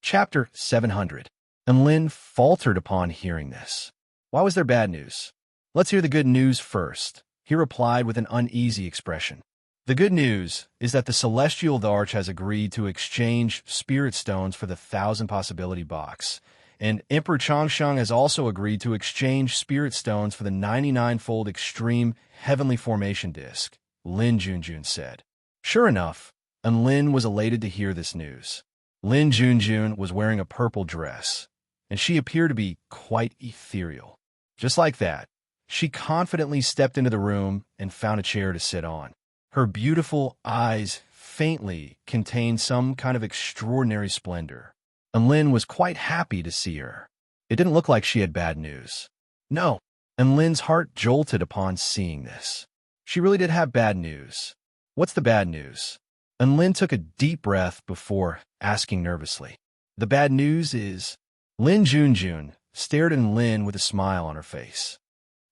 Chapter 700. And Lin faltered upon hearing this. Why was there bad news? Let's hear the good news first, he replied with an uneasy expression. The good news is that the Celestial Arch has agreed to exchange Spirit Stones for the 1,000 Possibility Box, and Emperor Changsheng has also agreed to exchange Spirit Stones for the 99-fold Extreme Heavenly Formation Disc, Lin Junjun said. Sure enough, and Lin was elated to hear this news. Lin Junjun was wearing a purple dress, and she appeared to be quite ethereal. Just like that, she confidently stepped into the room and found a chair to sit on. Her beautiful eyes faintly contained some kind of extraordinary splendor, and Lin was quite happy to see her. It didn't look like she had bad news. No, and Lin's heart jolted upon seeing this. She really did have bad news. What's the bad news? And Lin took a deep breath before asking nervously. The bad news is... Lin Junjun stared at Lin with a smile on her face.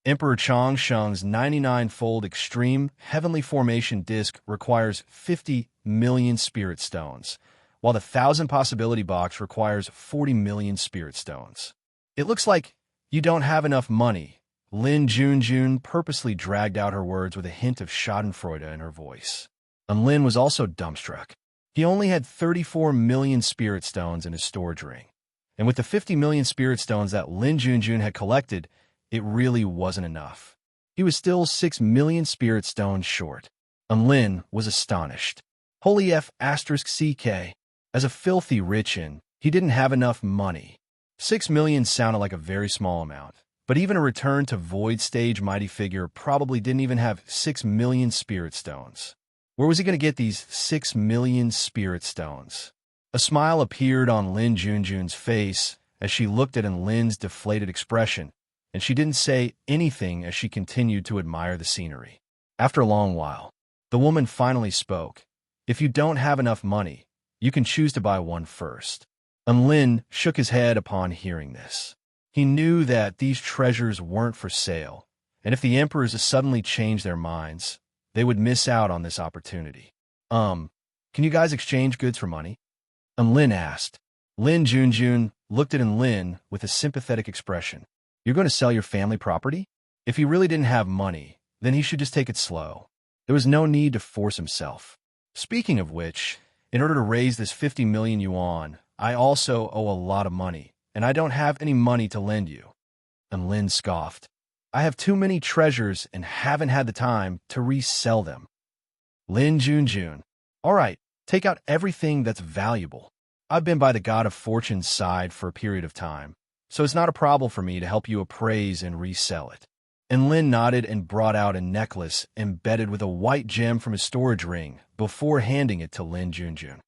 Emperor Changsheng's 99-fold Extreme Heavenly Formation Disc requires 50 million Spirit Stones, while the 1,000 Possibility Box requires 40 million Spirit Stones. It looks like you don't have enough money. Lin Junjun purposely dragged out her words with a hint of schadenfreude in her voice. And Lin was also dumbstruck. He only had 34 million Spirit Stones in his storage ring. And with the 50 million Spirit Stones that Lin Junjun had collected, it really wasn't enough. He was still 6 million Spirit Stones short. And Lin was astonished. Holy F***CK. As a filthy rich-in, he didn't have enough money. 6 million sounded like a very small amount. But even a return to Void Stage mighty figure probably didn't even have 6 million Spirit Stones. Where was he going to get these 6 million Spirit Stones? A smile appeared on Lin Junjun's face as she looked at Lin's deflated expression, and she didn't say anything as she continued to admire the scenery. After a long while, the woman finally spoke. If you don't have enough money, you can choose to buy one first. And Lin shook his head upon hearing this. He knew that these treasures weren't for sale, and if the emperors suddenly changed their minds, they would miss out on this opportunity. Can you guys exchange goods for money? Lin asked. Lin Junjun looked at Lin with a sympathetic expression. You're going to sell your family property? If he really didn't have money, then he should just take it slow. There was no need to force himself. Speaking of which, in order to raise this 50 million yuan, I also owe a lot of money, and I don't have any money to lend you. And Lin scoffed. I have too many treasures and haven't had the time to resell them. Lin Junjun. All right, take out everything that's valuable. I've been by the God of Fortune's side for a period of time, so it's not a problem for me to help you appraise and resell it. And Lin nodded and brought out a necklace embedded with a white gem from his storage ring before handing it to Lin Junjun.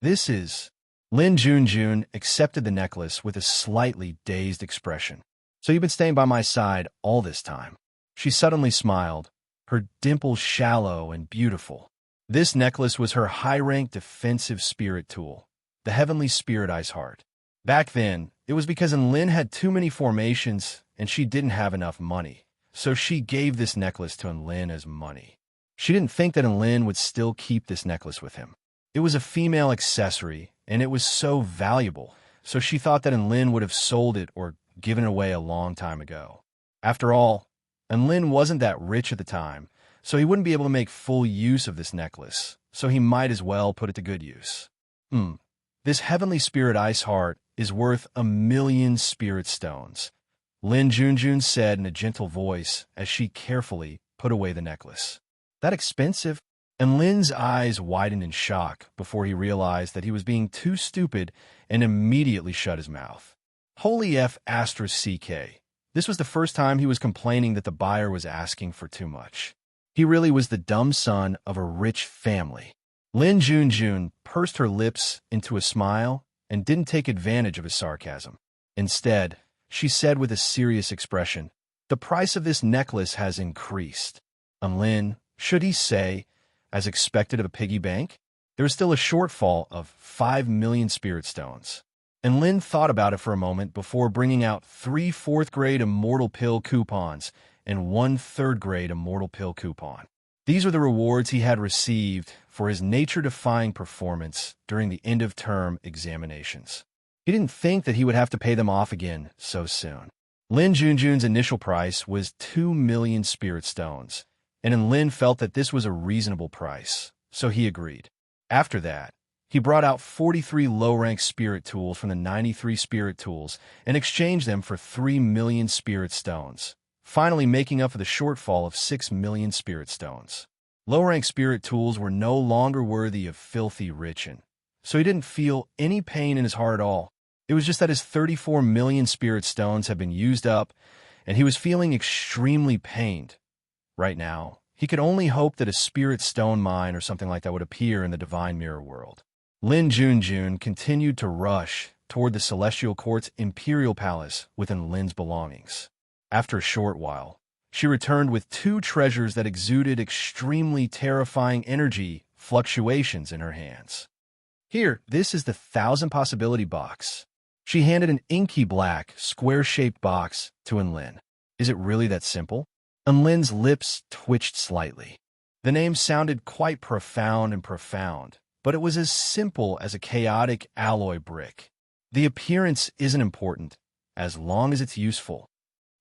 This is... Lin Junjun accepted the necklace with a slightly dazed expression. So you've been staying by my side all this time. She suddenly smiled, her dimples shallow and beautiful. This necklace was her high-rank defensive spirit tool, the Heavenly Spirit Ice Heart. Back then, it was because Lin had too many formations and she didn't have enough money, so she gave this necklace to Lin as money. She didn't think that Lin would still keep this necklace with him. It was a female accessory, and it was so valuable, so she thought that Lin would have sold it or given it away a long time ago. After all, Lin wasn't that rich at the time, so he wouldn't be able to make full use of this necklace, so he might as well put it to good use. This Heavenly Spirit Ice Heart is worth 1 million Spirit Stones, Lin Junjun said in a gentle voice as she carefully put away the necklace. That expensive? And Lin's eyes widened in shock before he realized that he was being too stupid and immediately shut his mouth. Holy F***CK. This was the first time he was complaining that the buyer was asking for too much. He really was the dumb son of a rich family. Lin Junjun pursed her lips into a smile and didn't take advantage of his sarcasm. Instead, she said with a serious expression, the price of this necklace has increased. And Lin, should he say, as expected of a piggy bank, there was still a shortfall of 5 million Spirit Stones. And Lin thought about it for a moment before bringing out 3 4th-grade Immortal Pill coupons and 1 3rd-grade Immortal Pill coupon. These were the rewards he had received for his nature-defying performance during the end-of-term examinations. He didn't think that he would have to pay them off again so soon. Lin Junjun's initial price was 2 million spirit stones, and Lin felt that this was a reasonable price, so he agreed. After that, he brought out 43 low-rank spirit tools from the 93 spirit tools and exchanged them for 3 million spirit stones, finally making up for the shortfall of 6 million spirit stones. Low-rank spirit tools were no longer worthy of filthy Richin, so he didn't feel any pain in his heart at all. It was just that his 34 million spirit stones had been used up, and he was feeling extremely pained. Right now, he could only hope that a spirit stone mine or something like that would appear in the divine mirror world. Lin Junjun continued to rush toward the Celestial Court's imperial palace within Lin's belongings. After a short while, she returned with 2 treasures that exuded extremely terrifying energy fluctuations in her hands. Here, this is the 1,000 Possibility Box. She handed an inky black, square-shaped box to Lin. Is it really that simple? Lin's lips twitched slightly. The name sounded quite profound, but it was as simple as a chaotic alloy brick. The appearance isn't important, as long as it's useful.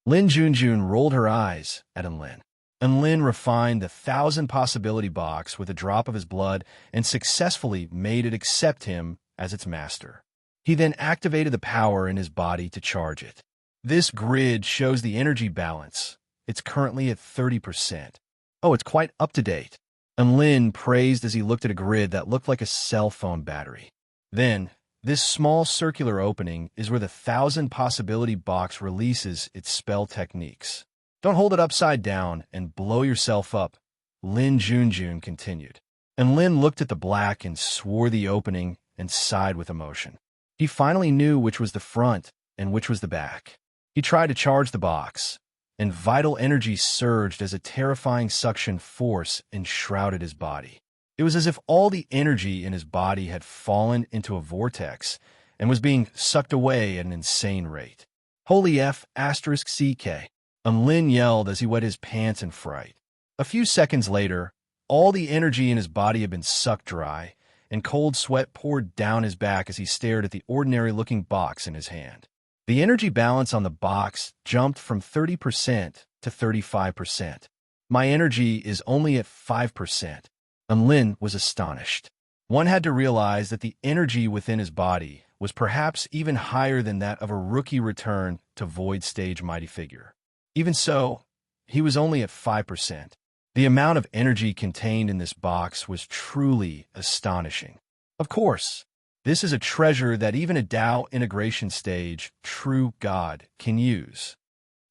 Lin Junjun rolled her eyes at Lin. Lin refined the 1,000 Possibility Box with a drop of his blood and successfully made it accept him as its master. He then activated the power in his body to charge it. This grid shows the energy balance. It's currently at 30%. Oh, it's quite up to date. Lin praised as he looked at a grid that looked like a cell phone battery. Then, this small circular opening is where the 1,000 Possibility Box releases its spell techniques. Don't hold it upside down and blow yourself up, Lin Junjun continued. Lin looked at the black and swore the opening and sighed with emotion. He finally knew which was the front and which was the back. He tried to charge the box, and vital energy surged as a terrifying suction force enshrouded his body. It was as if all the energy in his body had fallen into a vortex and was being sucked away at an insane rate. Holy F***CK. Lin yelled as he wet his pants in fright. A few seconds later, all the energy in his body had been sucked dry, and cold sweat poured down his back as he stared at the ordinary-looking box in his hand. The energy balance on the box jumped from 30% to 35%. My energy is only at 5%. Lin was astonished. One had to realize that the energy within his body was perhaps even higher than that of a rookie return to Void Stage Mighty Figure. Even so, he was only at 5%. The amount of energy contained in this box was truly astonishing. Of course, this is a treasure that even a Dao integration stage true God can use.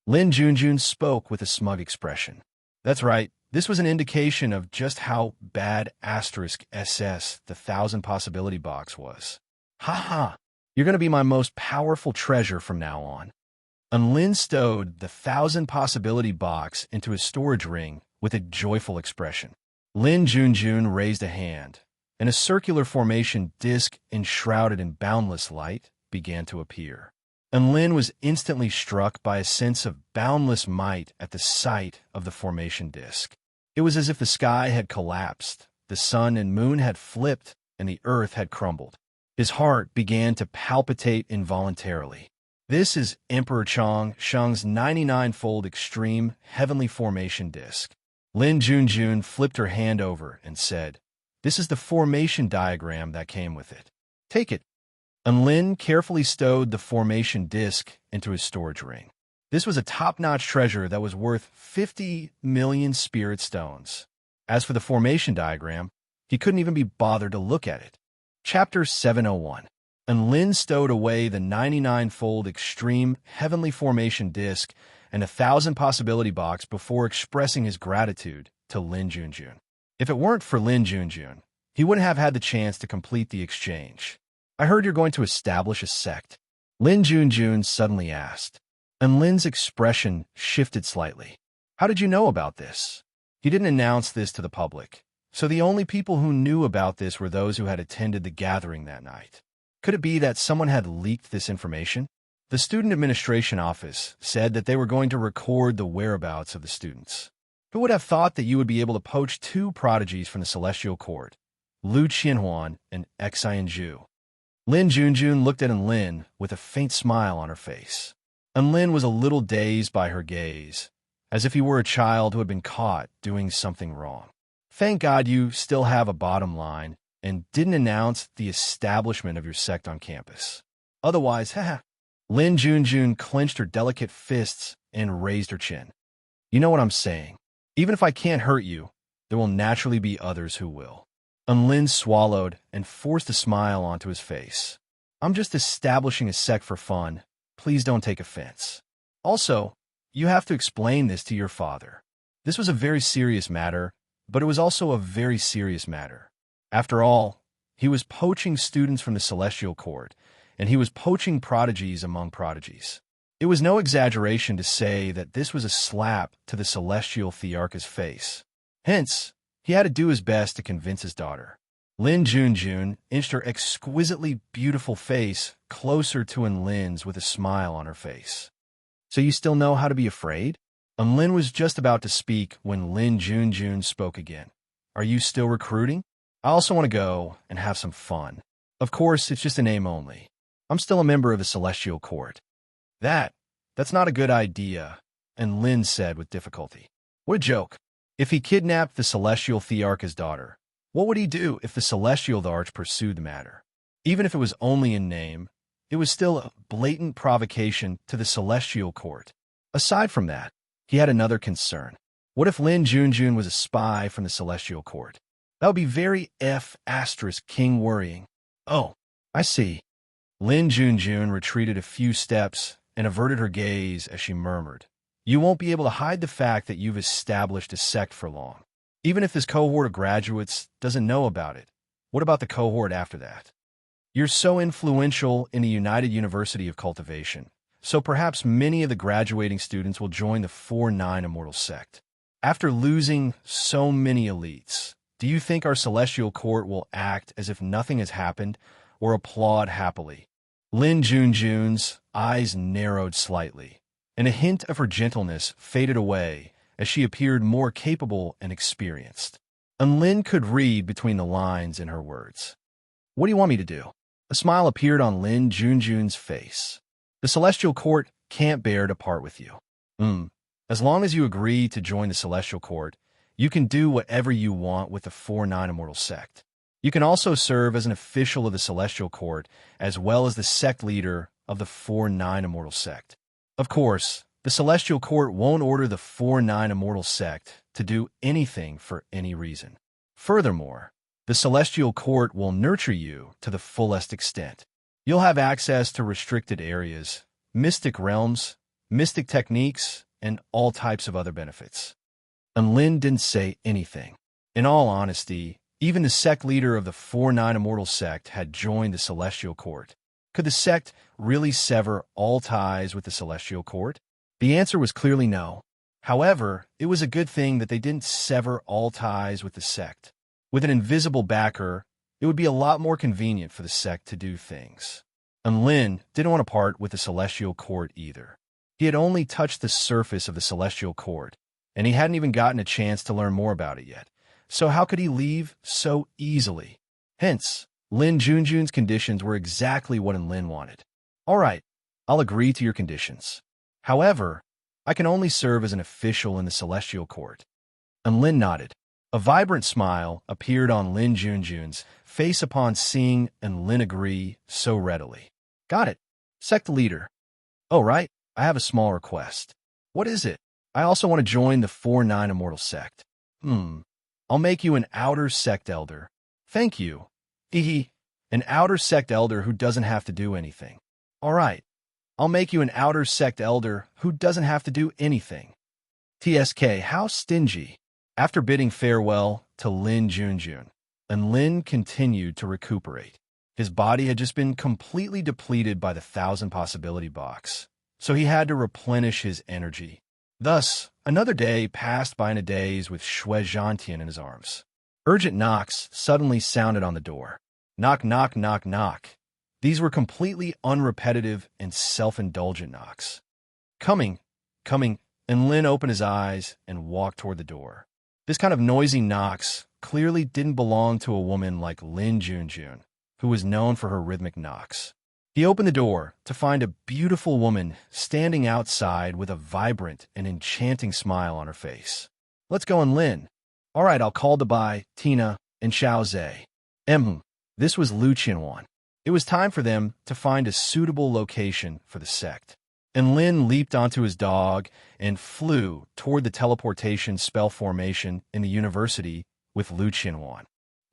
Lin Junjun spoke with a smug expression. That's right, this was an indication of just how bad *SS the 1,000 Possibility Box was. Ha! You're going to be my most powerful treasure from now on. Lin stowed the 1,000 Possibility Box into his storage ring with a joyful expression. Lin Junjun raised a hand, and a circular formation disc enshrouded in boundless light began to appear. Lin was instantly struck by a sense of boundless might at the sight of the formation disc. It was as if the sky had collapsed, the sun and moon had flipped, and the earth had crumbled. His heart began to palpitate involuntarily. This is Emperor Shang's 99-fold extreme heavenly formation disc. Lin Junjun flipped her hand over and said, "This is the formation diagram that came with it. Take it." Lin carefully stowed the formation disc into his storage ring. This was a top-notch treasure that was worth 50 million spirit stones. As for the formation diagram, he couldn't even be bothered to look at it. Chapter 701. Lin stowed away the 99-fold extreme heavenly formation disc and 1,000 Possibility Box before expressing his gratitude to Lin Junjun. If it weren't for Lin Junjun, he wouldn't have had the chance to complete the exchange. "I heard you're going to establish a sect," Lin Junjun suddenly asked, and Lin's expression shifted slightly. "How did you know about this?" He didn't announce this to the public, so the only people who knew about this were those who had attended the gathering that night. Could it be that someone had leaked this information? The Student Administration Office said that they were going to record the whereabouts of the students. Who would have thought that you would be able to poach 2 prodigies from the Celestial Court, Lu Qianhuan and Xianju? Lin Junjun looked at Enlin with a faint smile on her face. Enlin was a little dazed by her gaze, as if he were a child who had been caught doing something wrong. Thank God you still have a bottom line and didn't announce the establishment of your sect on campus. Otherwise, haha. Lin Junjun clenched her delicate fists and raised her chin. You know what I'm saying. Even if I can't hurt you, there will naturally be others who will. Enlin swallowed and forced a smile onto his face. I'm just establishing a sect for fun. Please don't take offense. Also, you have to explain this to your father. This was a very serious matter, but it was also a very serious matter. After all, he was poaching students from the Celestial Court, and he was poaching prodigies among prodigies. It was no exaggeration to say that this was a slap to the Celestial Thearcha's face. Hence, he had to do his best to convince his daughter. Lin Junjun inched her exquisitely beautiful face closer to Enlin's with a smile on her face. So you still know how to be afraid? Enlin was just about to speak when Lin Junjun spoke again. Are you still recruiting? I also want to go and have some fun. Of course, it's just a name only. I'm still a member of the Celestial Court. That's not a good idea, Enlin said with difficulty. What a joke. If he kidnapped the Celestial Thearcha's daughter, what would he do if the Celestial Thearch pursued the matter? Even if it was only in name, it was still a blatant provocation to the Celestial Court. Aside from that, he had another concern. What if Lin Junjun was a spy from the Celestial Court? That would be very king worrying. Oh, I see. Lin Junjun retreated a few steps and averted her gaze as she murmured, You won't be able to hide the fact that you've established a sect for long. Even if this cohort of graduates doesn't know about it, what about the cohort after that? You're so influential in the United University of Cultivation, so perhaps many of the graduating students will join the 4-9 Immortal sect. After losing so many elites, do you think our Celestial Court will act as if nothing has happened or applaud happily? Lin Junjun's eyes narrowed slightly, and a hint of her gentleness faded away as she appeared more capable and experienced. And Lin could read between the lines in her words. What do you want me to do? A smile appeared on Lin Junjun's face. The Celestial Court can't bear to part with you. As long as you agree to join the Celestial Court, you can do whatever you want with the 4-9 Immortal sect. You can also serve as an official of the Celestial Court, as well as the sect leader of the 4-9 Immortal sect. Of course, the Celestial Court won't order the 4-9 Immortal sect to do anything for any reason. Furthermore, the Celestial Court will nurture you to the fullest extent. You'll have access to restricted areas, mystic realms, mystic techniques, and all types of other benefits. And Lin didn't say anything. In all honesty, even the sect leader of the 4-9 Immortal sect had joined the Celestial Court. Could the sect really sever all ties with the Celestial Court? The answer was clearly no. However, it was a good thing that they didn't sever all ties with the sect. With an invisible backer, it would be a lot more convenient for the sect to do things. And Lin didn't want to part with the Celestial Court either. He had only touched the surface of the Celestial Court, and he hadn't even gotten a chance to learn more about it yet. So how could he leave so easily? Hence, Lin Junjun's conditions were exactly what Lin wanted. All right, I'll agree to your conditions. However, I can only serve as an official in the Celestial Court. And Lin nodded. A vibrant smile appeared on Lin Junjun's face upon seeing Lin agree so readily. Got it. Sect leader. Oh, right. I have a small request. What is it? I also want to join the 4-9 Immortal sect. I'll make you an outer sect elder. Thank you. An outer sect elder who doesn't have to do anything. All right. I'll make you an outer sect elder who doesn't have to do anything. TSK, how stingy. After bidding farewell to Lin Junjun, and Lin continued to recuperate. His body had just been completely depleted by the 1,000 possibility box, so he had to replenish his energy. Thus, another day passed by in a daze with Shui Zhantian in his arms. Urgent knocks suddenly sounded on the door. Knock, knock, knock, knock. These were completely unrepetitive and self-indulgent knocks. Coming, and Lin opened his eyes and walked toward the door. This kind of noisy knocks clearly didn't belong to a woman like Lin Junjun, who was known for her rhythmic knocks. He opened the door to find a beautiful woman standing outside with a vibrant and enchanting smile on her face. "Let's go and Lin." "All right, I'll call Dubai, Tina, and Xiao Zhe." This was Lu Qianwan. It was time for them to find a suitable location for the sect. And Lin leaped onto his dog and flew toward the teleportation spell formation in the university with Lu Qianwan.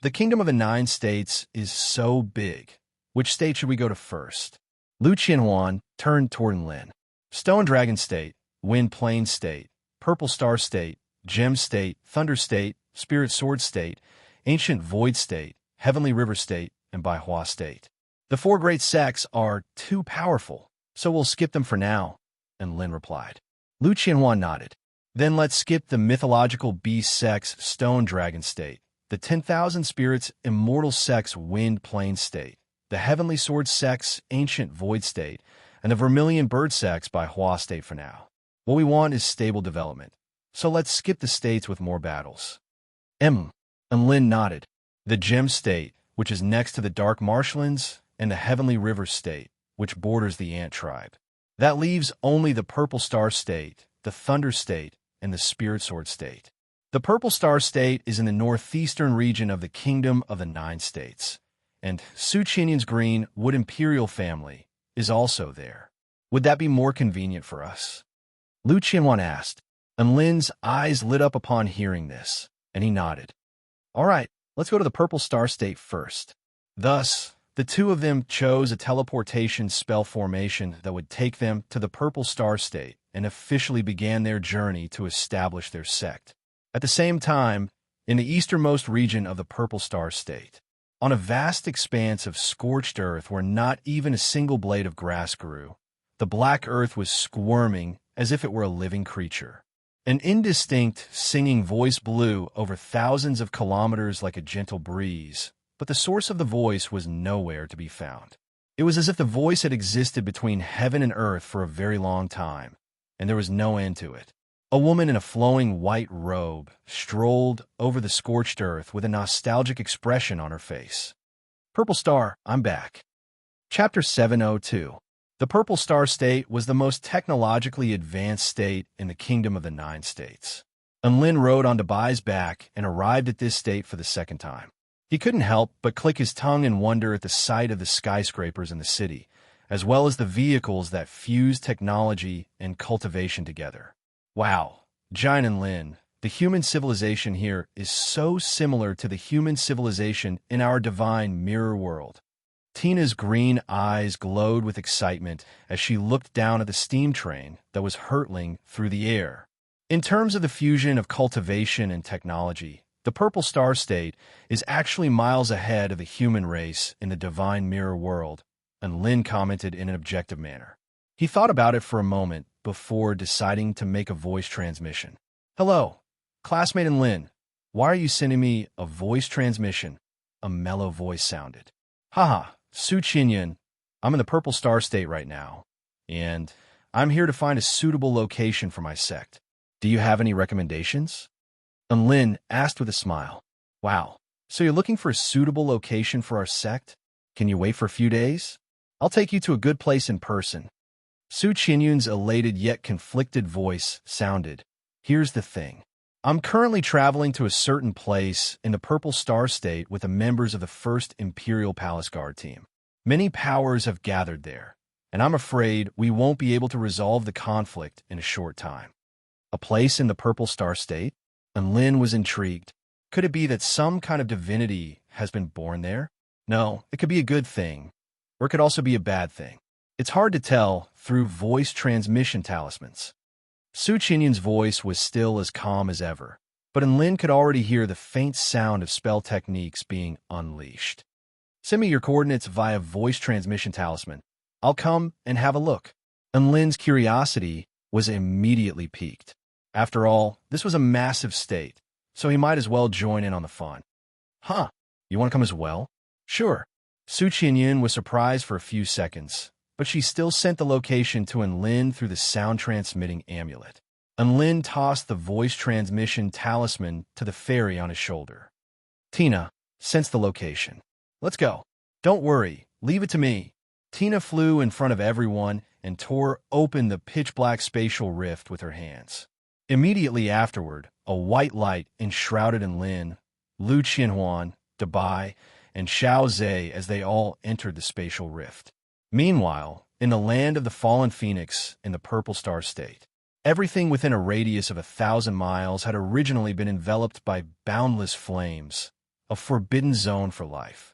The Kingdom of the Nine States is so big. Which state should we go to first? Lu Qianwan turned toward Lin. Stone Dragon State, Wind Plain State, Purple Star State, Gem State, Thunder State, Spirit Sword State, Ancient Void State, Heavenly River State, and Baihua State. The four great sects are too powerful, so we'll skip them for now, and Lin replied. Lu Qianwan nodded. Then let's skip the mythological beast sects Stone Dragon State, the 10,000 Spirits Immortal sects Wind Plain State, the Heavenly Sword sects Ancient Void State, and the Vermilion Bird sects Baihua State for now. What we want is stable development, so let's skip the states with more battles. And Lin nodded. The Gem State, which is next to the Dark Marshlands, and the Heavenly River State, which borders the Ant Tribe. That leaves only the Purple Star State, the Thunder State, and the Spirit Sword State. The Purple Star State is in the northeastern region of the Kingdom of the Nine States, and Su Qinyan's Green Wood Imperial family is also there. Would that be more convenient for us? Lu Qianwan asked, and Lin's eyes lit up upon hearing this, and he nodded. All right, let's go to the Purple Star State first. Thus, the two of them chose a teleportation spell formation that would take them to the Purple Star State and officially began their journey to establish their sect. At the same time, in the easternmost region of the Purple Star State, on a vast expanse of scorched earth where not even a single blade of grass grew, the black earth was squirming as if it were a living creature. An indistinct, singing voice blew over thousands of kilometers like a gentle breeze, but the source of the voice was nowhere to be found. It was as if the voice had existed between heaven and earth for a very long time, and there was no end to it. A woman in a flowing white robe strolled over the scorched earth with a nostalgic expression on her face. Purple Star, I'm back. Chapter 702. The Purple Star State was the most technologically advanced state in the Kingdom of the Nine States. And Lin rode on Dubai's back and arrived at this state for the second time. He couldn't help but click his tongue in wonder at the sight of the skyscrapers in the city, as well as the vehicles that fuse technology and cultivation together. Wow, Jine and Lin, the human civilization here is so similar to the human civilization in our divine mirror world. Tina's green eyes glowed with excitement as she looked down at the steam train that was hurtling through the air. In terms of the fusion of cultivation and technology, the Purple Star State is actually miles ahead of the human race in the divine mirror world, and Lin commented in an objective manner. He thought about it for a moment before deciding to make a voice transmission. Hello, classmate and Lin. Why are you sending me a voice transmission? A mellow voice sounded. Haha, Su Qinyan, I'm in the Purple Star State right now, and I'm here to find a suitable location for my sect. Do you have any recommendations? And Lin asked with a smile. Wow, so you're looking for a suitable location for our sect? Can you wait for a few days? I'll take you to a good place in person. Su Qinyun's elated yet conflicted voice sounded. Here's the thing. I'm currently traveling to a certain place in the Purple Star State with the members of the 1st Imperial Palace Guard team. Many powers have gathered there, and I'm afraid we won't be able to resolve the conflict in a short time. A place in the Purple Star State? And Lin was intrigued. Could it be that some kind of divinity has been born there? No, it could be a good thing, or it could also be a bad thing. It's hard to tell through voice transmission talismans. Su Qinyun's voice was still as calm as ever, but Lin could already hear the faint sound of spell techniques being unleashed. Send me your coordinates via voice transmission talisman. I'll come and have a look. And Lin's curiosity was immediately piqued. After all, this was a massive state, so he might as well join in on the fun. Huh, you want to come as well? Sure. Su Qinyun was surprised for a few seconds, but she still sent the location to Lin through the sound-transmitting amulet. Lin tossed the voice transmission talisman to the fairy on his shoulder. Tina, sense the location. Let's go. Don't worry, leave it to me. Tina flew in front of everyone and tore open the pitch-black spatial rift with her hands. Immediately afterward, a white light enshrouded in Lin, Lu Qianhuan, Dabai, and Xiao Zhe as they all entered the spatial rift. Meanwhile, in the land of the fallen phoenix in the Purple Star State, everything within a radius of 1,000 miles had originally been enveloped by boundless flames, a forbidden zone for life.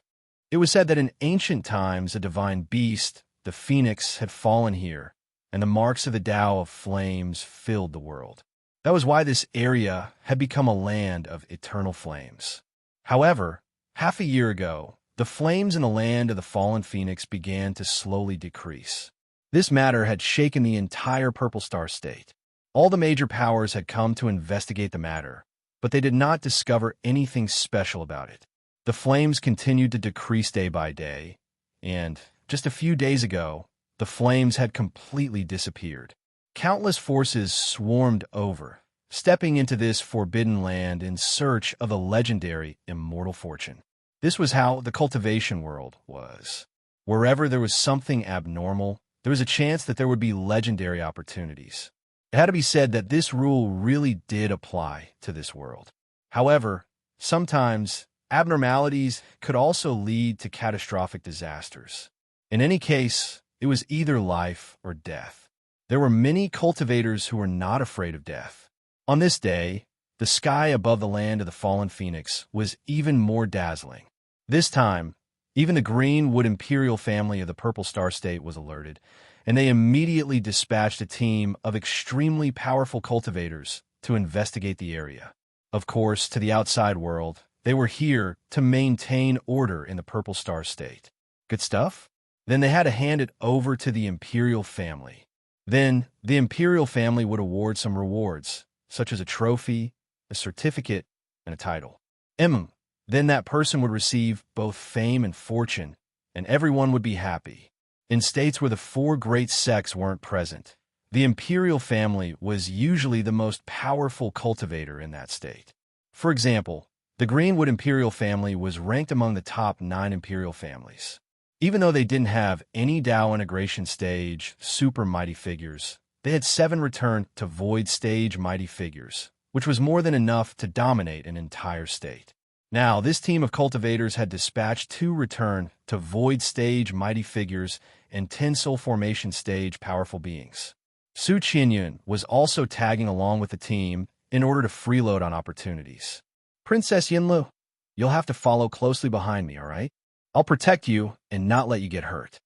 It was said that in ancient times a divine beast, the phoenix, had fallen here, and the marks of the Tao of flames filled the world. That was why this area had become a land of eternal flames. However, half a year ago, the flames in the land of the fallen phoenix began to slowly decrease. This matter had shaken the entire Purple Star State. All the major powers had come to investigate the matter, but they did not discover anything special about it. The flames continued to decrease day by day, and just a few days ago, the flames had completely disappeared. Countless forces swarmed over, stepping into this forbidden land in search of a legendary immortal fortune. This was how the cultivation world was. Wherever there was something abnormal, there was a chance that there would be legendary opportunities. It had to be said that this rule really did apply to this world. However, sometimes abnormalities could also lead to catastrophic disasters. In any case, it was either life or death. There were many cultivators who were not afraid of death. On this day, the sky above the land of the fallen phoenix was even more dazzling. This time, even the Greenwood Imperial family of the Purple Star State was alerted, and they immediately dispatched a team of extremely powerful cultivators to investigate the area. Of course, to the outside world, they were here to maintain order in the Purple Star State. Good stuff? Then they had to hand it over to the Imperial family. Then, the Imperial family would award some rewards, such as a trophy, a certificate, and a title. Then that person would receive both fame and fortune, and everyone would be happy. In states where the four great sects weren't present, the Imperial family was usually the most powerful cultivator in that state. For example, the Greenwood Imperial family was ranked among the top 9 Imperial families. Even though they didn't have any Tao integration stage super mighty figures, they had 7 return to void stage mighty figures, which was more than enough to dominate an entire state. Now, this team of cultivators had dispatched 2 return to void stage mighty figures and 10 soul formation stage powerful beings. Su Qianyun was also tagging along with the team in order to freeload on opportunities. Princess Yinlu, you'll have to follow closely behind me, all right? I'll protect you and not let you get hurt.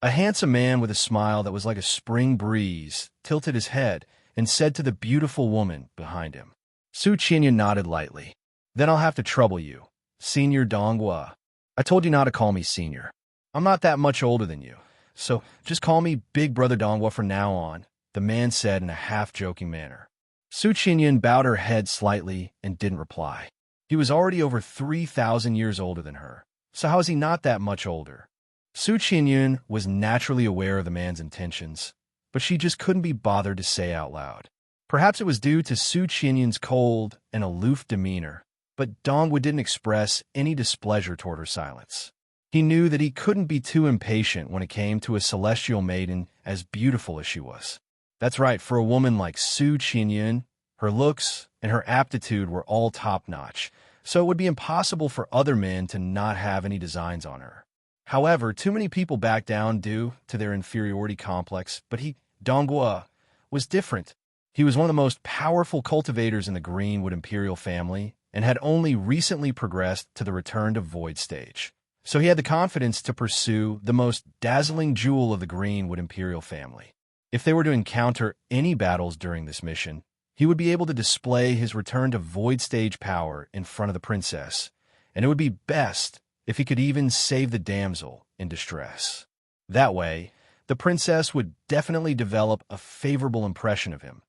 A handsome man with a smile that was like a spring breeze tilted his head and said to the beautiful woman behind him. Su Qianyun nodded lightly. Then I'll have to trouble you, Senior Donghua. I told you not to call me Senior. I'm not that much older than you, so just call me Big Brother Donghua from now on, the man said in a half-joking manner. Su Qianyun bowed her head slightly and didn't reply. He was already over 3,000 years older than her, so how is he not that much older? Su Qianyun was naturally aware of the man's intentions, but she just couldn't be bothered to say out loud. Perhaps it was due to Su Qianyun's cold and aloof demeanor, but Donghua didn't express any displeasure toward her silence. He knew that he couldn't be too impatient when it came to a celestial maiden as beautiful as she was. That's right, for a woman like Su Qianyun, her looks and her aptitude were all top-notch, so it would be impossible for other men to not have any designs on her. However, too many people back down due to their inferiority complex, but Donghua, was different. He was one of the most powerful cultivators in the Greenwood Imperial family and had only recently progressed to the return to void stage. So he had the confidence to pursue the most dazzling jewel of the Greenwood Imperial family. If they were to encounter any battles during this mission, he would be able to display his return to void stage power in front of the princess, and it would be best if he could even save the damsel in distress. That way, the princess would definitely develop a favorable impression of him.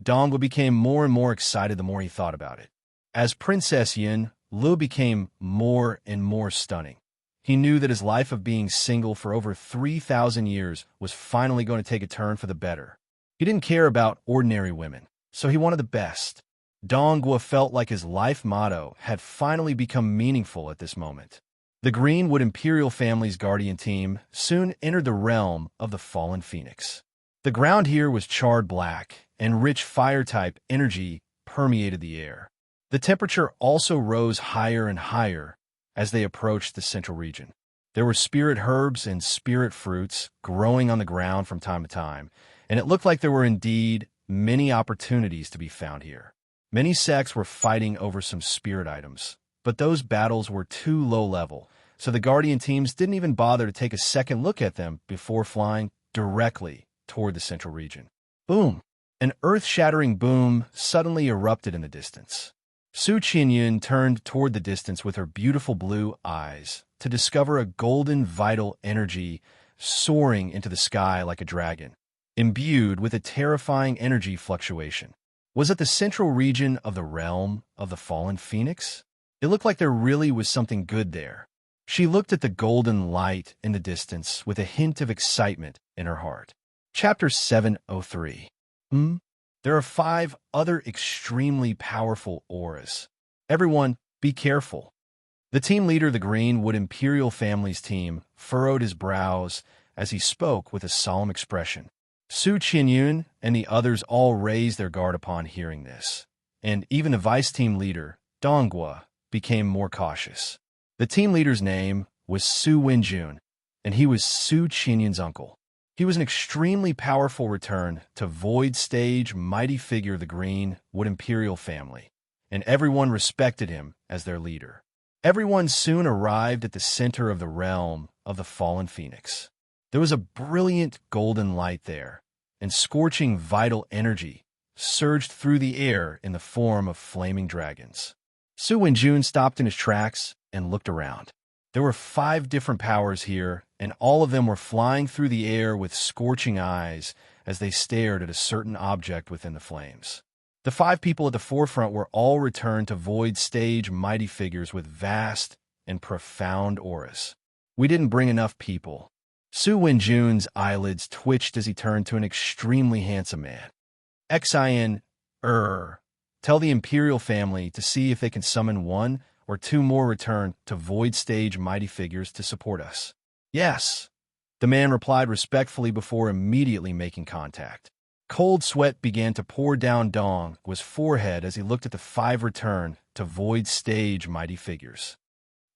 Donghua became more and more excited the more he thought about it. As Princess Yin, Lu became more and more stunning. He knew that his life of being single for over 3,000 years was finally going to take a turn for the better. He didn't care about ordinary women, so he wanted the best. Donghua felt like his life motto had finally become meaningful at this moment. The Greenwood Imperial family's guardian team soon entered the realm of the fallen phoenix. The ground here was charred black, and rich fire-type energy permeated the air. The temperature also rose higher and higher as they approached the central region. There were spirit herbs and spirit fruits growing on the ground from time to time, and it looked like there were indeed many opportunities to be found here. Many sects were fighting over some spirit items, but those battles were too low level, so the Guardian teams didn't even bother to take a second look at them before flying directly toward the central region. Boom! An earth-shattering boom suddenly erupted in the distance. Su Qinyun turned toward the distance with her beautiful blue eyes to discover a golden vital energy soaring into the sky like a dragon, imbued with a terrifying energy fluctuation. Was it the central region of the realm of the fallen phoenix? It looked like there really was something good there. She looked at the golden light in the distance with a hint of excitement in her heart. Chapter 703. There are 5 other extremely powerful auras. Everyone, be careful. The team leader of the Greenwood Imperial family's team furrowed his brows as he spoke with a solemn expression. Su Qinyun and the others all raised their guard upon hearing this, and even the vice-team leader, Donghua, became more cautious. The team leader's name was Su Wenjun, and he was Su Qinyun's uncle. He was an extremely powerful return to Void Stage mighty figure of the Greenwood Imperial family, and everyone respected him as their leader. Everyone soon arrived at the center of the realm of the fallen phoenix. There was a brilliant golden light there, and scorching vital energy surged through the air in the form of flaming dragons. Su Wenjun stopped in his tracks and looked around. There were 5 different powers here, and all of them were flying through the air with scorching eyes as they stared at a certain object within the flames. The 5 people at the forefront were all returned to Void Stage mighty figures with vast and profound auras. We didn't bring enough people. Su Wenjun's eyelids twitched as he turned to an extremely handsome man. Xin, tell the Imperial family to see if they can summon 1 or 2 more return to Void Stage mighty figures to support us. Yes, the man replied respectfully before immediately making contact. Cold sweat began to pour down Dong's forehead as he looked at the 5 return to Void Stage mighty figures.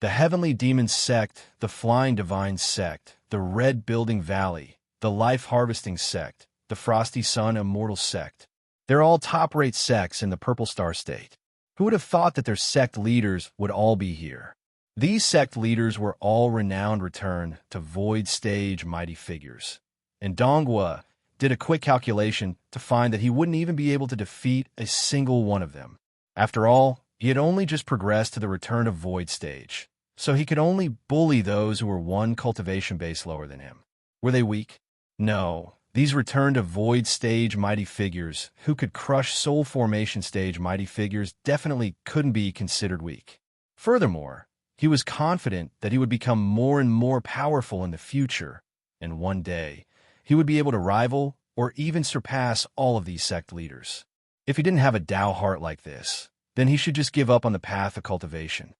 The Heavenly Demon Sect, the Flying Divine Sect, the Red Building Valley, the Life Harvesting Sect, the Frosty Sun Immortal Sect. They're all top-rate sects in the Purple Star State. Who would have thought that their sect leaders would all be here? These sect leaders were all renowned return to Void Stage mighty figures, and Donghua did a quick calculation to find that he wouldn't even be able to defeat a single one of them. After all, he had only just progressed to the return of Void Stage, so he could only bully those who were 1 cultivation base lower than him. Were they weak? No. These return to Void Stage mighty figures who could crush Soul Formation Stage mighty figures definitely couldn't be considered weak. Furthermore, he was confident that he would become more and more powerful in the future, and one day, he would be able to rival or even surpass all of these sect leaders. If he didn't have a Tao heart like this, then he should just give up on the path of cultivation.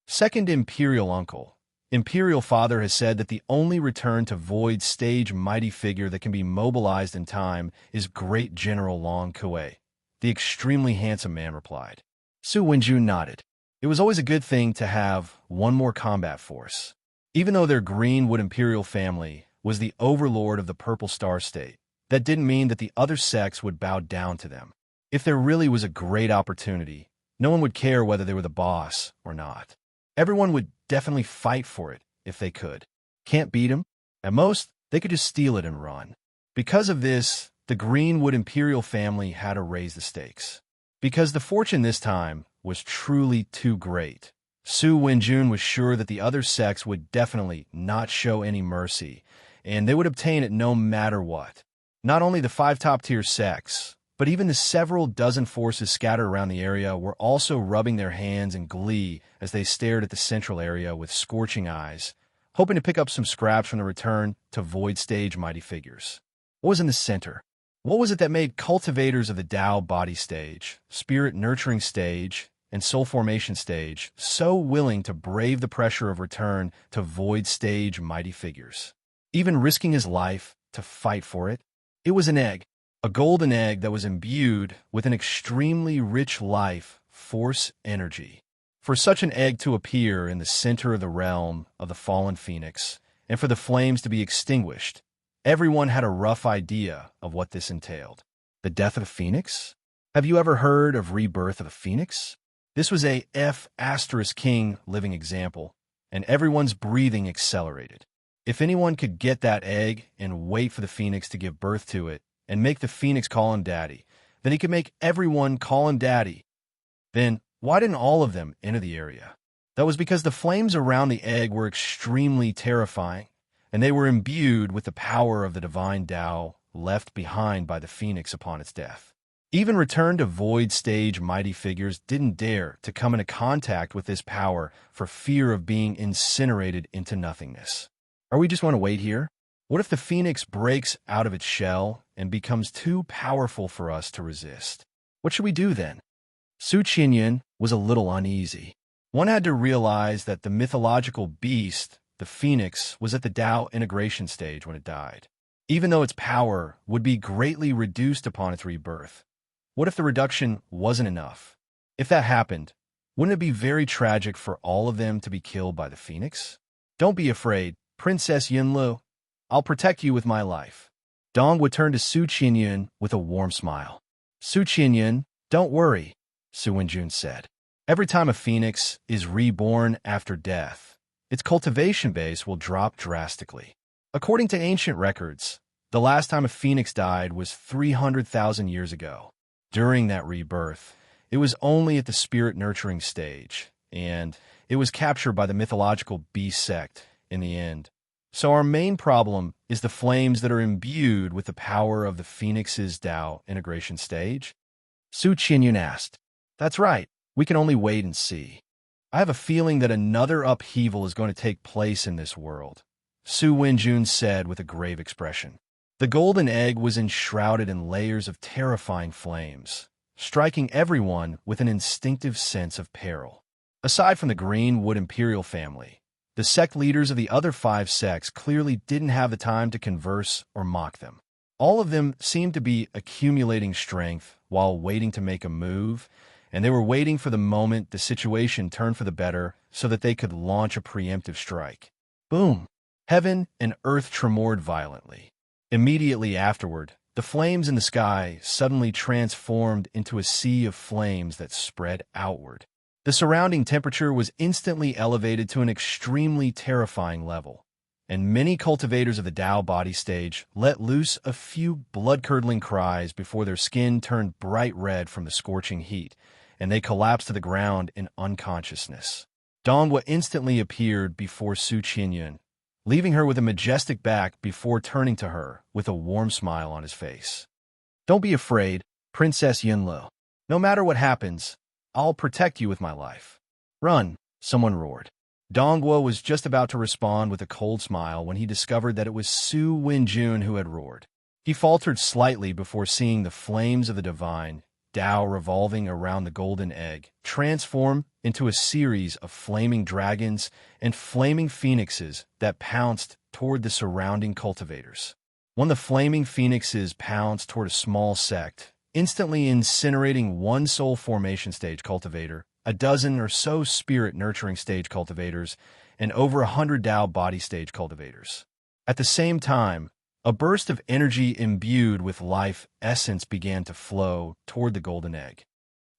Second Imperial Uncle. Imperial Father has said that the only return to Void Stage mighty figure that can be mobilized in time is Great General Long Kuei. The extremely handsome man replied. Su Wenjun nodded. It was always a good thing to have 1 more combat force. Even though their Greenwood Imperial family was the overlord of the Purple Star State, that didn't mean that the other sects would bow down to them. If there really was a great opportunity, no one would care whether they were the boss or not. Everyone would definitely fight for it if they could. Can't beat him? At most, they could just steal it and run. Because of this, the Greenwood Imperial family had to raise the stakes. Because the fortune this time was truly too great, Su Wenjun was sure that the other sects would definitely not show any mercy, and they would obtain it no matter what. Not only the 5 top-tier sects, but even the several dozen forces scattered around the area were also rubbing their hands in glee as they stared at the central area with scorching eyes, hoping to pick up some scraps from the return to Void Stage mighty figures. What was in the center? What was it that made cultivators of the Tao body stage, spirit nurturing stage, and soul formation stage, so willing to brave the pressure of return to void stage mighty figures, even risking his life to fight for it. It was an egg, a golden egg that was imbued with an extremely rich life force energy. For such an egg to appear in the center of the realm of the fallen phoenix, and for the flames to be extinguished, everyone had a rough idea of what this entailed. The death of the phoenix? Have you ever heard of rebirth of a phoenix? This was a F***king living example, and everyone's breathing accelerated. If anyone could get that egg and wait for the phoenix to give birth to it and make the phoenix call him daddy, then he could make everyone call him daddy. Then why didn't all of them enter the area? That was because the flames around the egg were extremely terrifying, and they were imbued with the power of the divine Tao left behind by the phoenix upon its death. Even returned to void stage mighty figures didn't dare to come into contact with this power for fear of being incinerated into nothingness. Are we just want to wait here? What if the phoenix breaks out of its shell and becomes too powerful for us to resist? What should we do then? Su Qinyun was a little uneasy. One had to realize that the mythological beast, the phoenix, was at the Tao integration stage when it died. Even though its power would be greatly reduced upon its rebirth, what if the reduction wasn't enough? If that happened, wouldn't it be very tragic for all of them to be killed by the phoenix? Don't be afraid, Princess Yunlu. I'll protect you with my life. Dongwu turned to Su Qinyun with a warm smile. Su Qinyun, don't worry, Su Wenjun said. Every time a phoenix is reborn after death, its cultivation base will drop drastically. According to ancient records, the last time a phoenix died was 300,000 years ago. During that rebirth, it was only at the spirit nurturing stage, and it was captured by the mythological beast sect in the end. So our main problem is the flames that are imbued with the power of the phoenix's Tao integration stage? Su Qinyun asked. That's right. We can only wait and see. I have a feeling that another upheaval is going to take place in this world, Su Wenjun said with a grave expression. The golden egg was enshrouded in layers of terrifying flames, striking everyone with an instinctive sense of peril. Aside from the Greenwood Imperial family, the sect leaders of the other 5 sects clearly didn't have the time to converse or mock them. All of them seemed to be accumulating strength while waiting to make a move, and they were waiting for the moment the situation turned for the better so that they could launch a preemptive strike. Boom! Heaven and earth tremored violently. Immediately afterward, the flames in the sky suddenly transformed into a sea of flames that spread outward. The surrounding temperature was instantly elevated to an extremely terrifying level, and many cultivators of the Tao body stage let loose a few blood-curdling cries before their skin turned bright red from the scorching heat, and they collapsed to the ground in unconsciousness. Dongwu instantly appeared before Su Qinyun, leaving her with a majestic back before turning to her with a warm smile on his face. Don't be afraid, Princess Yunlu. No matter what happens, I'll protect you with my life. Run, someone roared. Dongwu was just about to respond with a cold smile when he discovered that it was Su Wenjun who had roared. He faltered slightly before seeing the flames of the divine Tao revolving around the golden egg transform into a series of flaming dragons and flaming phoenixes that pounced toward the surrounding cultivators. When the flaming phoenixes pounced toward a small sect, instantly incinerating one soul formation stage cultivator, a dozen or so spirit nurturing stage cultivators, and over 100 Tao body stage cultivators. At the same time, a burst of energy imbued with life essence began to flow toward the golden egg.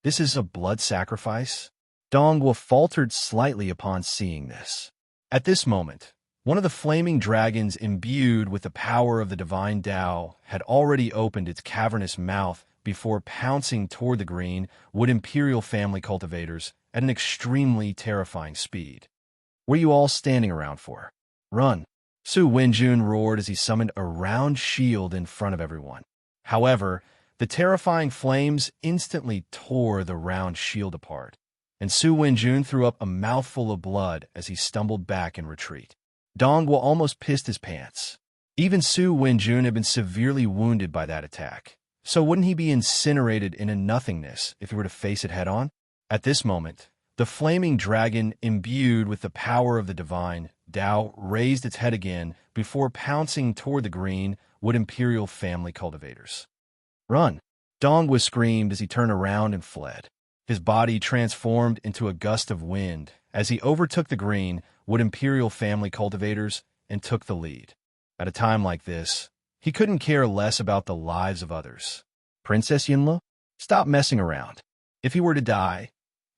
This is a blood sacrifice? Dongwu faltered slightly upon seeing this. At this moment, one of the flaming dragons imbued with the power of the divine Tao had already opened its cavernous mouth before pouncing toward the Greenwood Imperial family cultivators at an extremely terrifying speed. What are you all standing around for? Run! Su Wenjun roared as he summoned a round shield in front of everyone. However, the terrifying flames instantly tore the round shield apart, and Su Wenjun threw up a mouthful of blood as he stumbled back in retreat. Dongwu almost pissed his pants. Even Su Wenjun had been severely wounded by that attack, so wouldn't he be incinerated into nothingness if he were to face it head-on? At this moment, the flaming dragon, imbued with the power of the divine Tao, raised its head again before pouncing toward the green wood imperial family cultivators. "Run!" Dong was screamed as he turned around and fled. His body transformed into a gust of wind as he overtook the green wood imperial family cultivators and took the lead. At a time like this, he couldn't care less about the lives of others. Princess Yunlu? Stop messing around. If he were to die,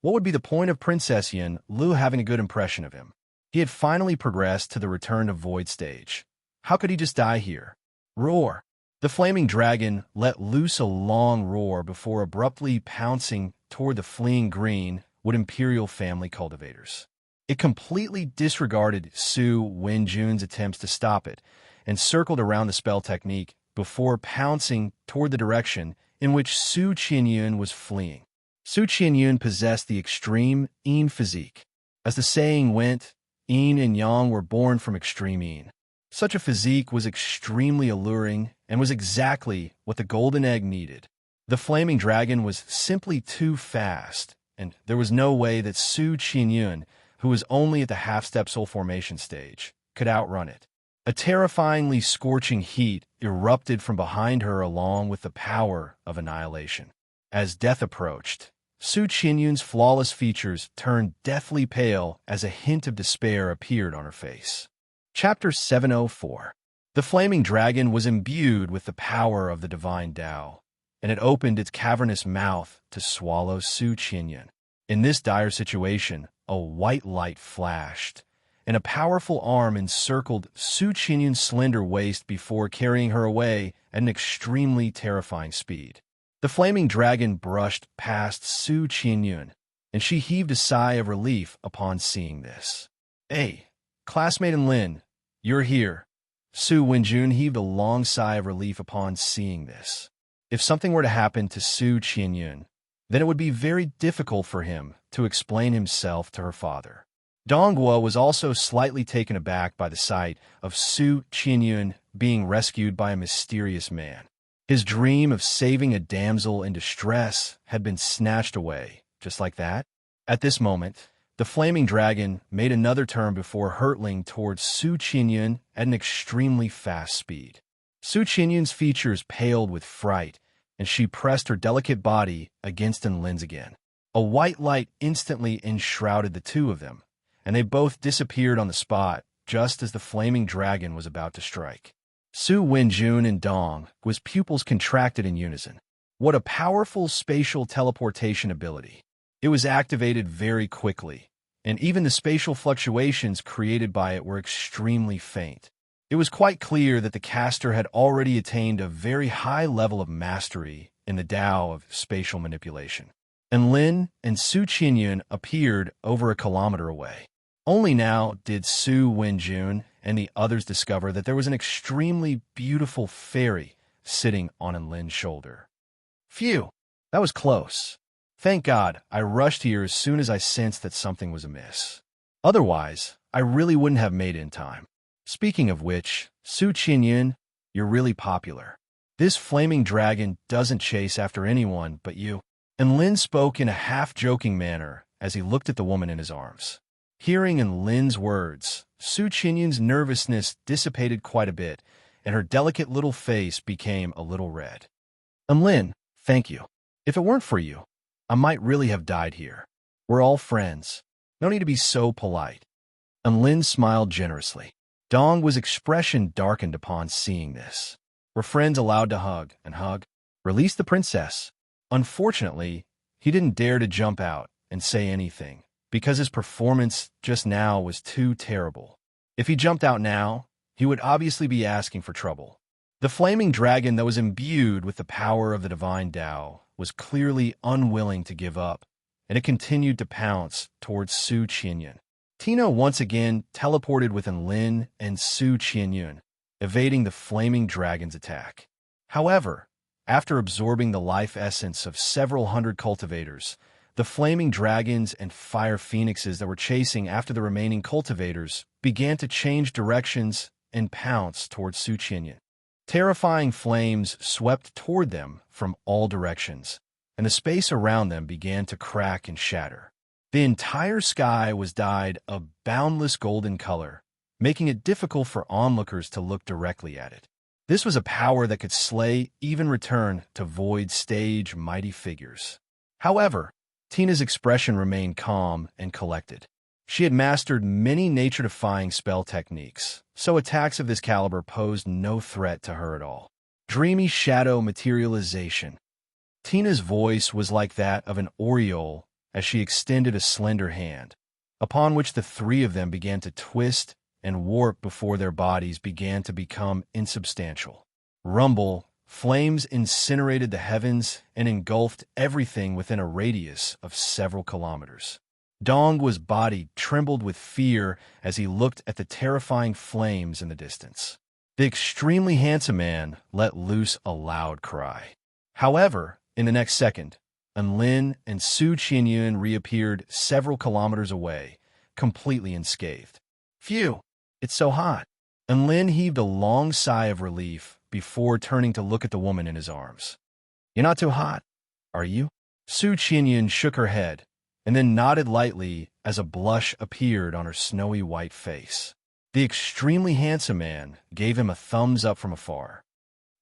what would be the point of Princess Yunlu having a good impression of him? He had finally progressed to the return to void stage. How could he just die here? Roar! The flaming dragon let loose a long roar before abruptly pouncing toward the fleeing green wood imperial family cultivators. It completely disregarded Su Wenjun's attempts to stop it and circled around the spell technique before pouncing toward the direction in which Su Qianyun was fleeing. Su Qianyun possessed the extreme Yin physique. As the saying went, Yin and Yang were born from extreme Yin. Such a physique was extremely alluring and was exactly what the golden egg needed. The flaming dragon was simply too fast, and there was no way that Su Qianyun, who was only at the half-step soul formation stage, could outrun it. A terrifyingly scorching heat erupted from behind her along with the power of annihilation. As death approached, Su Qianyun's flawless features turned deathly pale as a hint of despair appeared on her face. Chapter 704. The flaming dragon was imbued with the power of the divine Tao, and it opened its cavernous mouth to swallow Su Qianyun. In this dire situation, a white light flashed, and a powerful arm encircled Su Qianyun's slender waist before carrying her away at an extremely terrifying speed. The flaming dragon brushed past Su Qianyun, and she heaved a sigh of relief upon seeing this. "Hey, classmate and Lin, you're here." Su Wenjun heaved a long sigh of relief upon seeing this. If something were to happen to Su Qianyun, then it would be very difficult for him to explain himself to her father. Dongguo was also slightly taken aback by the sight of Su Qianyun being rescued by a mysterious man. His dream of saving a damsel in distress had been snatched away, just like that. At this moment, the flaming dragon made another turn before hurtling towards Su Qianyun at an extremely fast speed. Su Qianyun's features paled with fright, and she pressed her delicate body against Lin's again. A white light instantly enshrouded the two of them, and they both disappeared on the spot just as the flaming dragon was about to strike. Su Wenjun and Dong's pupils contracted in unison. What a powerful spatial teleportation ability. It was activated very quickly, and even the spatial fluctuations created by it were extremely faint. It was quite clear that the caster had already attained a very high level of mastery in the Tao of spatial manipulation. And Lin and Su Qianyun appeared over a kilometer away. Only now did Su Wenjun and the others discover that there was an extremely beautiful fairy sitting on Lin's shoulder. Phew, that was close. Thank God I rushed here as soon as I sensed that something was amiss. Otherwise, I really wouldn't have made it in time. Speaking of which, Su Qianyun, you're really popular. This flaming dragon doesn't chase after anyone but you. And Lin spoke in a half-joking manner as he looked at the woman in his arms. Hearing Lin's words, Su Qianyun's nervousness dissipated quite a bit, and her delicate little face became a little red. Lin, thank you. If it weren't for you, I might really have died here. We're all friends. No need to be so polite. Lin smiled generously. Dong's expression darkened upon seeing this. Were friends allowed to hug and hug? Release the princess. Unfortunately, he didn't dare to jump out and say anything, because his performance just now was too terrible. If he jumped out now, he would obviously be asking for trouble. The flaming dragon that was imbued with the power of the divine Tao was clearly unwilling to give up, and it continued to pounce towards Su Qianyun. Tino once again teleported within Lin and Su Qianyun, evading the flaming dragon's attack. However, after absorbing the life essence of several hundred cultivators, the flaming dragons and fire phoenixes that were chasing after the remaining cultivators began to change directions and pounce towards Su Qianyun. Terrifying flames swept toward them from all directions, and the space around them began to crack and shatter. The entire sky was dyed a boundless golden color, making it difficult for onlookers to look directly at it. This was a power that could slay, even return to void stage mighty figures. However, Tina's expression remained calm and collected. She had mastered many nature-defying spell techniques, so attacks of this caliber posed no threat to her at all. Dreamy shadow materialization. Tina's voice was like that of an aureole as she extended a slender hand, upon which the three of them began to twist and warp before their bodies began to become insubstantial. Rumble, flames incinerated the heavens and engulfed everything within a radius of several kilometers. Dong's body trembled with fear as he looked at the terrifying flames in the distance. The extremely handsome man let loose a loud cry. However, in the next second, Enlin and Su Qianyun reappeared several kilometers away, completely unscathed. Phew, it's so hot. Enlin heaved a long sigh of relief before turning to look at the woman in his arms. You're not too hot, are you? Su Qianyun shook her head, and then nodded lightly as a blush appeared on her snowy white face. The extremely handsome man gave him a thumbs up from afar.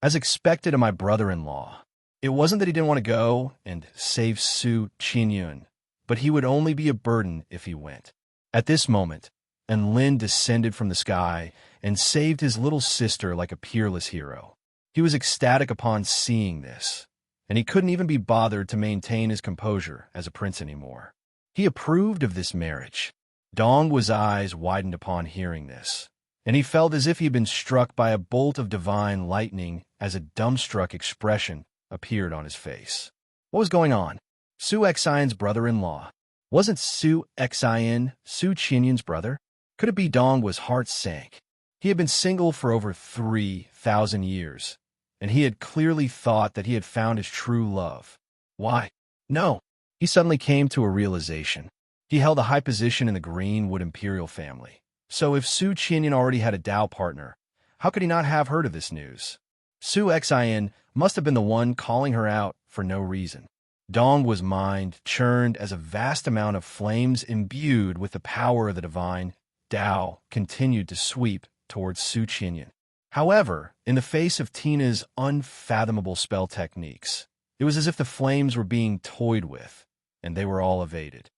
As expected of my brother-in-law, it wasn't that he didn't want to go and save Su Qianyun, but he would only be a burden if he went. At this moment, Enlin descended from the sky and saved his little sister like a peerless hero. He was ecstatic upon seeing this, and he couldn't even be bothered to maintain his composure as a prince anymore. He approved of this marriage. Dong's eyes widened upon hearing this, and he felt as if he had been struck by a bolt of divine lightning as a dumbstruck expression appeared on his face. What was going on? Su Xian's brother-in-law. Wasn't Su Xian Su Qianyun's brother? Could it be? Dong's heart sank. He had been single for over 3,000 years, and he had clearly thought that he had found his true love. Why? No. He suddenly came to a realization. He held a high position in the Greenwood imperial family. So if Su Qianyun already had a Dao partner, how could he not have heard of this news? Su Xian must have been the one calling her out for no reason. Dong's mind churned as a vast amount of flames imbued with the power of the divine Dao continued to sweep towards Su Qianyun. However, in the face of Tina's unfathomable spell techniques, it was as if the flames were being toyed with, and they were all evaded.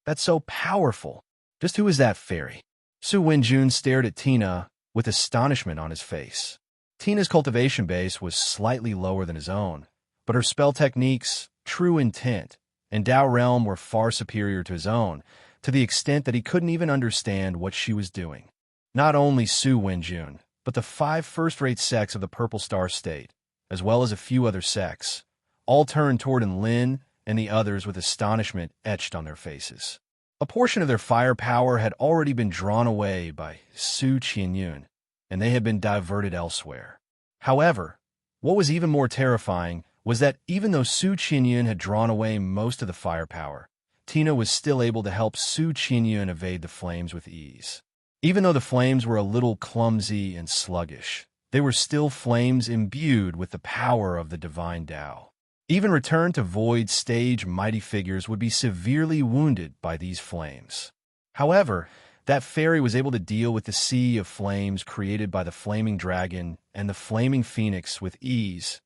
That's so powerful. Just who is that fairy? Su Wenjun stared at Tina with astonishment on his face. Tina's cultivation base was slightly lower than his own, but her spell techniques, true intent, and Dao realm were far superior to his own, to the extent that he couldn't even understand what she was doing. Not only Su Wenjun, but the 5 first-rate sects of the Purple Star State, as well as a few other sects, all turned toward Enlin and the others with astonishment etched on their faces. A portion of their firepower had already been drawn away by Su Qianyun, and they had been diverted elsewhere. However, what was even more terrifying was that even though Su Qianyun had drawn away most of the firepower, Tina was still able to help Su Qianyun evade the flames with ease. Even though the flames were a little clumsy and sluggish, they were still flames imbued with the power of the divine Dao. Even returned to void stage mighty figures would be severely wounded by these flames. However, that fairy was able to deal with the sea of flames created by the flaming dragon and the flaming phoenix with ease.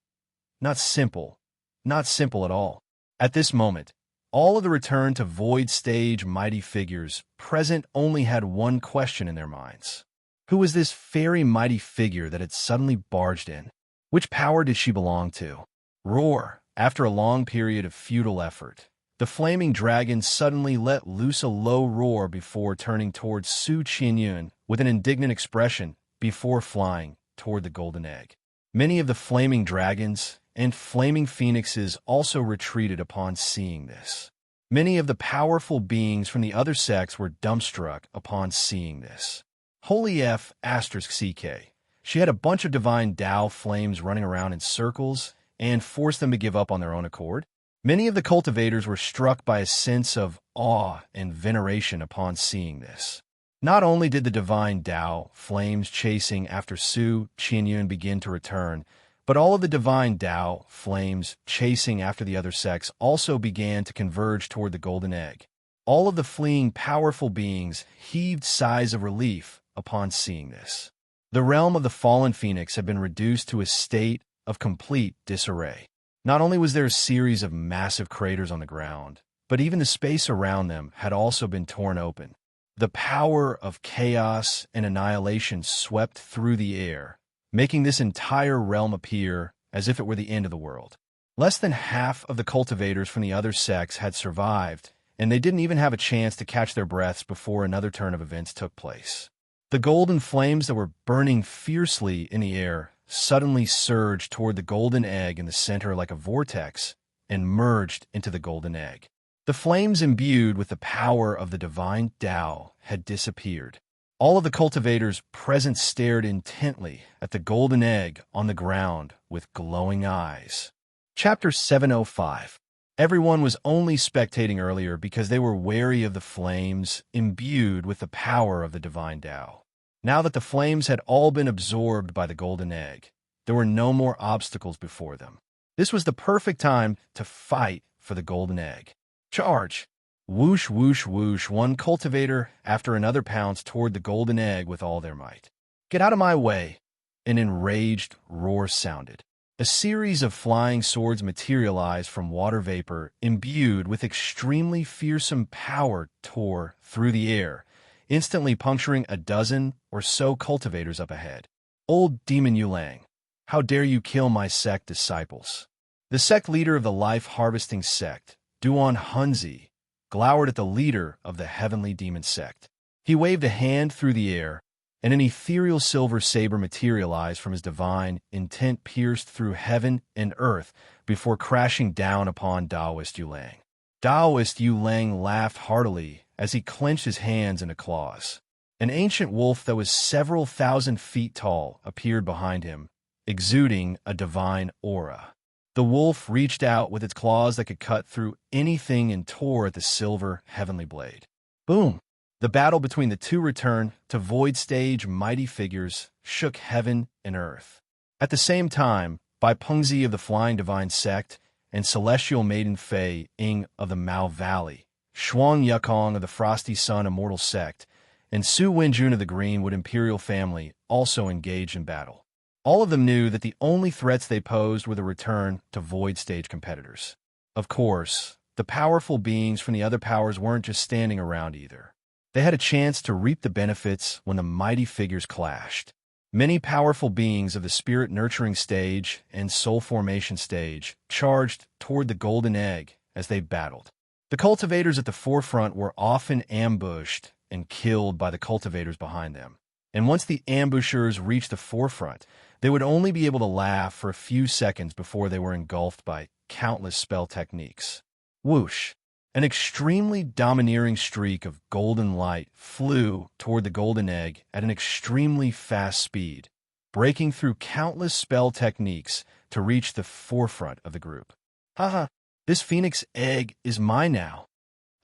Not simple at all. At this moment, all of the return to void stage mighty figures present only had one question in their minds. Who was this fairy mighty figure that had suddenly barged in? Which power did she belong to? Roar! After a long period of futile effort, the flaming dragon suddenly let loose a low roar before turning towards Su Qianyun with an indignant expression before flying toward the golden egg. Many of the flaming dragons and flaming phoenixes also retreated upon seeing this. Many of the powerful beings from the other sects were dumbstruck upon seeing this. Holy F *CK. She had a bunch of divine Dao flames running around in circles and forced them to give up on their own accord. Many of the cultivators were struck by a sense of awe and veneration upon seeing this. Not only did the divine Dao flames chasing after Su Qianyun begin to return, But all of the divine Tao, flames, chasing after the other sects also began to converge toward the golden egg. All of the fleeing powerful beings heaved sighs of relief upon seeing this. The realm of the fallen phoenix had been reduced to a state of complete disarray. Not only was there a series of massive craters on the ground, but even the space around them had also been torn open. The power of chaos and annihilation swept through the air, making this entire realm appear as if it were the end of the world. Less than half of the cultivators from the other sects had survived, and they didn't even have a chance to catch their breaths before another turn of events took place. The golden flames that were burning fiercely in the air suddenly surged toward the golden egg in the center like a vortex and merged into the golden egg. The flames imbued with the power of the divine Tao had disappeared. All of the cultivators present stared intently at the golden egg on the ground with glowing eyes. Chapter 705. Everyone was only spectating earlier because they were wary of the flames imbued with the power of the divine Tao. Now that the flames had all been absorbed by the golden egg, there were no more obstacles before them. This was the perfect time to fight for the golden egg. Charge! Whoosh, whoosh, whoosh, one cultivator after another pounced toward the golden egg with all their might. Get out of my way! An enraged roar sounded. A series of flying swords materialized from water vapor imbued with extremely fearsome power tore through the air, instantly puncturing a dozen or so cultivators up ahead. Old Demon Yulang, how dare you kill my sect disciples? The sect leader of the life-harvesting sect, Duan Hunzi, glowered at the leader of the heavenly demon sect. He waved a hand through the air, and an ethereal silver saber materialized from his divine intent pierced through heaven and earth before crashing down upon Taoist Yulang. Taoist Yulang laughed heartily as he clenched his hands into claws. An ancient wolf that was several thousand feet tall appeared behind him, exuding a divine aura. The wolf reached out with its claws that could cut through anything and tore at the silver heavenly blade. Boom! The battle between the two returned to void stage mighty figures shook heaven and earth. At the same time, Bai Pengzi of the Flying Divine Sect and Celestial Maiden Fei Ing of the Mao Valley, Shuang Yukong of the Frosty Sun Immortal Sect, and Su Wenjun of the Greenwood Imperial Family also engaged in battle. All of them knew that the only threats they posed were the return to void stage competitors. Of course, the powerful beings from the other powers weren't just standing around either. They had a chance to reap the benefits when the mighty figures clashed. Many powerful beings of the spirit-nurturing stage and soul formation stage charged toward the golden egg as they battled. The cultivators at the forefront were often ambushed and killed by the cultivators behind them. And once the ambushers reached the forefront, they would only be able to laugh for a few seconds before they were engulfed by countless spell techniques. Whoosh! An extremely domineering streak of golden light flew toward the golden egg at an extremely fast speed, breaking through countless spell techniques to reach the forefront of the group. Haha, this phoenix egg is mine now.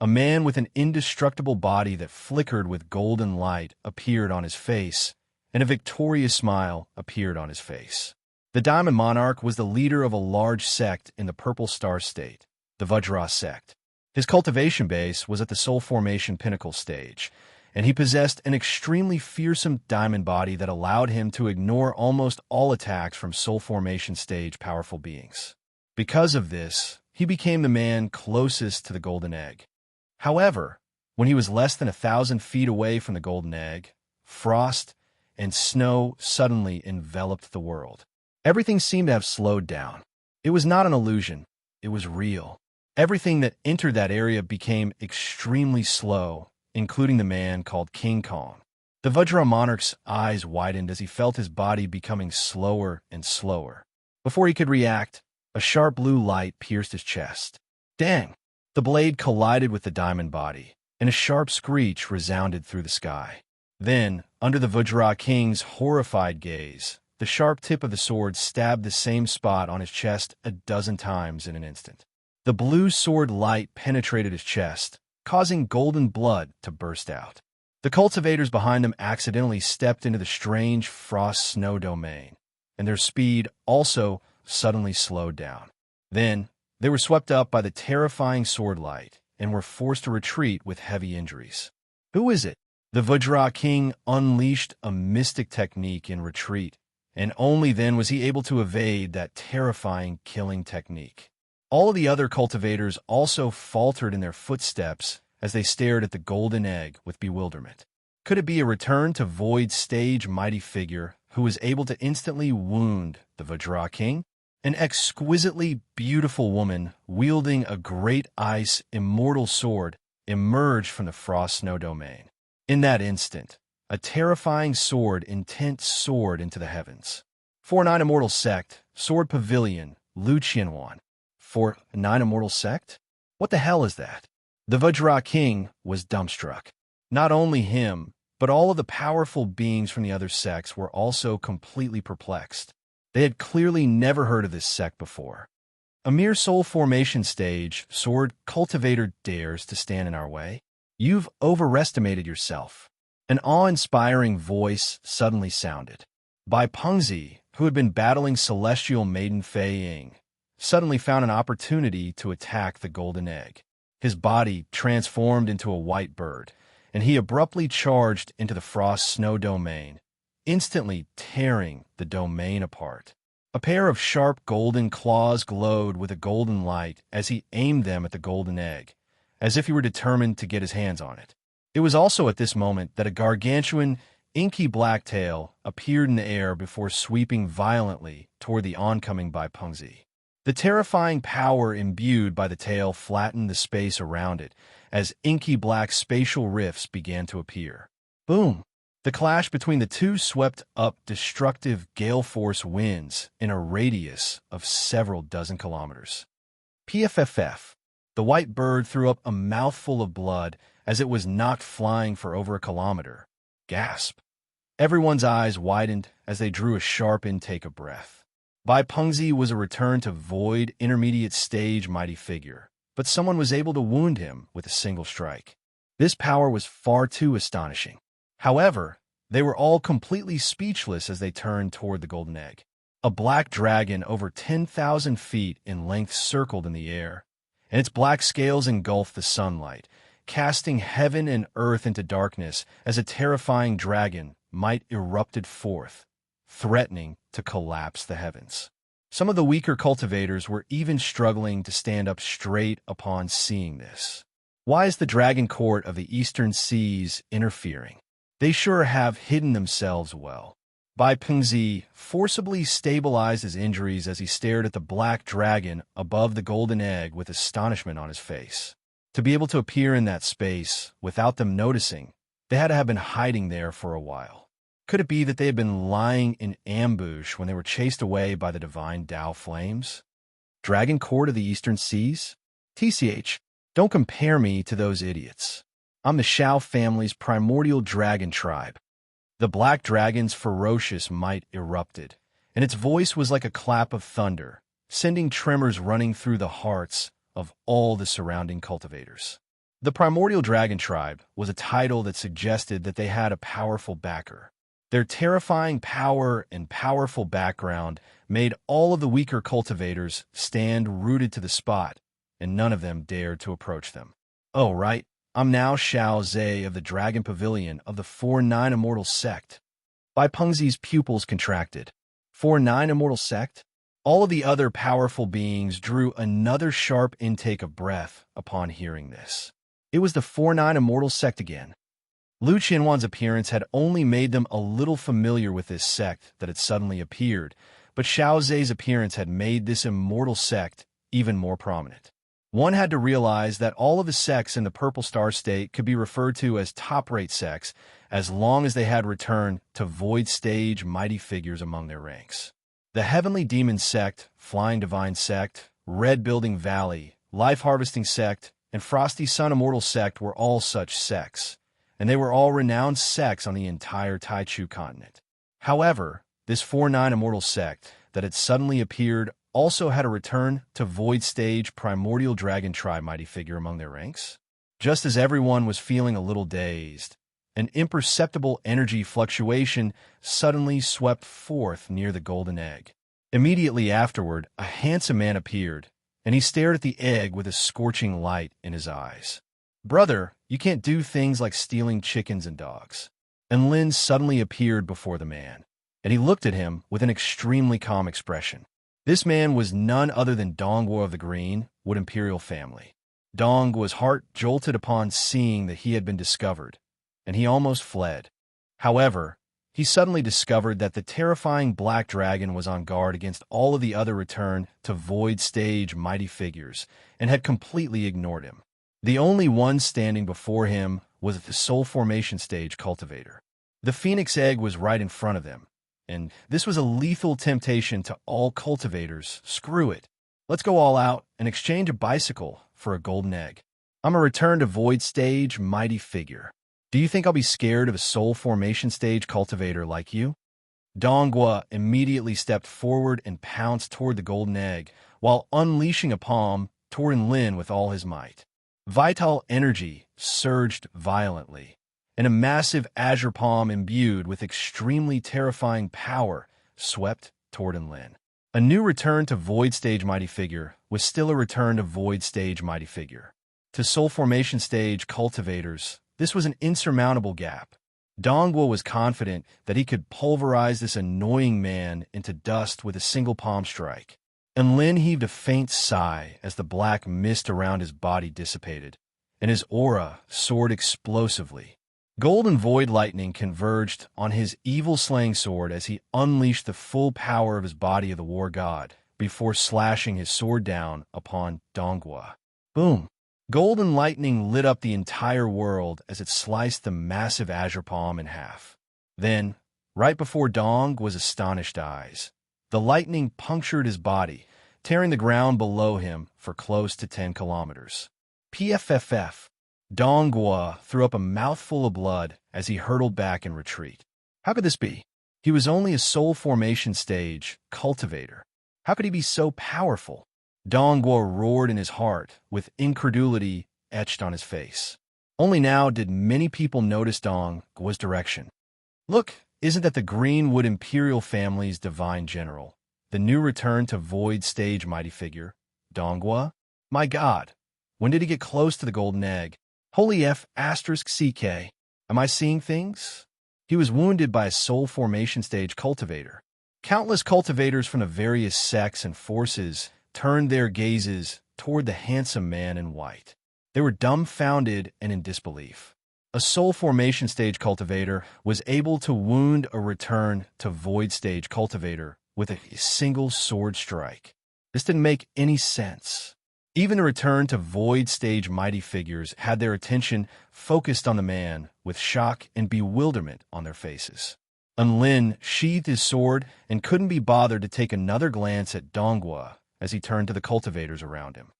A man with an indestructible body that flickered with golden light appeared on his face, and a victorious smile appeared on his face. The Diamond Monarch was the leader of a large sect in the Purple Star State, the Vajra sect. His cultivation base was at the Soul Formation Pinnacle stage, and he possessed an extremely fearsome diamond body that allowed him to ignore almost all attacks from Soul Formation stage powerful beings. Because of this, he became the man closest to the golden egg. However, when he was less than 1,000 feet away from the golden egg, frost and snow suddenly enveloped the world. Everything seemed to have slowed down. It was not an illusion. It was real. Everything that entered that area became extremely slow, including the man called King Kong. The Vajra Monarch's eyes widened as he felt his body becoming slower and slower. Before he could react, a sharp blue light pierced his chest. Dang! The blade collided with the diamond body, and a sharp screech resounded through the sky. Then, under the Vajra King's horrified gaze, the sharp tip of the sword stabbed the same spot on his chest a dozen times in an instant. The blue sword light penetrated his chest, causing golden blood to burst out. The cultivators behind them accidentally stepped into the strange frost snow domain, and their speed also suddenly slowed down. Then, they were swept up by the terrifying sword light and were forced to retreat with heavy injuries. Who is it? The Vajra King unleashed a mystic technique in retreat, and only then was he able to evade that terrifying killing technique. All of the other cultivators also faltered in their footsteps as they stared at the golden egg with bewilderment. Could it be a return to Void Stage mighty figure who was able to instantly wound the Vajra King? An exquisitely beautiful woman wielding a great ice immortal sword emerged from the frost snow domain. In that instant, a terrifying sword intent soared into the heavens. 4-9 Immortal Sect, Sword Pavilion, Lucianwan. 4-9 Immortal Sect? What the hell is that? The Vajra King was dumbstruck. Not only him, but all of the powerful beings from the other sects were also completely perplexed. They had clearly never heard of this sect before. A mere soul formation stage, Sword Cultivator dares to stand in our way? You've overestimated yourself. An awe-inspiring voice suddenly sounded. Bai Pengzi, who had been battling celestial maiden Fei Ying, suddenly found an opportunity to attack the golden egg. His body transformed into a white bird, and he abruptly charged into the frost snow domain, instantly tearing the domain apart. A pair of sharp golden claws glowed with a golden light as he aimed them at the golden egg, as if he were determined to get his hands on it. It was also at this moment that a gargantuan, inky black tail appeared in the air before sweeping violently toward the oncoming Bai Pengzi. The terrifying power imbued by the tail flattened the space around it as inky black spatial rifts began to appear. Boom! The clash between the two swept up destructive gale-force winds in a radius of several dozen kilometers. PFFF. The white bird threw up a mouthful of blood as it was knocked flying for over a kilometer. Gasp! Everyone's eyes widened as they drew a sharp intake of breath. Bai Pengzi was a return to Void Intermediate Stage mighty figure, but someone was able to wound him with a single strike. This power was far too astonishing. However, they were all completely speechless as they turned toward the golden egg. A black dragon over 10,000 feet in length circled in the air, and its black scales engulfed the sunlight, casting heaven and earth into darkness as a terrifying dragon might erupted forth, threatening to collapse the heavens. Some of the weaker cultivators were even struggling to stand up straight upon seeing this. Why is the Dragon Court of the Eastern Seas interfering? They sure have hidden themselves well. Bai Pengzi forcibly stabilized his injuries as he stared at the black dragon above the golden egg with astonishment on his face. To be able to appear in that space without them noticing, they had to have been hiding there for a while. Could it be that they had been lying in ambush when they were chased away by the divine Tao flames? Dragon Court of the Eastern Seas? TCH, don't compare me to those idiots. I'm the Shao family's primordial dragon tribe. The black dragon's ferocious might erupted, and its voice was like a clap of thunder, sending tremors running through the hearts of all the surrounding cultivators. The primordial dragon tribe was a title that suggested that they had a powerful backer. Their terrifying power and powerful background made all of the weaker cultivators stand rooted to the spot, and none of them dared to approach them. Oh, right. I'm now Xiao Zhe of the Dragon Pavilion of the 4-9 Immortal Sect. Bai Pengzi's pupils contracted. 4-9 Immortal Sect? All of the other powerful beings drew another sharp intake of breath upon hearing this. It was the 4-9 Immortal Sect again. Lu Qianwan's appearance had only made them a little familiar with this sect that had suddenly appeared, but Xiao Zhe's appearance had made this immortal sect even more prominent. One had to realize that all of the sects in the Purple Star State could be referred to as top-rate sects as long as they had returned to Void Stage mighty figures among their ranks. The Heavenly Demon Sect, Flying Divine Sect, Red Building Valley, Life Harvesting Sect, and Frosty Sun Immortal Sect were all such sects, and they were all renowned sects on the entire Taichu continent. However, this 4-9 Immortal Sect that had suddenly appeared also had a return to Void Stage Primordial Dragon Tribe mighty figure among their ranks. Just as everyone was feeling a little dazed, An imperceptible energy fluctuation suddenly swept forth near the golden egg. Immediately afterward, a handsome man appeared, and he stared at the egg with a scorching light in his eyes. "Brother, you can't do things like stealing chickens and dogs." And Lin suddenly appeared before the man, and he looked at him with an extremely calm expression. This man was none other than Dongguo of the Greenwood Imperial family. Dongguo's heart jolted upon seeing that he had been discovered, and he almost fled. However, he suddenly discovered that the terrifying black dragon was on guard against all of the other return to void stage mighty figures, and had completely ignored him. The only one standing before him was the soul formation stage cultivator. The phoenix egg was right in front of them, and this was a lethal temptation to all cultivators. Screw it. Let's go all out and exchange a bicycle for a golden egg. I'm a return to void stage mighty figure. Do you think I'll be scared of a soul formation stage cultivator like you? Dongguo immediately stepped forward and pounced toward the golden egg, while unleashing a palm toward Lin with all his might. Vital energy surged violently, and a massive azure palm imbued with extremely terrifying power swept toward Lin. A new return to void stage mighty figure was still a return to void stage mighty figure. To soul formation stage cultivators, this was an insurmountable gap. Dongguo was confident that he could pulverize this annoying man into dust with a single palm strike. And Lin heaved a faint sigh as the black mist around his body dissipated, and his aura soared explosively. Golden void lightning converged on his evil-slaying sword as he unleashed the full power of his body of the war god before slashing his sword down upon Dongguo. Boom! Golden lightning lit up the entire world as it sliced the massive azure palm in half. Then, right before Dongguo's astonished eyes, the lightning punctured his body, tearing the ground below him for close to 10 kilometers. PFFF. Dongguo threw up a mouthful of blood as he hurtled back in retreat. How could this be? He was only a soul formation stage cultivator. How could he be so powerful? Dongguo roared in his heart, with incredulity etched on his face. Only now did many people notice Dongguo's direction. Look, isn't that the Greenwood Imperial family's divine general? The new return to void stage mighty figure, Dongguo? My God, when did he get close to the golden egg? Holy F***CK. Am I seeing things? He was wounded by a soul formation stage cultivator. Countless cultivators from the various sects and forces turned their gazes toward the handsome man in white. They were dumbfounded and in disbelief. A soul formation stage cultivator was able to wound a return to void stage cultivator with a single sword strike. This didn't make any sense. Even the return to void stage mighty figures had their attention focused on the man with shock and bewilderment on their faces. Lin sheathed his sword and couldn't be bothered to take another glance at Dongguo as he turned to the cultivators around him.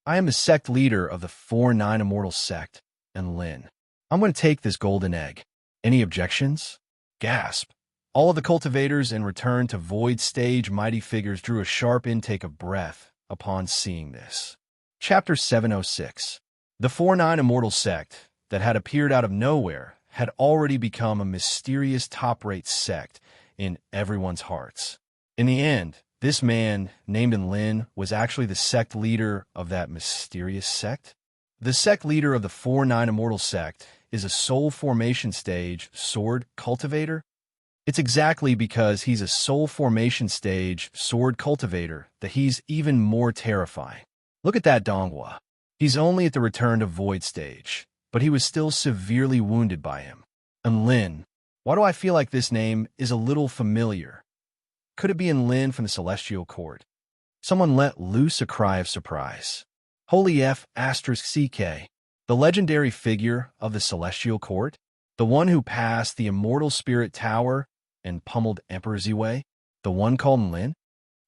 I am the sect leader of the 4-9 Immortal sect, and Lin. I'm going to take this golden egg. Any objections? Gasp. All of the cultivators in return to void stage mighty figures drew a sharp intake of breath upon seeing this. Chapter 706. The 4-9 Immortal sect that had appeared out of nowhere had already become a mysterious top-rate sect in everyone's hearts. In the end, this man, named Lin, was actually the sect leader of that mysterious sect. The sect leader of the 4-9 Immortal sect is a soul formation stage sword cultivator. It's exactly because he's a soul formation stage sword cultivator that he's even more terrifying. Look at that Dongguo. He's only at the return to void stage, but he was still severely wounded by him. And Lin. Why do I feel like this name is a little familiar? Could it be Lin from the Celestial Court? Someone let loose a cry of surprise. Holy F***CK. The legendary figure of the Celestial Court? The one who passed the Immortal Spirit Tower and pummeled Emperor Ziwei? The one called Lin?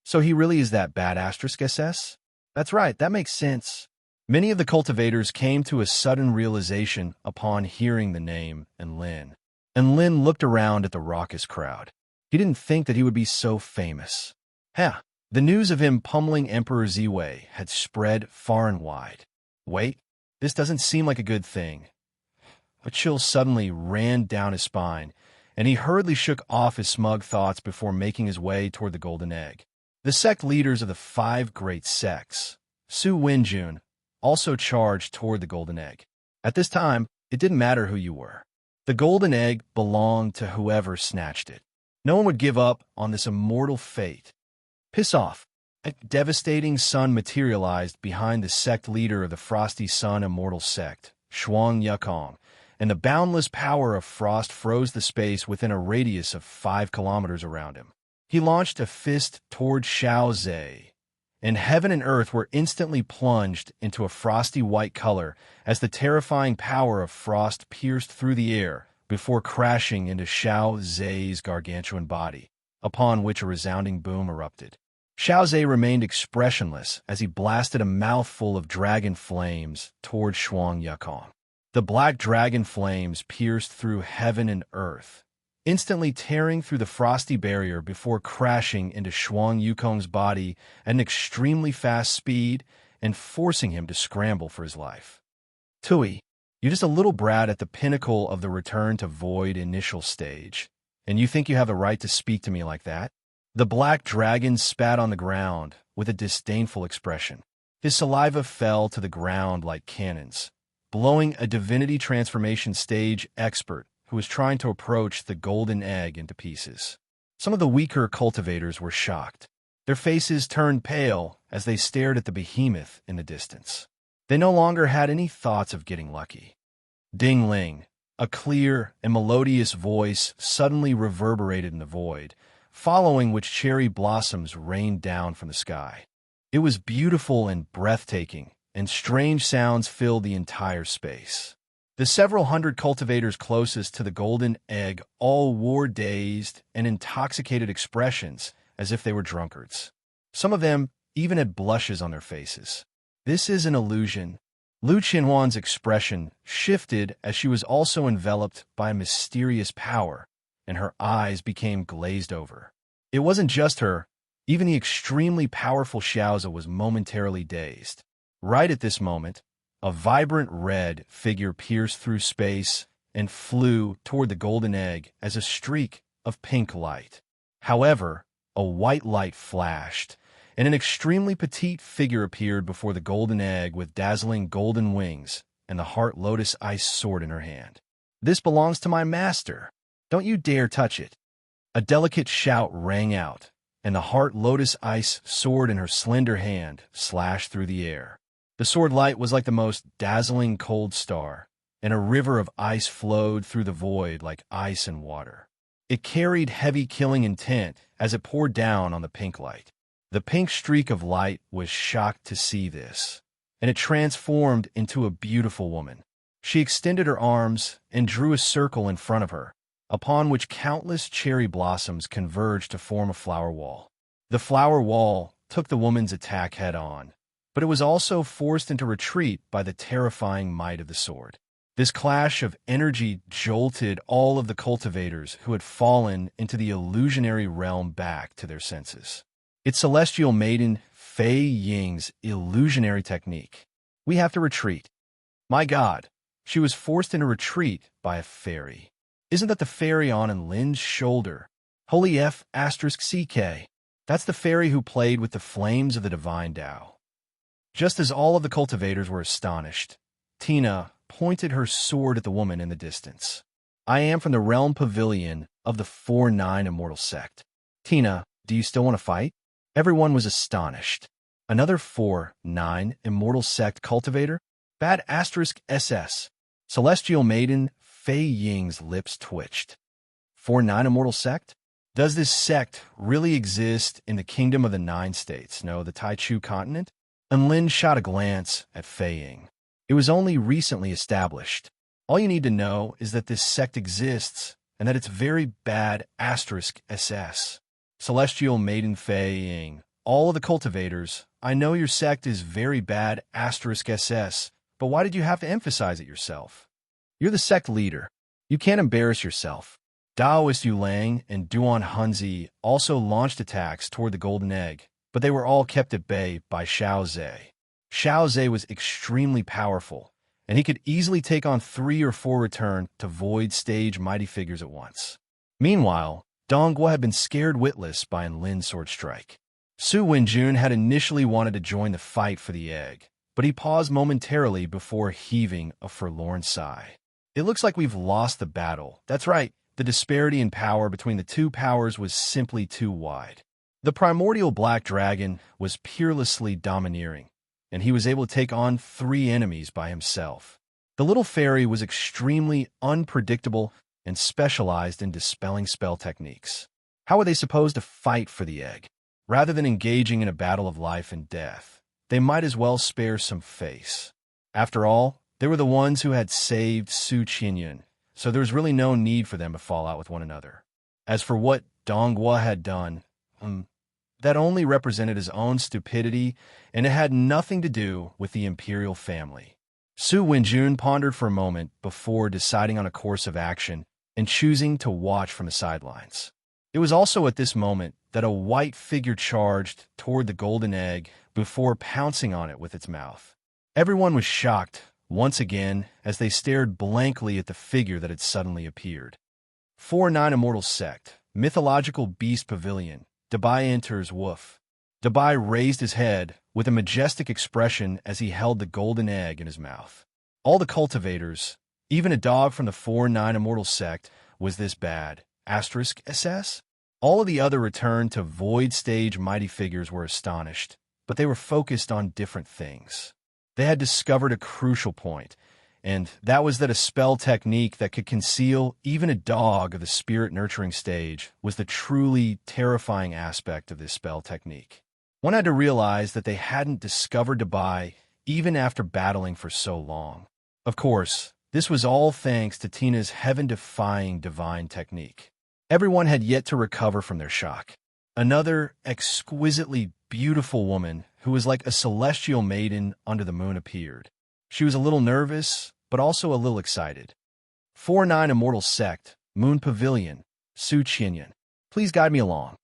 So he really is that bad *SS? That's right, that makes sense. Many of the cultivators came to a sudden realization upon hearing the name Lin. And Lin looked around at the raucous crowd. He didn't think that he would be so famous. The news of him pummeling Emperor Ziwei had spread far and wide. Wait, this doesn't seem like a good thing. A chill suddenly ran down his spine, and he hurriedly shook off his smug thoughts before making his way toward the golden egg. The sect leaders of the 5 great sects, Su Wenjun, also charged toward the golden egg. At this time, it didn't matter who you were. The golden egg belonged to whoever snatched it. No one would give up on this immortal fate. Piss off. A devastating sun materialized behind the sect leader of the Frosty Sun Immortal Sect, Shuang Yukong, and the boundless power of frost froze the space within a radius of 5 kilometers around him. He launched a fist toward Xiao Zhe, and heaven and earth were instantly plunged into a frosty white color as the terrifying power of frost pierced through the air before crashing into Xiao Zhe's gargantuan body, upon which a resounding boom erupted. Xiao Zhe remained expressionless as he blasted a mouthful of dragon flames toward Shuang Yukong. The black dragon flames pierced through heaven and earth, instantly tearing through the frosty barrier before crashing into Shuang Yukong's body at an extremely fast speed and forcing him to scramble for his life. Tui, you're just a little brat at the pinnacle of the return to void initial stage, and you think you have the right to speak to me like that? The black dragon spat on the ground with a disdainful expression. His saliva fell to the ground like cannons, blowing a divinity transformation stage expert who was trying to approach the golden egg into pieces. Some of the weaker cultivators were shocked. Their faces turned pale as they stared at the behemoth in the distance. They no longer had any thoughts of getting lucky. Ding-ling, a clear and melodious voice suddenly reverberated in the void, following which cherry blossoms rained down from the sky. It was beautiful and breathtaking, and strange sounds filled the entire space. The several hundred cultivators closest to the golden egg all wore dazed and intoxicated expressions as if they were drunkards. Some of them even had blushes on their faces. This is an illusion. Lu Qinhuan's expression shifted as she was also enveloped by a mysterious power, and her eyes became glazed over. It wasn't just her. Even the extremely powerful Xiaozi was momentarily dazed. Right at this moment, a vibrant red figure pierced through space and flew toward the golden egg as a streak of pink light. However, a white light flashed, and an extremely petite figure appeared before the golden egg with dazzling golden wings and the heart lotus ice sword in her hand. "This belongs to my master. Don't you dare touch it." A delicate shout rang out, and the heart lotus ice sword in her slender hand slashed through the air. The sword light was like the most dazzling cold star, and a river of ice flowed through the void like ice and water. It carried heavy killing intent as it poured down on the pink light. The pink streak of light was shocked to see this, and it transformed into a beautiful woman. She extended her arms and drew a circle in front of her, upon which countless cherry blossoms converged to form a flower wall. The flower wall took the woman's attack head-on, but it was also forced into retreat by the terrifying might of the sword. This clash of energy jolted all of the cultivators who had fallen into the illusionary realm back to their senses. It's celestial maiden Fei Ying's illusionary technique. "We have to retreat." My God, she was forced into retreat by a fairy. Isn't that the fairy on Lin's shoulder? Holy F***CK. That's the fairy who played with the flames of the divine Tao. Just as all of the cultivators were astonished, Tina pointed her sword at the woman in the distance. "I am from the realm pavilion of the 4-9 Immortal Sect. Tina, do you still want to fight?" Everyone was astonished. Another 4-9 Immortal Sect cultivator? Bad *SS. Celestial Maiden Fei Ying's lips twitched. 4-9 Immortal Sect? Does this sect really exist in the Kingdom of the 9 States? No, the Taichu continent? And Lin shot a glance at Fei Ying. It was only recently established. All you need to know is that this sect exists and that it's very bad *SS. Celestial Maiden Fei Ying, all of the cultivators, I know your sect is very bad *SS, but why did you have to emphasize it yourself? You're the sect leader. You can't embarrass yourself. Daoist Yulang and Duan Hunzi also launched attacks toward the golden egg, but they were all kept at bay by Xiao Zhe. Xiao Zhe was extremely powerful, and he could easily take on 3 or 4 return to void stage mighty figures at once. Meanwhile, Donghua had been scared witless by Lin's sword strike. Su Wenjun had initially wanted to join the fight for the egg, but he paused momentarily before heaving a forlorn sigh. It looks like we've lost the battle. That's right, the disparity in power between the two powers was simply too wide. The primordial black dragon was peerlessly domineering, and he was able to take on 3 enemies by himself. The little fairy was extremely unpredictable and specialized in dispelling spell techniques. How were they supposed to fight for the egg? Rather than engaging in a battle of life and death, they might as well spare some face. After all, they were the ones who had saved Su Qinyun, so there was really no need for them to fall out with one another. As for what Donghua had done, that only represented his own stupidity, and it had nothing to do with the imperial family. Su Wenjun pondered for a moment before deciding on a course of action and choosing to watch from the sidelines. It was also at this moment that a white figure charged toward the golden egg before pouncing on it with its mouth. Everyone was shocked, once again, as they stared blankly at the figure that had suddenly appeared. 4-9 Immortal Sect, Mythological Beast Pavilion, Dabai enters Woof. Dabai raised his head with a majestic expression as he held the golden egg in his mouth. All the cultivators, even a dog from the 4-9 Immortal Sect, was this bad? *SS? All of the other return to void stage mighty figures were astonished, but they were focused on different things. They had discovered a crucial point, and that was that a spell technique that could conceal even a dog of the spirit-nurturing stage was the truly terrifying aspect of this spell technique. One had to realize that they hadn't discovered Dabai even after battling for so long. Of course, this was all thanks to Tina's heaven-defying divine technique. Everyone had yet to recover from their shock. Another exquisitely beautiful woman who was like a celestial maiden under the moon appeared. She was a little nervous, but also a little excited. 4-9 Immortal Sect, Moon Pavilion, Su Qinyun. Please guide me along.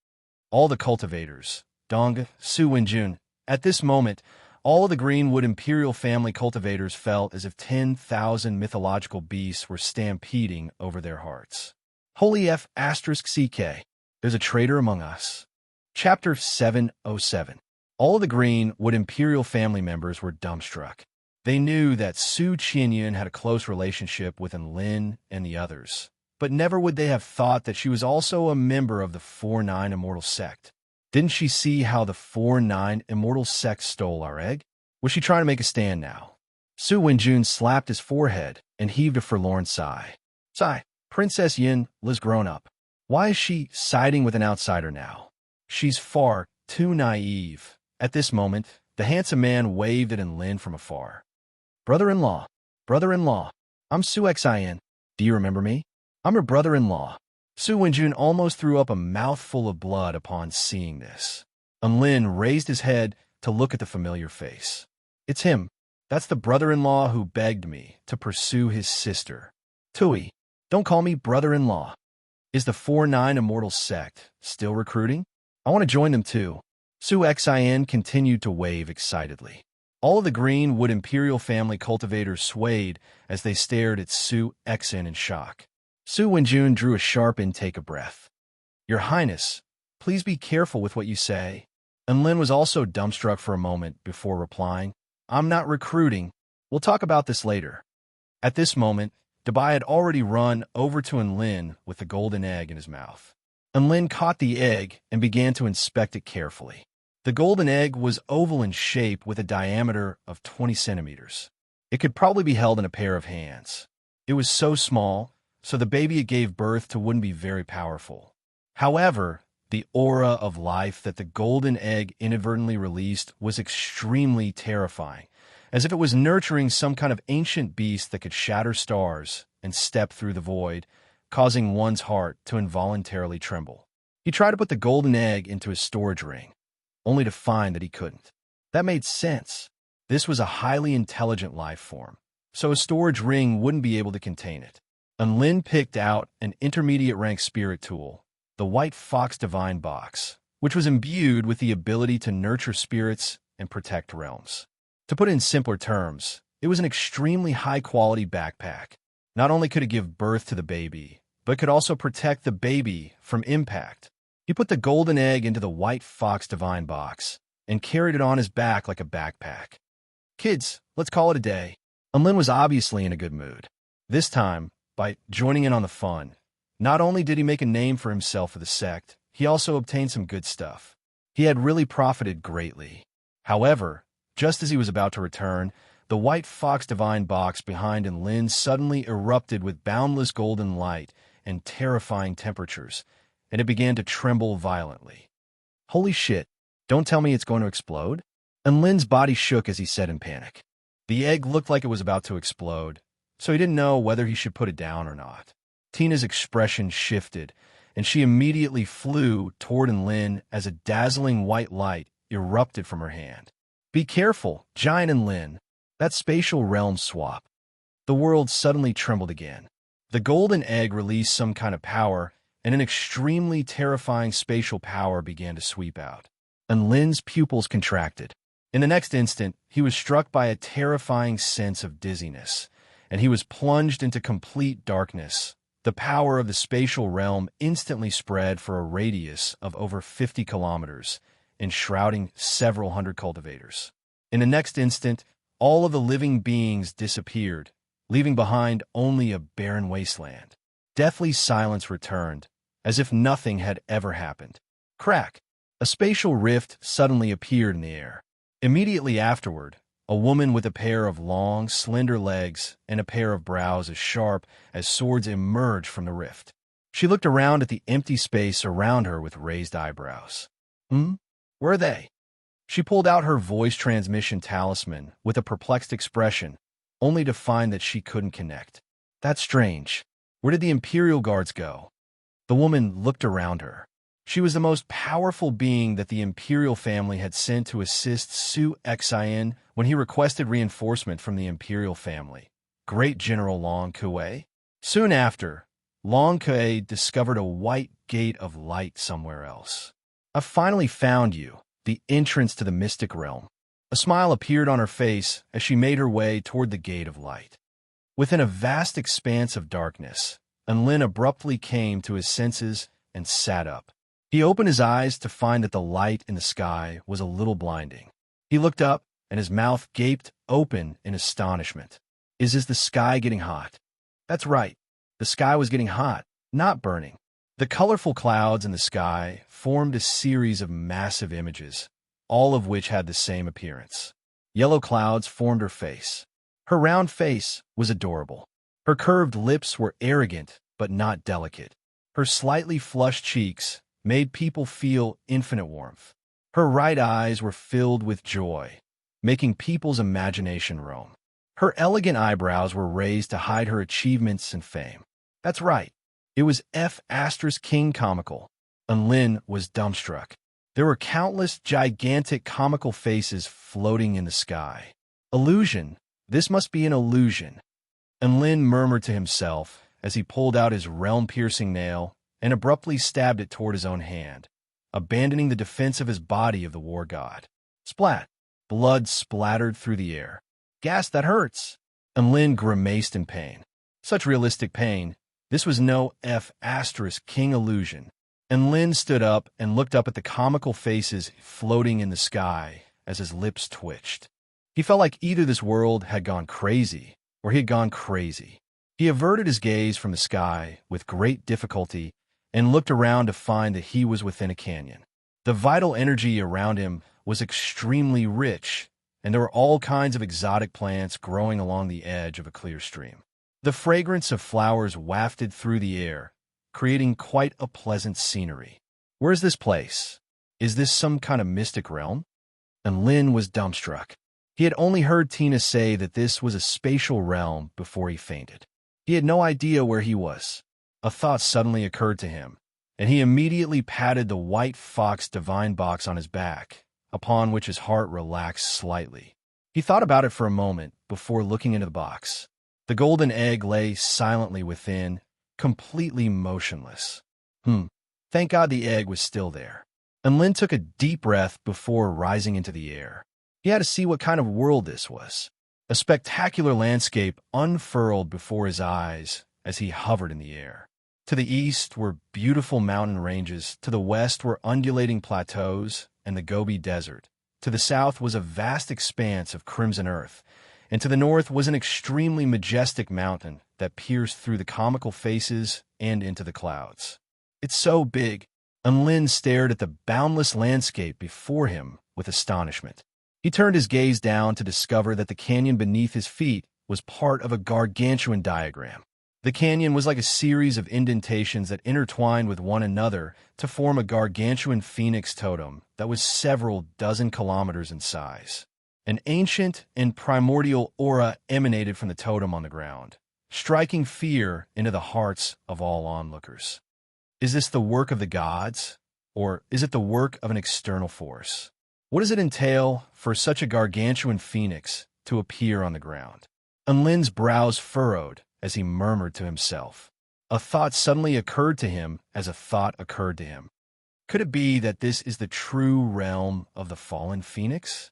All the cultivators, Dong, Su Wenjun. At this moment, all of the Greenwood Imperial family cultivators felt as if 10,000 mythological beasts were stampeding over their hearts. Holy F***CK. There's a traitor among us. Chapter 707. All of the Greenwood Imperial family members were dumbstruck. They knew that Su Qinyun had a close relationship with Lin and the others, but never would they have thought that she was also a member of the 4-9 Immortal Sect. Didn't she see how the 4-9 Immortal Sect stole our egg? Was she trying to make a stand now? Su Wenjun slapped his forehead and heaved a forlorn sigh. Sigh. Princess Yin was grown up. Why is she siding with an outsider now? She's far too naive. At this moment, the handsome man waved at Lin from afar. Brother-in-law, brother-in-law, I'm Su Xin. Do you remember me? I'm her brother-in-law. Su Wenjun almost threw up a mouthful of blood upon seeing this. Lin raised his head to look at the familiar face. It's him. That's the brother-in-law who begged me to pursue his sister. Tui. Don't call me brother-in-law. Is the 4-9 Immortal Sect still recruiting? I want to join them too. Su Xin continued to wave excitedly. All of the Greenwood Imperial family cultivators swayed as they stared at Su Xin in shock. Su Wenjun drew a sharp intake of breath. Your Highness, please be careful with what you say. Lin was also dumbstruck for a moment before replying, I'm not recruiting. We'll talk about this later. At this moment, Dabai had already run over to Lin with the golden egg in his mouth. Lin caught the egg and began to inspect it carefully. The golden egg was oval in shape with a diameter of 20 centimeters. It could probably be held in a pair of hands. It was so small, so the baby it gave birth to wouldn't be very powerful. However, the aura of life that the golden egg inadvertently released was extremely terrifying, as if it was nurturing some kind of ancient beast that could shatter stars and step through the void, causing one's heart to involuntarily tremble. He tried to put the golden egg into his storage ring, only to find that he couldn't. That made sense. This was a highly intelligent life form, so a storage ring wouldn't be able to contain it. Lin picked out an intermediate-rank spirit tool, the White Fox Divine Box, which was imbued with the ability to nurture spirits and protect realms. To put it in simpler terms, It was an extremely high-quality backpack. Not only could it give birth to the baby, but could also protect the baby from impact. He put the golden egg into the white fox divine box and carried it on his back like a backpack. Kids, let's call it a day. And Lin was obviously in a good mood. This time, by joining in on the fun, not only did he make a name for himself for the sect, he also obtained some good stuff. He had really profited greatly. However, just as he was about to return, the white fox divine box behind Lin suddenly erupted with boundless golden light and terrifying temperatures, and it began to tremble violently. Holy shit, don't tell me it's going to explode? And Lin's body shook as he said in panic. The egg looked like it was about to explode, so he didn't know whether he should put it down or not. Tina's expression shifted, and she immediately flew toward Lin as a dazzling white light erupted from her hand. Be careful, Giant Lin. That spatial realm swap. The world suddenly trembled again. The golden egg released some kind of power, and an extremely terrifying spatial power began to sweep out. And Lin's pupils contracted. In the next instant, he was struck by a terrifying sense of dizziness, and he was plunged into complete darkness. The power of the spatial realm instantly spread for a radius of over 50 kilometers, enshrouding several hundred cultivators. In the next instant, all of the living beings disappeared, leaving behind only a barren wasteland. Deathly silence returned, as if nothing had ever happened. Crack! A spatial rift suddenly appeared in the air. Immediately afterward, a woman with a pair of long, slender legs and a pair of brows as sharp as swords emerged from the rift. She looked around at the empty space around her with raised eyebrows. Where are they? She pulled out her voice transmission talisman with a perplexed expression, only to find that she couldn't connect. That's strange. Where did the Imperial Guards go? The woman looked around her. She was the most powerful being that the Imperial family had sent to assist Su Xian when he requested reinforcement from the Imperial family, Great General Long Kuei. Soon after, Long Kuei discovered a white gate of light somewhere else. I've finally found you, the entrance to the mystic realm. A smile appeared on her face as she made her way toward the gate of light. Within a vast expanse of darkness, Lin abruptly came to his senses and sat up. He opened his eyes to find that the light in the sky was a little blinding. He looked up, and his mouth gaped open in astonishment. Is the sky getting hot? That's right. The sky was getting hot, not burning. The colorful clouds in the sky formed a series of massive images, all of which had the same appearance. Yellow clouds formed her face. Her round face was adorable. Her curved lips were arrogant but not delicate. Her slightly flushed cheeks made people feel infinite warmth. Her right eyes were filled with joy, making people's imagination roam. Her elegant eyebrows were raised to hide her achievements and fame. That's right. It was King comical, and Lin was dumbstruck. There were countless gigantic comical faces floating in the sky. Illusion. This must be an illusion. And Lin murmured to himself as he pulled out his realm-piercing nail and abruptly stabbed it toward his own hand, abandoning the defense of his body of the war god. Splat! Blood splattered through the air. Gas, that hurts! And Lin grimaced in pain. Such realistic pain. This was no King illusion. And Lin stood up and looked up at the comical faces floating in the sky as his lips twitched. He felt like either this world had gone crazy or he had gone crazy. He averted his gaze from the sky with great difficulty and looked around to find that he was within a canyon. The vital energy around him was extremely rich, and there were all kinds of exotic plants growing along the edge of a clear stream. The fragrance of flowers wafted through the air, creating quite a pleasant scenery. Where is this place? Is this some kind of mystic realm? And Lin was dumbstruck. He had only heard Tina say that this was a spatial realm before he fainted. He had no idea where he was. A thought suddenly occurred to him, and he immediately patted the white fox divine box on his back, upon which his heart relaxed slightly. He thought about it for a moment before looking into the box. The golden egg lay silently within, completely motionless. Thank God the egg was still there. And Lin took a deep breath before rising into the air. He had to see what kind of world this was. A spectacular landscape unfurled before his eyes as he hovered in the air. To the east were beautiful mountain ranges, to the west were undulating plateaus and the Gobi Desert. To the south was a vast expanse of crimson earth, and to the north was an extremely majestic mountain that pierced through the comical faces and into the clouds. "It's so big." Lin stared at the boundless landscape before him with astonishment. He turned his gaze down to discover that the canyon beneath his feet was part of a gargantuan diagram. The canyon was like a series of indentations that intertwined with one another to form a gargantuan phoenix totem that was several dozen kilometers in size. An ancient and primordial aura emanated from the totem on the ground, striking fear into the hearts of all onlookers. Is this the work of the gods, or is it the work of an external force? What does it entail for such a gargantuan phoenix to appear on the ground? Lin's brows furrowed as he murmured to himself. A thought suddenly occurred to him as a thought occurred to him. Could it be that this is the true realm of the fallen phoenix?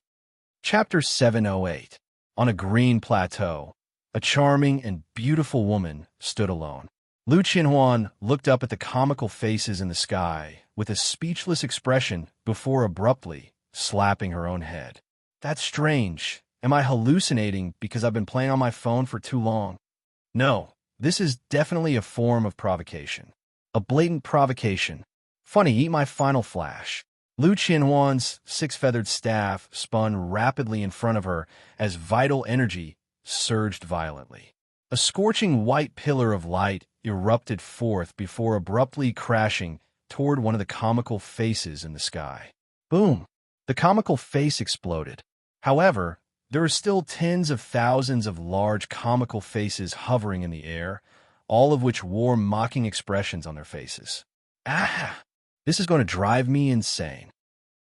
Chapter 708. On a green plateau, a charming and beautiful woman stood alone. Lu Qianhuan looked up at the comical faces in the sky with a speechless expression before abruptly slapping her own head. "That's strange. Am I hallucinating because I've been playing on my phone for too long? No, this is definitely a form of provocation. A blatant provocation. Funny, eat my final flash." Lu Qianhuan's six-feathered staff spun rapidly in front of her as vital energy surged violently. A scorching white pillar of light erupted forth before abruptly crashing toward one of the comical faces in the sky. Boom! The comical face exploded. However, there are still tens of thousands of large comical faces hovering in the air, all of which wore mocking expressions on their faces. Ah! This is going to drive me insane.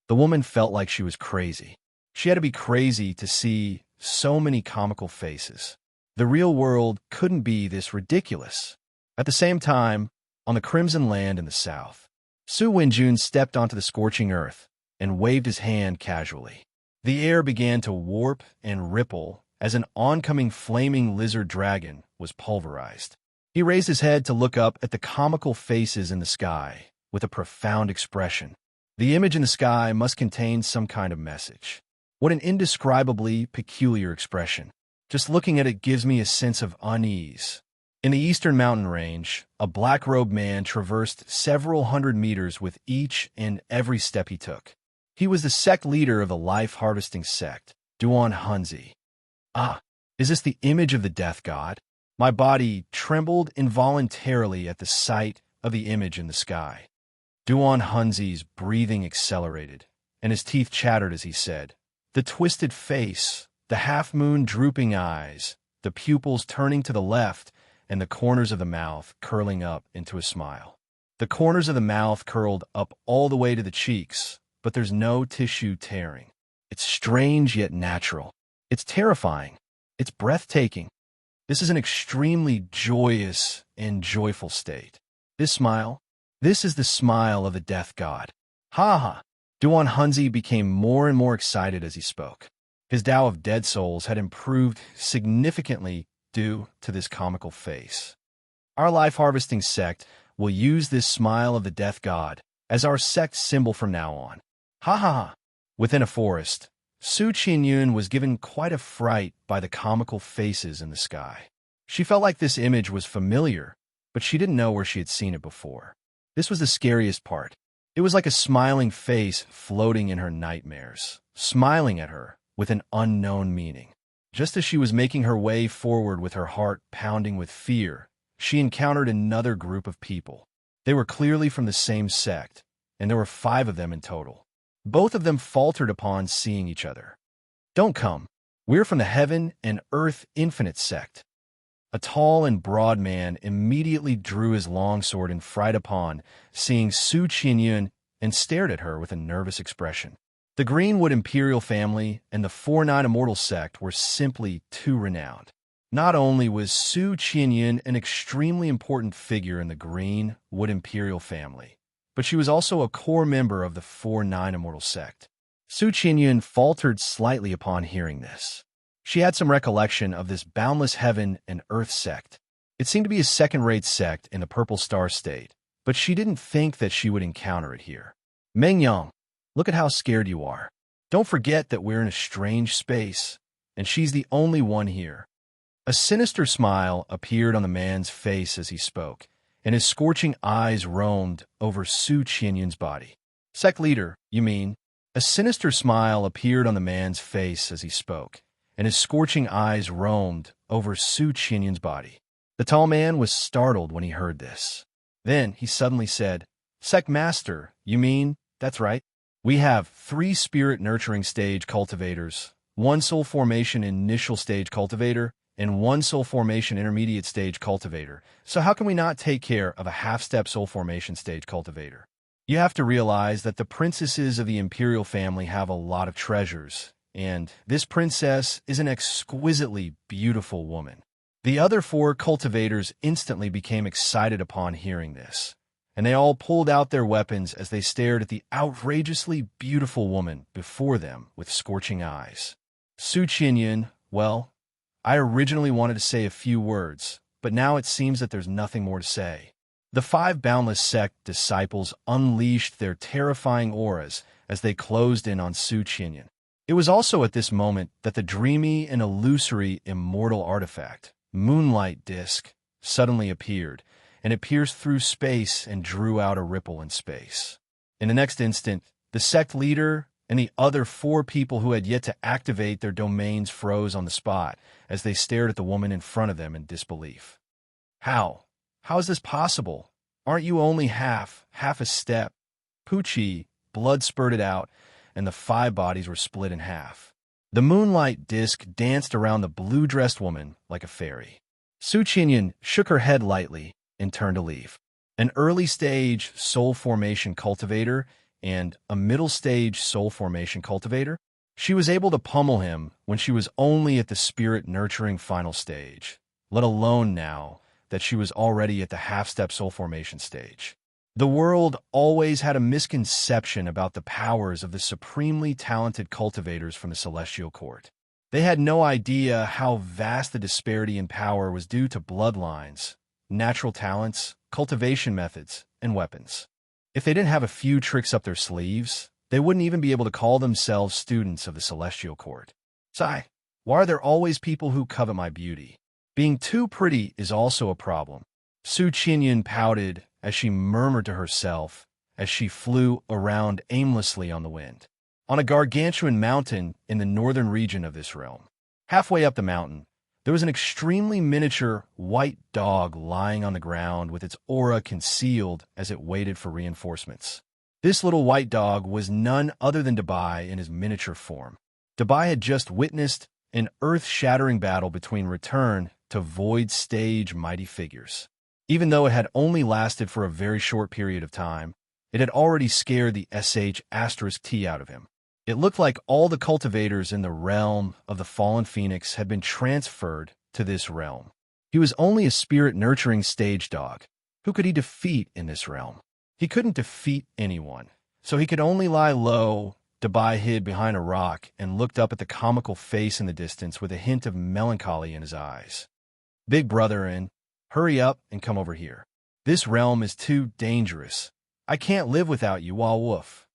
The woman felt like she was crazy. She had to be crazy to see so many comical faces. The real world couldn't be this ridiculous. At the same time, on the crimson land in the south, Su Wenjun stepped onto the scorching earth and waved his hand casually. The air began to warp and ripple as an oncoming flaming lizard dragon was pulverized. He raised his head to look up at the comical faces in the sky with a profound expression. The image in the sky must contain some kind of message. What an indescribably peculiar expression. Just looking at it gives me a sense of unease. In the eastern mountain range, a black-robed man traversed several hundred meters with each and every step he took. He was the sect leader of the life-harvesting sect, Duan Hunzi. Ah, is this the image of the death god? My body trembled involuntarily at the sight of the image in the sky. Duan Hunzi's breathing accelerated, and his teeth chattered as he said, the twisted face, the half-moon drooping eyes, the pupils turning to the left, and the corners of the mouth curling up into a smile. The corners of the mouth curled up all the way to the cheeks, but there's no tissue tearing. It's strange yet natural. It's terrifying. It's breathtaking. This is an extremely joyous and joyful state. This is the smile of the death god. Ha ha! Duan Hunzi became more and more excited as he spoke. His Tao of Dead Souls had improved significantly due to this comical face. Our life-harvesting sect will use this smile of the death god as our sect symbol from now on. Ha ha ha! Within a forest, Su Qianyun was given quite a fright by the comical faces in the sky. She felt like this image was familiar, but she didn't know where she had seen it before. This was the scariest part. It was like a smiling face floating in her nightmares, smiling at her with an unknown meaning. Just as she was making her way forward with her heart pounding with fear, she encountered another group of people. They were clearly from the same sect, and there were 5 of them in total. Both of them faltered upon seeing each other. Don't come. We're from the Heaven and Earth Infinite sect. A tall and broad man immediately drew his longsword in fright upon seeing Su Qianyun and stared at her with a nervous expression. The Greenwood Imperial family and the 4-9 Immortal sect were simply too renowned. Not only was Su Qianyun an extremely important figure in the Greenwood Imperial family, but she was also a core member of the 4-9 Immortal sect. Su Qianyun faltered slightly upon hearing this. She had some recollection of this boundless heaven and earth sect. It seemed to be a second-rate sect in the Purple Star State, but she didn't think that she would encounter it here. Mengyang, look at how scared you are. Don't forget that we're in a strange space, and she's the only one here. A sinister smile appeared on the man's face as he spoke, and his scorching eyes roamed over Su Qianyun's body. Sect leader, you mean? A sinister smile appeared on the man's face as he spoke, and his scorching eyes roamed over Su Qianyun's body. The tall man was startled when he heard this. Then he suddenly said, Sect master, you mean? That's right. We have 3 spirit nurturing stage cultivators, 1 soul formation initial stage cultivator, and 1 soul formation intermediate stage cultivator. So how can we not take care of a half-step soul formation stage cultivator? You have to realize that the princesses of the imperial family have a lot of treasures, and this princess is an exquisitely beautiful woman. The other 4 cultivators instantly became excited upon hearing this, and they all pulled out their weapons as they stared at the outrageously beautiful woman before them with scorching eyes. Su Qianyun, well, I originally wanted to say a few words, but now it seems that there's nothing more to say. The 5 Boundless Sect disciples unleashed their terrifying auras as they closed in on Su Qianyun. It was also at this moment that the dreamy and illusory immortal artifact, Moonlight Disk, suddenly appeared, and it pierced through space and drew out a ripple in space. In the next instant, the sect leader and the other 4 people who had yet to activate their domains froze on the spot as they stared at the woman in front of them in disbelief. How? How is this possible? Aren't you only half a step? Poochie, blood spurted out, and the 5 bodies were split in half. The moonlight disk danced around the blue-dressed woman like a fairy. Su Qianyun shook her head lightly and turned to leave. An early-stage soul formation cultivator and a middle-stage soul formation cultivator, she was able to pummel him when she was only at the spirit-nurturing final stage, let alone now that she was already at the half-step soul formation stage. The world always had a misconception about the powers of the supremely talented cultivators from the Celestial Court. They had no idea how vast the disparity in power was due to bloodlines, natural talents, cultivation methods, and weapons. If they didn't have a few tricks up their sleeves, they wouldn't even be able to call themselves students of the Celestial Court. Sigh, why are there always people who covet my beauty? Being too pretty is also a problem. Su Qianyun pouted as she murmured to herself as she flew around aimlessly on the wind. On a gargantuan mountain in the northern region of this realm, halfway up the mountain, there was an extremely miniature white dog lying on the ground with its aura concealed as it waited for reinforcements. This little white dog was none other than Dabai in his miniature form. Dabai had just witnessed an earth-shattering battle between Return to Void Stage mighty figures. Even though it had only lasted for a very short period of time, it had already scared the *T out of him. It looked like all the cultivators in the realm of the Fallen Phoenix had been transferred to this realm. He was only a spirit-nurturing stage dog. Who could he defeat in this realm? He couldn't defeat anyone, so he could only lie low. Dabai hid behind a rock and looked up at the comical face in the distance with a hint of melancholy in his eyes. Big brother, and hurry up and come over here. This realm is too dangerous. I can't live without you, Wah Woof.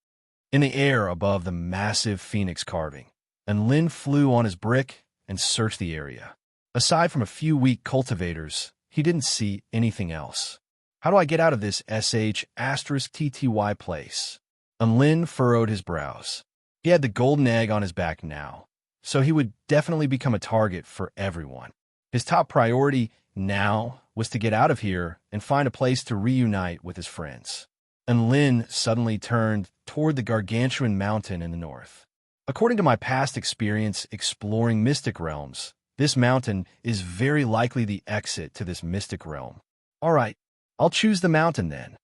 In the air above the massive phoenix carving, and Lin flew on his brick and searched the area. Aside from a few weak cultivators, he didn't see anything else. How do I get out of this *TTY place? And Lin furrowed his brows. He had the golden egg on his back now, so he would definitely become a target for everyone. His top priority now was to get out of here and find a place to reunite with his friends. And Lin suddenly turned toward the gargantuan mountain in the north. According to my past experience exploring mystic realms, this mountain is very likely the exit to this mystic realm. All right, I'll choose the mountain then.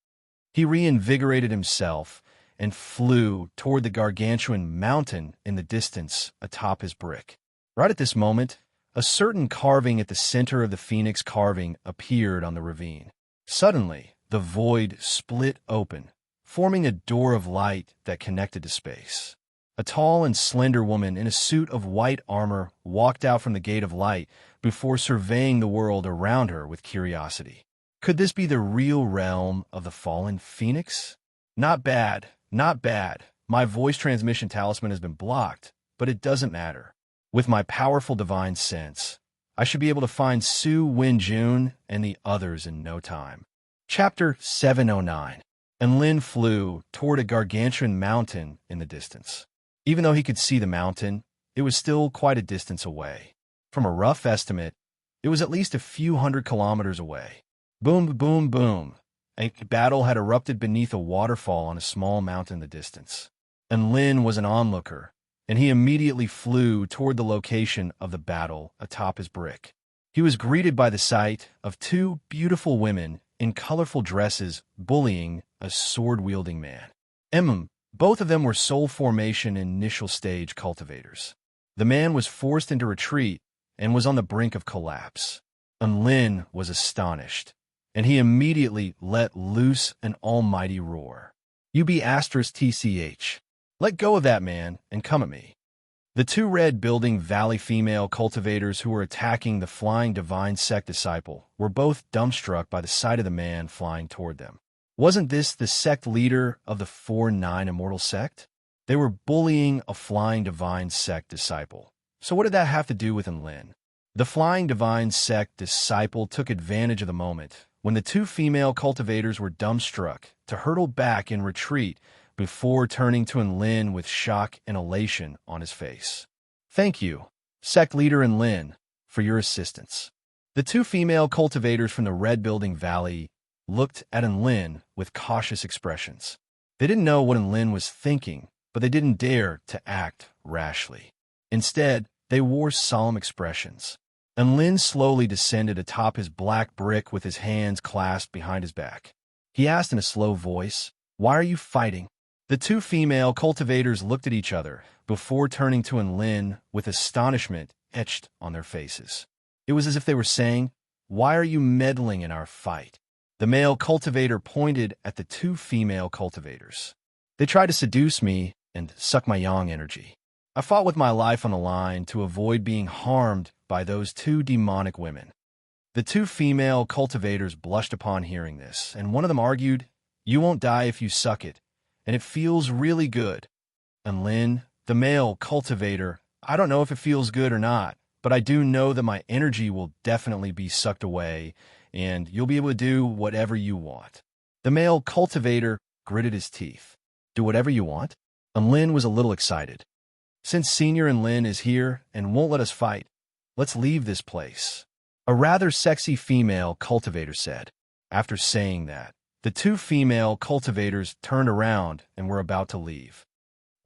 He reinvigorated himself and flew toward the gargantuan mountain in the distance atop his brick. Right at this moment, a certain carving at the center of the phoenix carving appeared on the ravine. Suddenly, the void split open, forming a door of light that connected to space. A tall and slender woman in a suit of white armor walked out from the Gate of Light before surveying the world around her with curiosity. Could this be the real realm of the fallen phoenix? Not bad, not bad. My voice transmission talisman has been blocked, but it doesn't matter. With my powerful divine sense, I should be able to find Su Wen-jun and the others in no time. Chapter 709. And Lin flew toward a gargantuan mountain in the distance. Even though he could see the mountain, it was still quite a distance away. From a rough estimate, it was at least a few hundred kilometers away. Boom, boom, boom. A battle had erupted beneath a waterfall on a small mountain in the distance. And Lin was an onlooker, and he immediately flew toward the location of the battle atop his brick. He was greeted by the sight of two beautiful women in colorful dresses bullying a sword-wielding man. Both of them were soul formation initial stage cultivators. The man was forced into retreat and was on the brink of collapse. And Lin was astonished, and he immediately let loose an almighty roar. UB*TCH. Let go of that man and come at me. The two Red Building Valley female cultivators who were attacking the flying divine sect disciple were both dumbstruck by the sight of the man flying toward them. Wasn't this the sect leader of the 4-9 immortal sect? They were bullying a flying divine sect disciple. So what did that have to do with Lin? The flying divine sect disciple took advantage of the moment when the two female cultivators were dumbstruck to hurtle back in retreat before turning to Lin with shock and elation on his face. Thank you, sect leader Lin, for your assistance. The two female cultivators from the Red Building Valley looked at Lin with cautious expressions. They didn't know what Lin was thinking, but they didn't dare to act rashly. Instead, they wore solemn expressions. Lin slowly descended atop his black brick with his hands clasped behind his back. He asked in a slow voice, "Why are you fighting?" The two female cultivators looked at each other before turning to Lin with astonishment etched on their faces. It was as if they were saying, "Why are you meddling in our fight?" The male cultivator pointed at the two female cultivators. "They tried to seduce me and suck my yang energy. I fought with my life on the line to avoid being harmed by those two demonic women." The two female cultivators blushed upon hearing this, and one of them argued, "You won't die if you suck it, and it feels really good." And Lin, the male cultivator, "I don't know if it feels good or not, but I do know that my energy will definitely be sucked away, and you'll be able to do whatever you want." The male cultivator gritted his teeth. "Do whatever you want?" And Lin was a little excited. "Since Senior Lin is here and won't let us fight, let's leave this place," a rather sexy female cultivator said. After saying that, the two female cultivators turned around and were about to leave.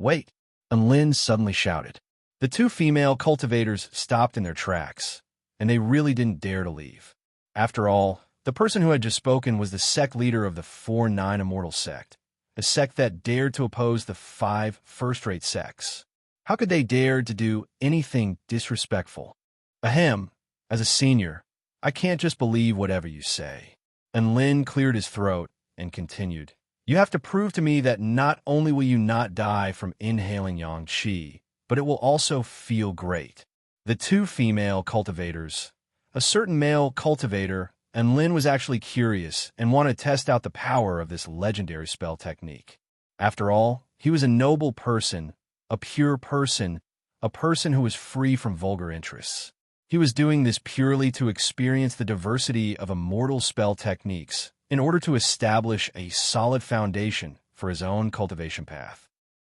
"Wait!" And Lin suddenly shouted. The two female cultivators stopped in their tracks, and they really didn't dare to leave. After all, the person who had just spoken was the sect leader of the 4-9 immortal sect, a sect that dared to oppose the 5 first-rate sects. How could they dare to do anything disrespectful? Ahem, as a senior, I can't just believe whatever you say. And Lin cleared his throat and continued, "You have to prove to me that not only will you not die from inhaling yang qi, but it will also feel great." The two female cultivators, a certain male cultivator, and Lin was actually curious and wanted to test out the power of this legendary spell technique. After all, he was a noble person, a pure person, a person who was free from vulgar interests. He was doing this purely to experience the diversity of immortal spell techniques in order to establish a solid foundation for his own cultivation path.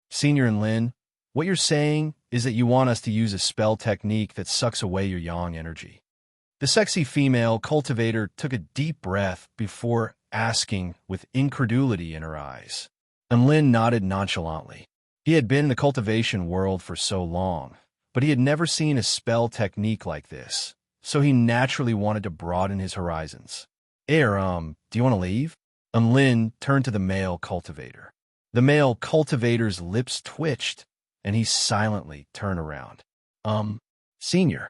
Senior Lin, what you're saying is that you want us to use a spell technique that sucks away your yang energy. The sexy female cultivator took a deep breath before asking with incredulity in her eyes. And Lin nodded nonchalantly. He had been in the cultivation world for so long, but he had never seen a spell technique like this, so he naturally wanted to broaden his horizons. Do you want to leave?" And Lin turned to the male cultivator. The male cultivator's lips twitched, and he silently turned around. Senior."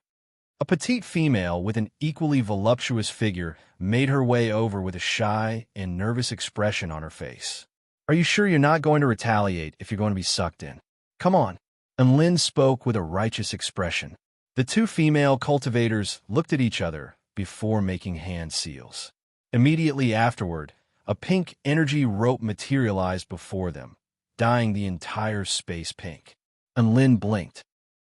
A petite female with an equally voluptuous figure made her way over with a shy and nervous expression on her face. "Are you sure you're not going to retaliate if you're going to be sucked in?" Come on. And Lin spoke with a righteous expression. The two female cultivators looked at each other before making hand seals. Immediately afterward, a pink energy rope materialized before them, dyeing the entire space pink. And Lin blinked.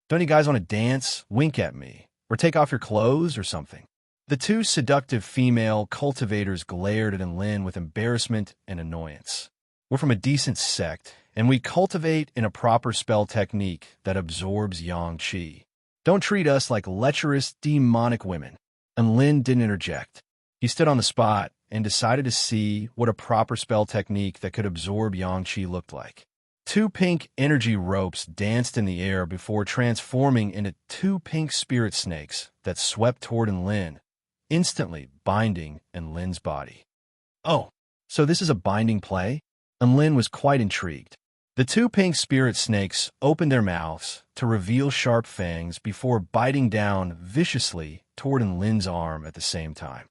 Don't you guys want to dance, wink at me, or take off your clothes or something? The two seductive female cultivators glared at Lin with embarrassment and annoyance. We're from a decent sect, and we cultivate in a proper spell technique that absorbs yang qi. Don't treat us like lecherous, demonic women. And Lin didn't interject. He stood on the spot and decided to see what a proper spell technique that could absorb yang qi looked like. Two pink energy ropes danced in the air before transforming into two pink spirit snakes that swept toward Lin, instantly binding Lin's body. Oh, so this is a binding play? And Lin was quite intrigued. The two pink spirit snakes opened their mouths to reveal sharp fangs before biting down viciously toward Lin's arm at the same time.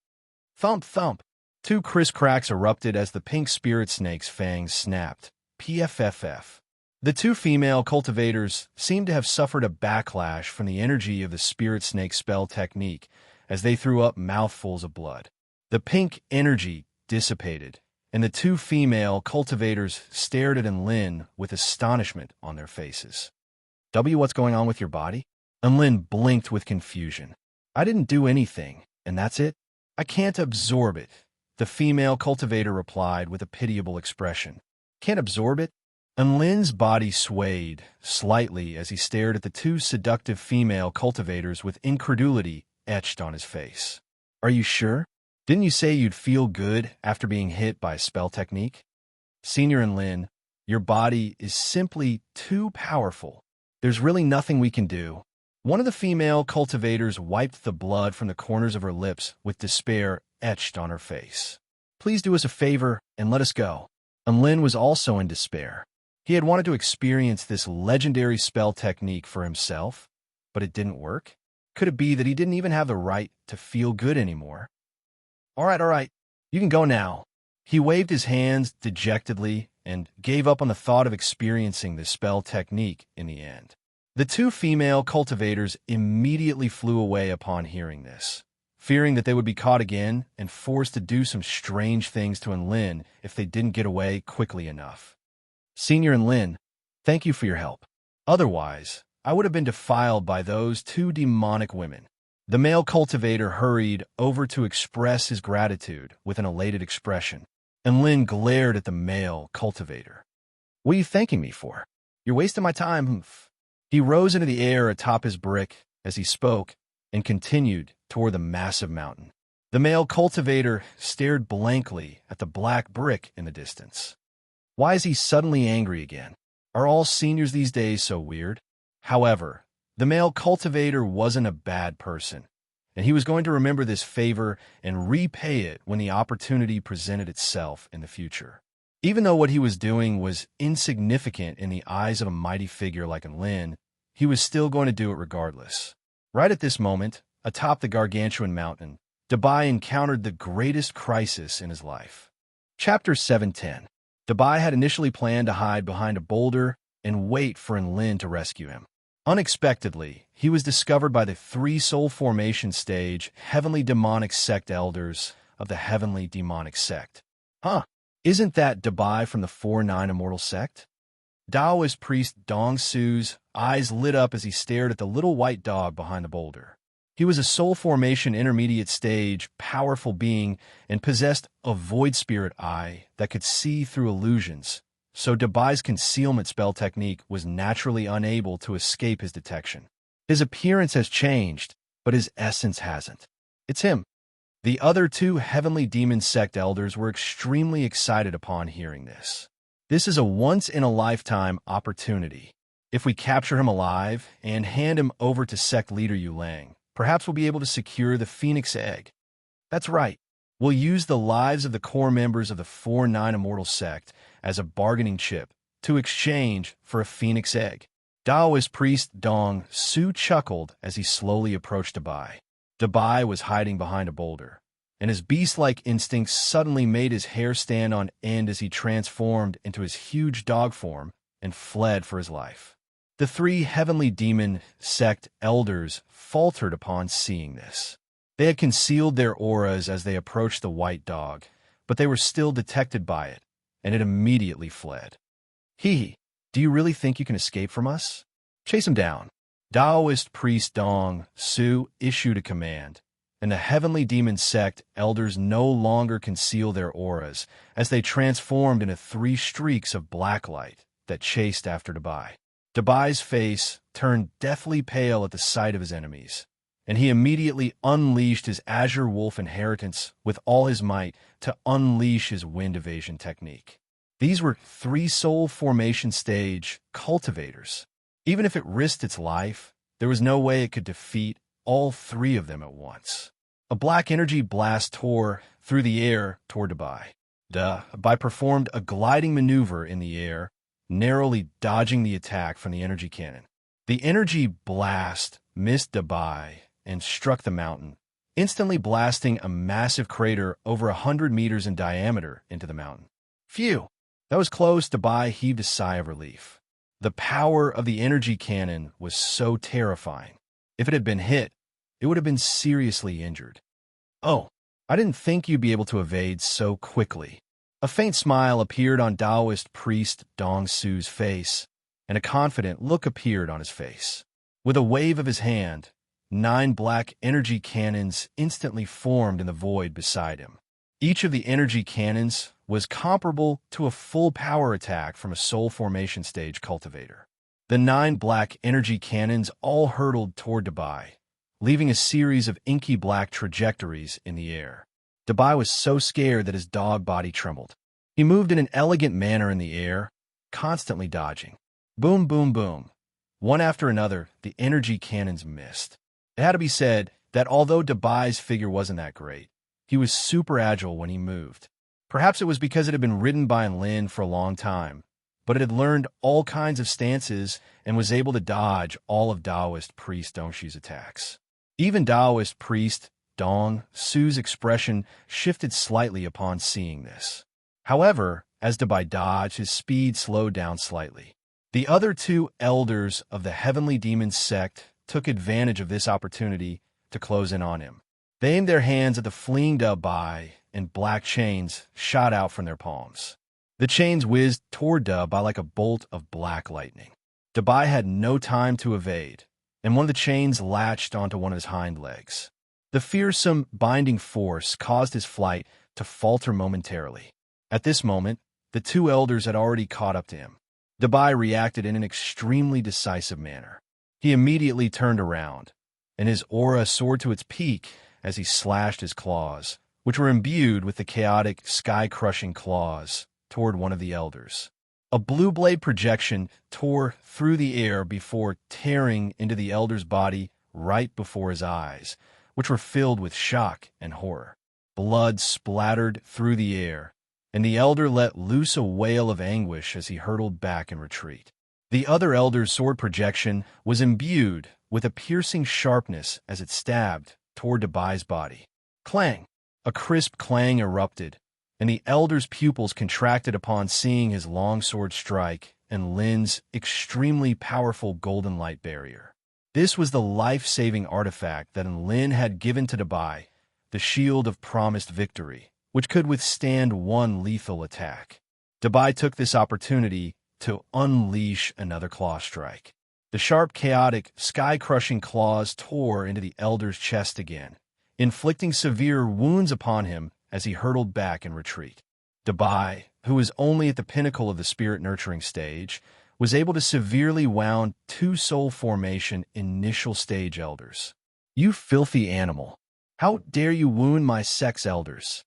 Thump, thump! Two criss-cracks erupted as the pink spirit snake's fangs snapped. PFFF. The two female cultivators seemed to have suffered a backlash from the energy of the spirit snake spell technique as they threw up mouthfuls of blood. The pink energy dissipated, and the two female cultivators stared at Lin with astonishment on their faces. What's going on with your body? Lin blinked with confusion. I didn't do anything, and that's it? I can't absorb it, the female cultivator replied with a pitiable expression. Can't absorb it? And Lin's body swayed slightly as he stared at the two seductive female cultivators with incredulity etched on his face. Are you sure? Didn't you say you'd feel good after being hit by a spell technique? Senior and Lin, your body is simply too powerful. There's really nothing we can do. One of the female cultivators wiped the blood from the corners of her lips with despair etched on her face. Please do us a favor and let us go. And Lin was also in despair. He had wanted to experience this legendary spell technique for himself, but it didn't work. Could it be that he didn't even have the right to feel good anymore? All right, you can go now. He waved his hands dejectedly and gave up on the thought of experiencing this spell technique in the end. The two female cultivators immediately flew away upon hearing this, fearing that they would be caught again and forced to do some strange things to Lin if they didn't get away quickly enough. Senior and Lin, thank you for your help. Otherwise, I would have been defiled by those two demonic women. The male cultivator hurried over to express his gratitude with an elated expression, and Lin glared at the male cultivator. What are you thanking me for? You're wasting my time. He rose into the air atop his brick as he spoke and continued toward the massive mountain. The male cultivator stared blankly at the black brick in the distance. Why is he suddenly angry again? Are all seniors these days so weird? However, the male cultivator wasn't a bad person, and he was going to remember this favor and repay it when the opportunity presented itself in the future. Even though what he was doing was insignificant in the eyes of a mighty figure like Lin, he was still going to do it regardless. Right at this moment, atop the gargantuan mountain, Dabai encountered the greatest crisis in his life. Chapter 710. Dabai had initially planned to hide behind a boulder and wait for Lin to rescue him. Unexpectedly, he was discovered by the three soul formation stage heavenly demonic sect elders of the heavenly demonic sect. Isn't that Dabai from the 4-9 immortal sect? Taoist priest Dong Su's eyes lit up as he stared at the little white dog behind the boulder. He was a soul formation intermediate stage, powerful being, and possessed a void spirit eye that could see through illusions, so Dabai's concealment spell technique was naturally unable to escape his detection. His appearance has changed, but his essence hasn't. It's him. The other two heavenly demon sect elders were extremely excited upon hearing this. This is a once-in-a-lifetime opportunity. If we capture him alive and hand him over to sect leader Yulang, perhaps we'll be able to secure the Phoenix Egg. That's right. We'll use the lives of the core members of the 4-9 immortal sect as a bargaining chip to exchange for a Phoenix Egg. Taoist priest Dong Su chuckled as he slowly approached Dabai. Dabai was hiding behind a boulder, and his beast-like instincts suddenly made his hair stand on end as he transformed into his huge dog form and fled for his life. The three heavenly demon sect elders faltered upon seeing this. They had concealed their auras as they approached the white dog, but they were still detected by it, and it immediately fled. Hee, do you really think you can escape from us? Chase him down. Taoist priest Dong Su issued a command, and the heavenly demon sect elders no longer concealed their auras as they transformed into three streaks of black light that chased after Dabai. Dabai's face turned deathly pale at the sight of his enemies, and he immediately unleashed his Azure Wolf inheritance with all his might to unleash his wind evasion technique. These were three soul formation stage cultivators. Even if it risked its life, there was no way it could defeat all three of them at once. A black energy blast tore through the air toward Dabai. Dabai performed a gliding maneuver in the air, narrowly dodging the attack from the energy cannon. The energy blast missed Dabai and struck the mountain, instantly blasting a massive crater over 100 meters in diameter into the mountain. Phew! That was close. Dabai heaved a sigh of relief. The power of the energy cannon was so terrifying. If it had been hit, it would have been seriously injured. Oh, I didn't think you'd be able to evade so quickly. A faint smile appeared on Taoist priest Dong Su's face, and a confident look appeared on his face. With a wave of his hand, 9 black energy cannons instantly formed in the void beside him. Each of the energy cannons was comparable to a full power attack from a soul formation stage cultivator. The 9 black energy cannons all hurtled toward Dabai, leaving a series of inky black trajectories in the air. Dabai was so scared that his dog body trembled. He moved in an elegant manner in the air, constantly dodging. Boom, boom, boom. One after another, the energy cannons missed. It had to be said that although Dabai's figure wasn't that great, he was super agile when he moved. Perhaps it was because it had been ridden by Lin for a long time, but it had learned all kinds of stances and was able to dodge all of Taoist priest Dongshu's attacks. Even Taoist priest Dong Su's expression shifted slightly upon seeing this. However, as Dabai dodged, his speed slowed down slightly. The other 2 elders of the heavenly demon sect took advantage of this opportunity to close in on him. They aimed their hands at the fleeing Dabai, and black chains shot out from their palms. The chains whizzed toward Dabai like a bolt of black lightning. Dabai had no time to evade, and one of the chains latched onto one of his hind legs. The fearsome binding force caused his flight to falter momentarily. At this moment, the 2 elders had already caught up to him. Dabai reacted in an extremely decisive manner. He immediately turned around, and his aura soared to its peak as he slashed his claws, which were imbued with the chaotic, sky-crushing claws, toward one of the elders. A blue blade projection tore through the air before tearing into the elder's body right before his eyes, which were filled with shock and horror. Blood splattered through the air, and the elder let loose a wail of anguish as he hurtled back in retreat. The other elder's sword projection was imbued with a piercing sharpness as it stabbed toward Dabai's body. Clang! A crisp clang erupted, and the elder's pupils contracted upon seeing his longsword strike and Lin's extremely powerful golden light barrier. This was the life-saving artifact that Lin had given to Dabai, the shield of promised victory, which could withstand one lethal attack. Dabai took this opportunity to unleash another claw strike. The sharp, chaotic, sky-crushing claws tore into the elder's chest again, inflicting severe wounds upon him as he hurtled back in retreat. Dabai, who was only at the pinnacle of the spirit-nurturing stage, was able to severely wound 2 soul formation initial stage elders. You filthy animal! How dare you wound my sex elders?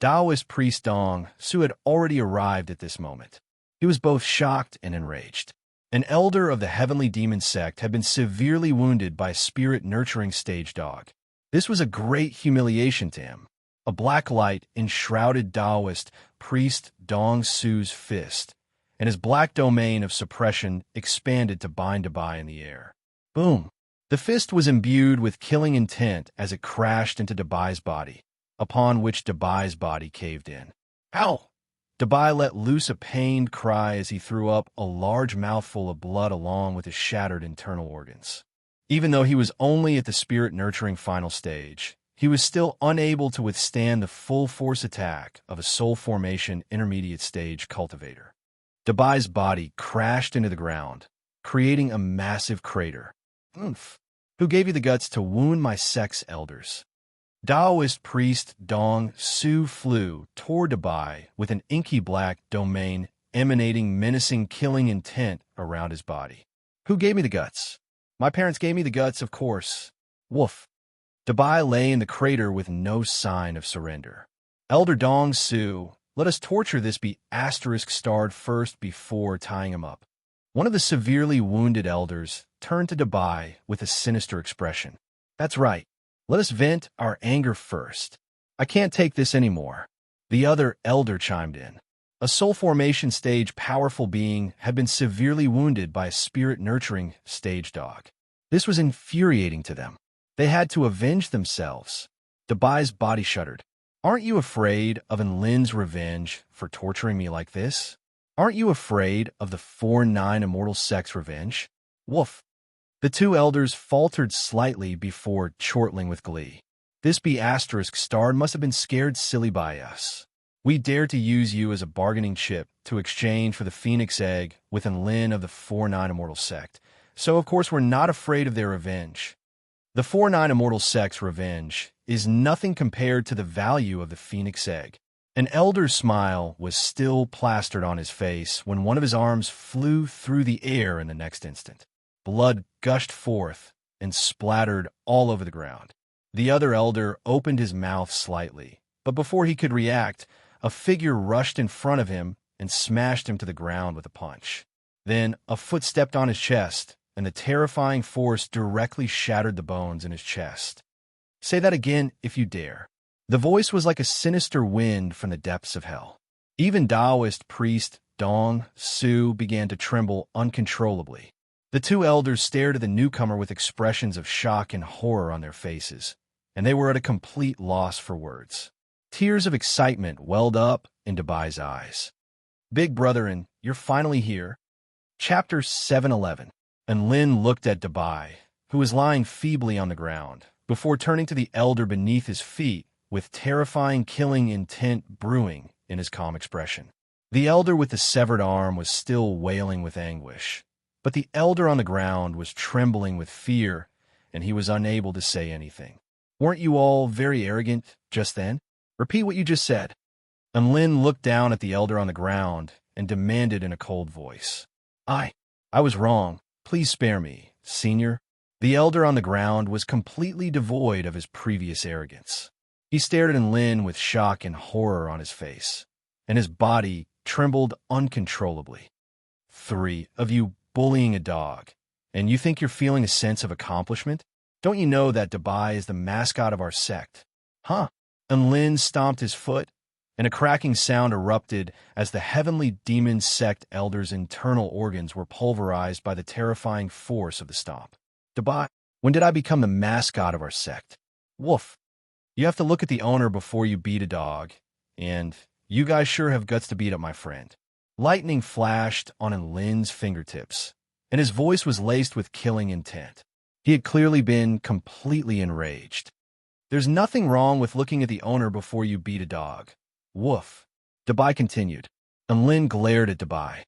Taoist priest Dong Su had already arrived at this moment. He was both shocked and enraged. An elder of the heavenly demon sect had been severely wounded by a spirit-nurturing stage dog. This was a great humiliation to him. A black light enshrouded Taoist priest Dong Su's fist, and his black domain of suppression expanded to bind Dabai in the air. Boom! The fist was imbued with killing intent as it crashed into Dabai's body, upon which Dabai's body caved in. Ow! Dabai let loose a pained cry as he threw up a large mouthful of blood along with his shattered internal organs. Even though he was only at the spirit-nurturing final stage, he was still unable to withstand the full-force attack of a soul formation intermediate stage cultivator. Dabai's body crashed into the ground, creating a massive crater. Oomph! Who gave you the guts to wound my sex elders? Taoist priest Dong Su flew toward Dabai with an inky black domain emanating menacing killing intent around his body. Who gave me the guts? My parents gave me the guts, of course. Woof. Dabai lay in the crater with no sign of surrender. Elder Dong Su, let us torture this **starred first before tying him up. One of the severely wounded elders turned to Dabai with a sinister expression. That's right. Let us vent our anger first. I can't take this anymore. The other elder chimed in. A soul formation stage powerful being had been severely wounded by a spirit-nurturing stage dog. This was infuriating to them. They had to avenge themselves. Dabai's body shuddered. Aren't you afraid of Enlin's revenge for torturing me like this? Aren't you afraid of the 4-9 immortal sex revenge? Woof. The two elders faltered slightly before chortling with glee. This **starred must have been scared silly by us. We dared to use you as a bargaining chip to exchange for the phoenix egg with Enlin of the 4-9 immortal sect. So of course we're not afraid of their revenge. The 4-9 immortal sect's revenge is nothing compared to the value of the phoenix egg. An elder's smile was still plastered on his face when one of his arms flew through the air in the next instant. Blood gushed forth and splattered all over the ground. The other elder opened his mouth slightly, but before he could react, a figure rushed in front of him and smashed him to the ground with a punch. Then a foot stepped on his chest, and the terrifying force directly shattered the bones in his chest. Say that again if you dare. The voice was like a sinister wind from the depths of hell. Even Taoist priest Dong Su began to tremble uncontrollably. The two elders stared at the newcomer with expressions of shock and horror on their faces, and they were at a complete loss for words. Tears of excitement welled up in Dabai's eyes. Big brother, and you're finally here. Chapter 711. Enlin looked at Dabai, who was lying feebly on the ground, before turning to the elder beneath his feet with terrifying killing intent brewing in his calm expression. The elder with the severed arm was still wailing with anguish, but the elder on the ground was trembling with fear, and he was unable to say anything. Weren't you all very arrogant just then? Repeat what you just said. Enlin looked down at the elder on the ground and demanded in a cold voice. I was wrong. Please spare me, senior. The elder on the ground was completely devoid of his previous arrogance. He stared at Enlin with shock and horror on his face, and his body trembled uncontrollably. 3 of you bullying a dog, and you think you're feeling a sense of accomplishment? Don't you know that Dabai is the mascot of our sect? Huh? Enlin stomped his foot, and a cracking sound erupted as the heavenly demon sect elder's internal organs were pulverized by the terrifying force of the stomp. Dabai, when did I become the mascot of our sect? Woof. You have to look at the owner before you beat a dog, and you guys sure have guts to beat up my friend. Lightning flashed on Enlin's fingertips, and his voice was laced with killing intent. He had clearly been completely enraged. There's nothing wrong with looking at the owner before you beat a dog. Woof. Dabai continued. Enlin glared at Dabai.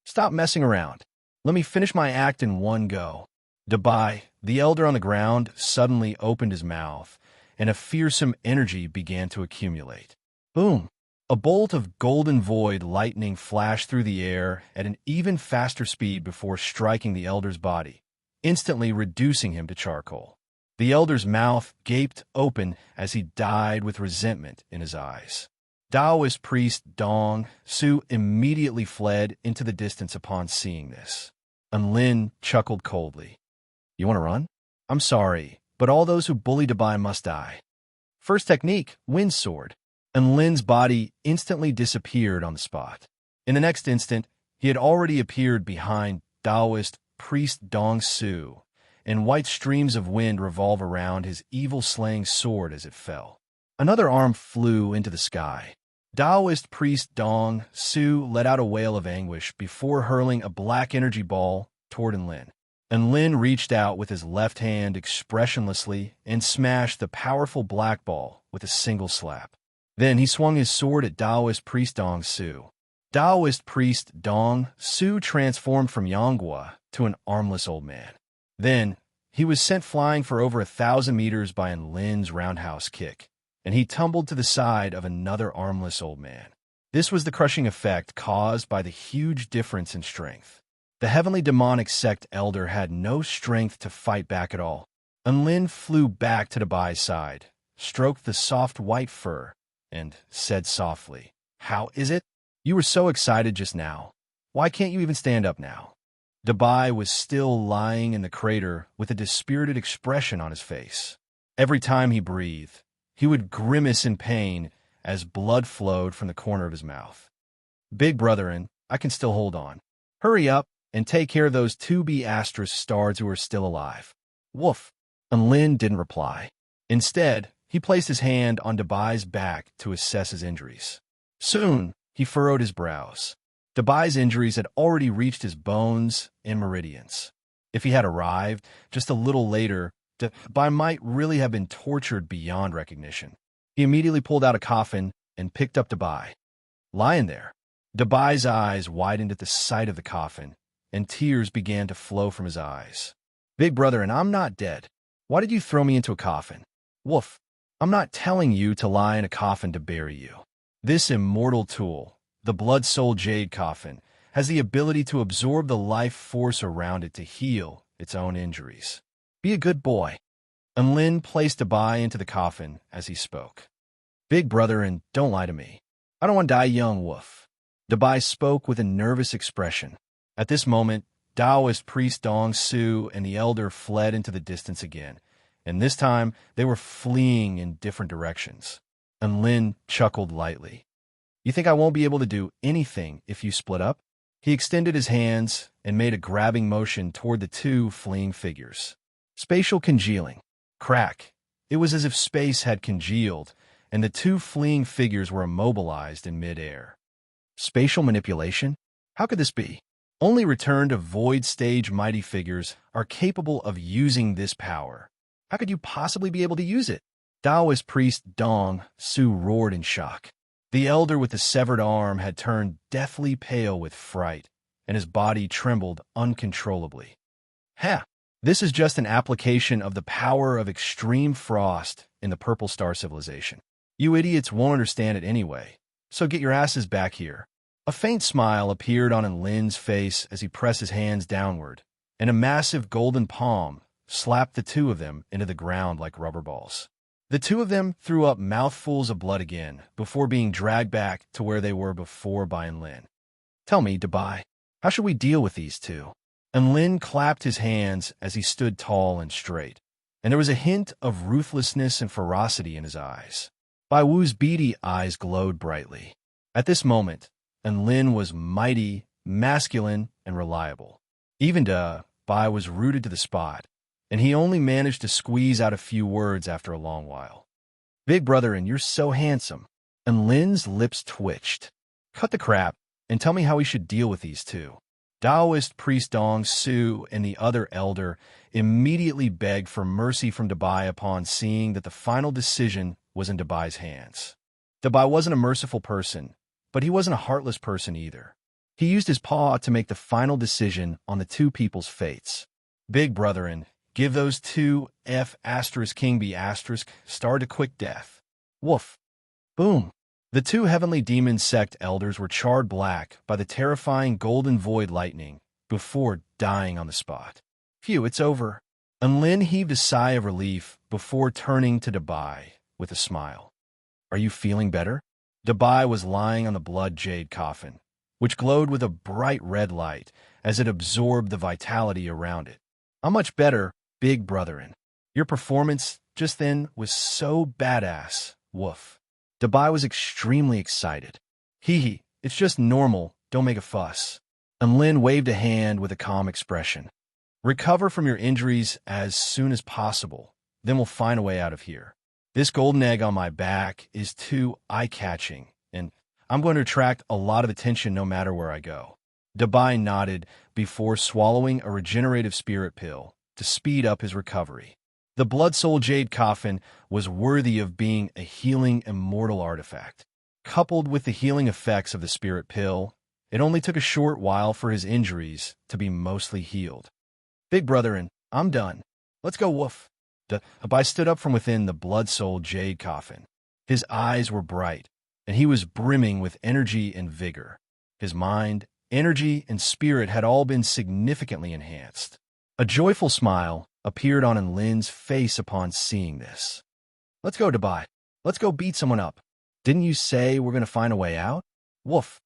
Stop messing around. Let me finish my act in one go. Dabai, the elder on the ground, suddenly opened his mouth, and a fearsome energy began to accumulate. Boom! A bolt of golden void lightning flashed through the air at an even faster speed before striking the elder's body, instantly reducing him to charcoal. The elder's mouth gaped open as he died with resentment in his eyes. Taoist priest Dong Su immediately fled into the distance upon seeing this. Enlin chuckled coldly. You want to run? I'm sorry, but all those who bully Dabai must die. First technique, wind sword. Enlin's body instantly disappeared on the spot. In the next instant, he had already appeared behind Taoist priest Dong Su, and white streams of wind revolve around his evil-slaying sword as it fell. Another arm flew into the sky. Taoist priest Dong Su let out a wail of anguish before hurling a black energy ball toward Enlin. Enlin reached out with his left hand expressionlessly and smashed the powerful black ball with a single slap. Then he swung his sword at Taoist priest Dong Su. Taoist priest Dong Su transformed from Yonghua to an armless old man. Then he was sent flying for over 1,000 meters by Enlin's roundhouse kick, and he tumbled to the side of another armless old man. This was the crushing effect caused by the huge difference in strength. The heavenly demonic sect elder had no strength to fight back at all. Enlin flew back to Dabai's side, stroked the soft white fur, and said softly, "How is it? You were so excited just now. Why can't you even stand up now?" Dabai was still lying in the crater with a dispirited expression on his face. Every time he breathed, he would grimace in pain as blood flowed from the corner of his mouth. "Big brethren, I can still hold on. Hurry up and take care of those 2B asterisk stars who are still alive." Woof. Enlin didn't reply. Instead, he placed his hand on Dabai's back to assess his injuries. Soon, he furrowed his brows. Dabai's injuries had already reached his bones and meridians. If he had arrived just a little later, Dabai might really have been tortured beyond recognition. He immediately pulled out a coffin and picked up Dabai. Lying there, Dabai's eyes widened at the sight of the coffin, and tears began to flow from his eyes. "Big brother, and I'm not dead. Why did you throw me into a coffin?" "Woof. I'm not telling you to lie in a coffin to bury you. This immortal tool, the Blood Soul Jade coffin, has the ability to absorb the life force around it to heal its own injuries. Be a good boy." Enlin placed Dabai into the coffin as he spoke. "Big brother, and don't lie to me. I don't want to die young, Woof." Dabai spoke with a nervous expression. At this moment, Taoist priest Dong Su and the elder fled into the distance again, and this time they were fleeing in different directions. Enlin chuckled lightly. "You think I won't be able to do anything if you split up?" He extended his hands and made a grabbing motion toward the two fleeing figures. Spatial congealing. Crack. It was as if space had congealed, and the two fleeing figures were immobilized in midair. Spatial manipulation? How could this be? Only returned to void stage mighty figures are capable of using this power. How could you possibly be able to use it? Taoist priest Dong Su roared in shock. The elder with the severed arm had turned deathly pale with fright, and his body trembled uncontrollably. "Ha! This is just an application of the power of extreme frost in the Purple Star civilization. You idiots won't understand it anyway, so get your asses back here." A faint smile appeared on Enlin's face as he pressed his hands downward, and a massive golden palm slapped the two of them into the ground like rubber balls. The two of them threw up mouthfuls of blood again before being dragged back to where they were before by Enlin. "Tell me, Dabai, how should we deal with these two?" Enlin clapped his hands as he stood tall and straight, and there was a hint of ruthlessness and ferocity in his eyes. Bai Wu's beady eyes glowed brightly. At this moment, Enlin was mighty, masculine, and reliable. Even Bai was rooted to the spot, and he only managed to squeeze out a few words after a long while. "Big brother, and you're so handsome." Enlin's lips twitched. "Cut the crap and tell me how we should deal with these two." Taoist priest Dong Su and the other elder immediately begged for mercy from Dabai upon seeing that the final decision was in Dabai's hands. Dabai wasn't a merciful person, but he wasn't a heartless person either. He used his paw to make the final decision on the two people's fates. "Big brethren, give those two F*King B** star to quick death." Woof. Boom. The two heavenly demon sect elders were charred black by the terrifying golden void lightning before dying on the spot. "Phew, it's over." Enlin heaved a sigh of relief before turning to Dabai with a smile. "Are you feeling better?" Dabai was lying on the blood jade coffin, which glowed with a bright red light as it absorbed the vitality around it. "I'm much better, big brethren. Your performance just then was so badass." Woof. Dabai was extremely excited. "Hee, it's just normal, don't make a fuss." Enlin waved a hand with a calm expression. "Recover from your injuries as soon as possible, then we'll find a way out of here. This golden egg on my back is too eye-catching and I'm going to attract a lot of attention no matter where I go. Dabai nodded before swallowing a regenerative spirit pill to speed up his recovery. The Blood Soul Jade coffin was worthy of being a healing immortal artifact. Coupled with the healing effects of the spirit pill, it only took a short while for his injuries to be mostly healed. Big brother, and I'm done. Let's go, woof. Dabai stood up from within the Blood Soul Jade coffin. His eyes were bright, and he was brimming with energy and vigor. His mind, energy, and spirit had all been significantly enhanced. A joyful smile appeared on Enlin's face upon seeing this. Let's go, Dabai. Let's go beat someone up. Didn't you say we're going to find a way out? Woof.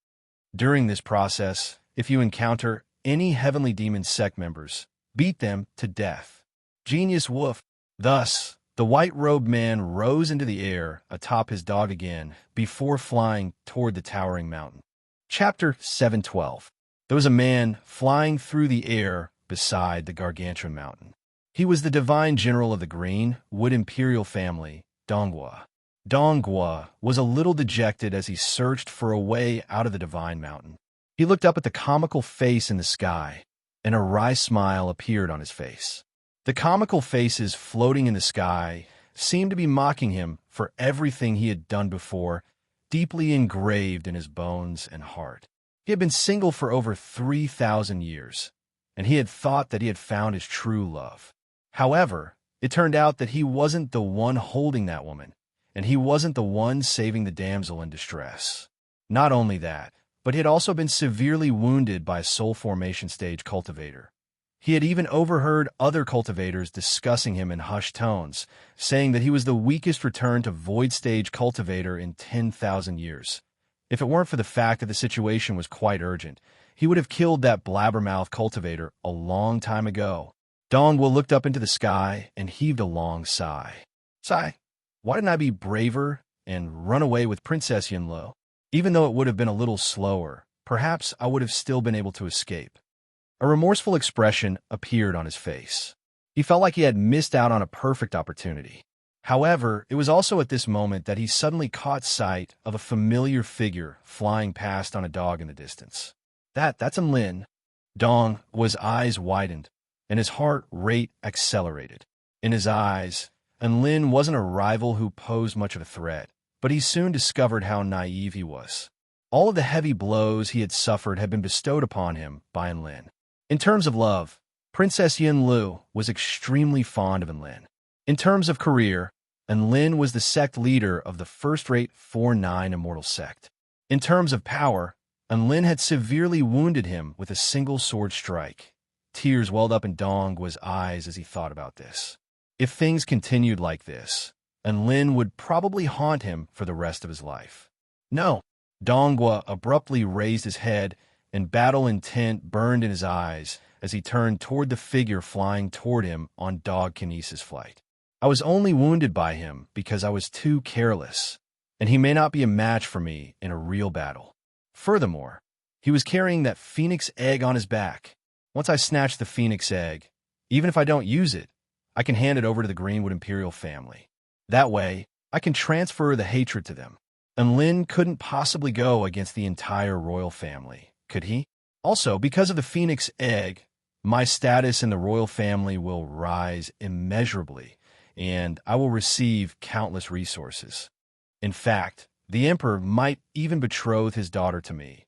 During this process, if you encounter any Heavenly Demon sect members, beat them to death. Genius, woof. Thus, the white-robed man rose into the air atop his dog again before flying toward the towering mountain. Chapter 712. There was a man flying through the air beside the gargantuan mountain. He was the divine general of the Green Wood Imperial family, Donghua. Donghua was a little dejected as he searched for a way out of the divine mountain. He looked up at the comical face in the sky, and a wry smile appeared on his face. The comical faces floating in the sky seemed to be mocking him for everything he had done before, deeply engraved in his bones and heart. He had been single for over 3,000 years, and he had thought that he had found his true love. However, it turned out that he wasn't the one holding that woman, and he wasn't the one saving the damsel in distress. Not only that, but he had also been severely wounded by a soul formation stage cultivator. He had even overheard other cultivators discussing him in hushed tones, saying that he was the weakest return to void stage cultivator in 10,000 years. If it weren't for the fact that the situation was quite urgent, he would have killed that blabbermouth cultivator a long time ago. Donghua looked up into the sky and heaved a long sigh. Sigh. Why didn't I be braver and run away with Princess Yunlu? Even though it would have been a little slower, perhaps I would have still been able to escape. A remorseful expression appeared on his face. He felt like he had missed out on a perfect opportunity. However, it was also at this moment that he suddenly caught sight of a familiar figure flying past on a dog in the distance. That's Enlin. Donghua's eyes widened, and his heart rate accelerated. In his eyes, Enlin wasn't a rival who posed much of a threat, but he soon discovered how naive he was. All of the heavy blows he had suffered had been bestowed upon him by Enlin. In terms of love, Princess Yunlu was extremely fond of Enlin. In terms of career, Enlin was the sect leader of the first-rate 4-9 immortal sect. In terms of power, Enlin had severely wounded him with a single sword strike. Tears welled up in Donghua's eyes as he thought about this. If things continued like this, Enlin would probably haunt him for the rest of his life. No. Donghua abruptly raised his head, and battle intent burned in his eyes as he turned toward the figure flying toward him on dog kinesis flight. I was only wounded by him because I was too careless, and he may not be a match for me in a real battle. Furthermore, he was carrying that phoenix egg on his back. Once I snatch the phoenix egg, even if I don't use it, I can hand it over to the Greenwood Imperial family. That way, I can transfer the hatred to them. Enlin couldn't possibly go against the entire royal family, could he? Also, because of the phoenix egg, my status in the royal family will rise immeasurably, and I will receive countless resources. In fact, the emperor might even betroth his daughter to me.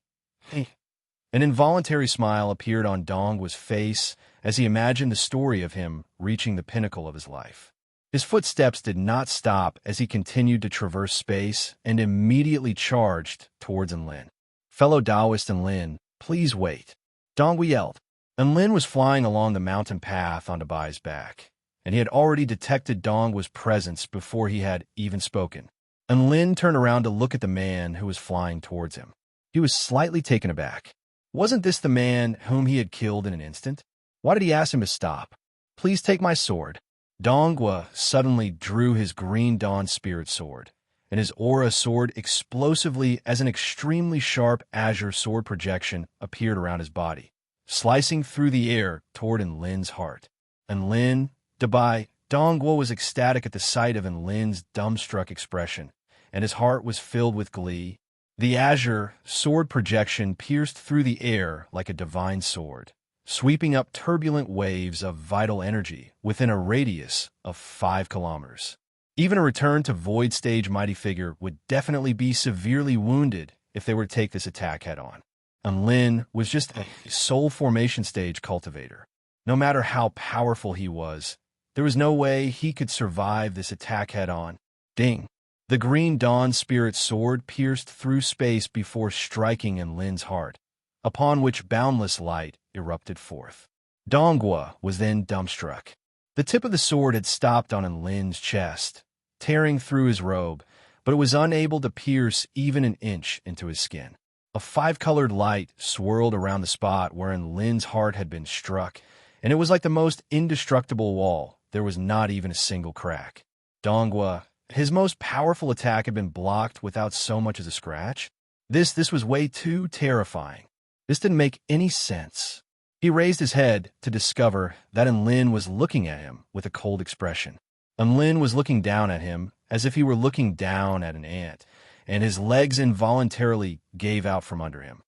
An involuntary smile appeared on Donghua's face as he imagined the story of him reaching the pinnacle of his life. His footsteps did not stop as he continued to traverse space and immediately charged towards Enlin. Fellow Taoist Enlin, please wait. Donghua yelled. Enlin was flying along the mountain path on Dabai's back, and he had already detected Donghua's presence before he had even spoken. Enlin turned around to look at the man who was flying towards him. He was slightly taken aback. Wasn't this the man whom he had killed in an instant? Why did he ask him to stop? Please take my sword. Donghua suddenly drew his green dawn spirit sword, and his aura soared explosively as an extremely sharp azure sword projection appeared around his body, slicing through the air toward Enlin's heart. Enlin, Dabai, Donghua was ecstatic at the sight of Enlin's dumbstruck expression, and his heart was filled with glee. The azure sword projection pierced through the air like a divine sword, sweeping up turbulent waves of vital energy within a radius of 5 kilometers. Even a return to void stage mighty figure would definitely be severely wounded if they were to take this attack head-on. And Lin was just a soul formation stage cultivator. No matter how powerful he was, there was no way he could survive this attack head-on. Ding! The green dawn spirit sword pierced through space before striking in Lin's heart, upon which boundless light erupted forth. Donghua was then dumbstruck. The tip of the sword had stopped on Lin's chest, tearing through his robe, but it was unable to pierce even an inch into his skin. A 5-colored light swirled around the spot wherein Lin's heart had been struck, and it was like the most indestructible wall. There was not even a single crack. Donghua, his most powerful attack, had been blocked without so much as a scratch. This was way too terrifying. This didn't make any sense. He raised his head to discover that Lin was looking at him with a cold expression. Lin was looking down at him as if he were looking down at an ant, and his legs involuntarily gave out from under him.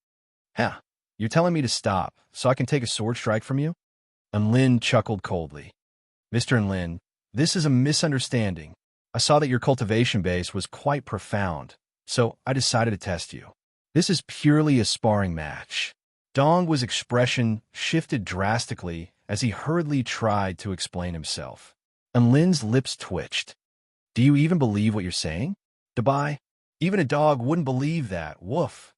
Huh, you're telling me to stop so I can take a sword strike from you? Lin chuckled coldly. Mr. Lin, this is a misunderstanding. I saw that your cultivation base was quite profound, so I decided to test you. This is purely a sparring match. Donghua's expression shifted drastically as he hurriedly tried to explain himself. Lin's lips twitched. Do you even believe what you're saying? Dabai? Even a dog wouldn't believe that. Woof.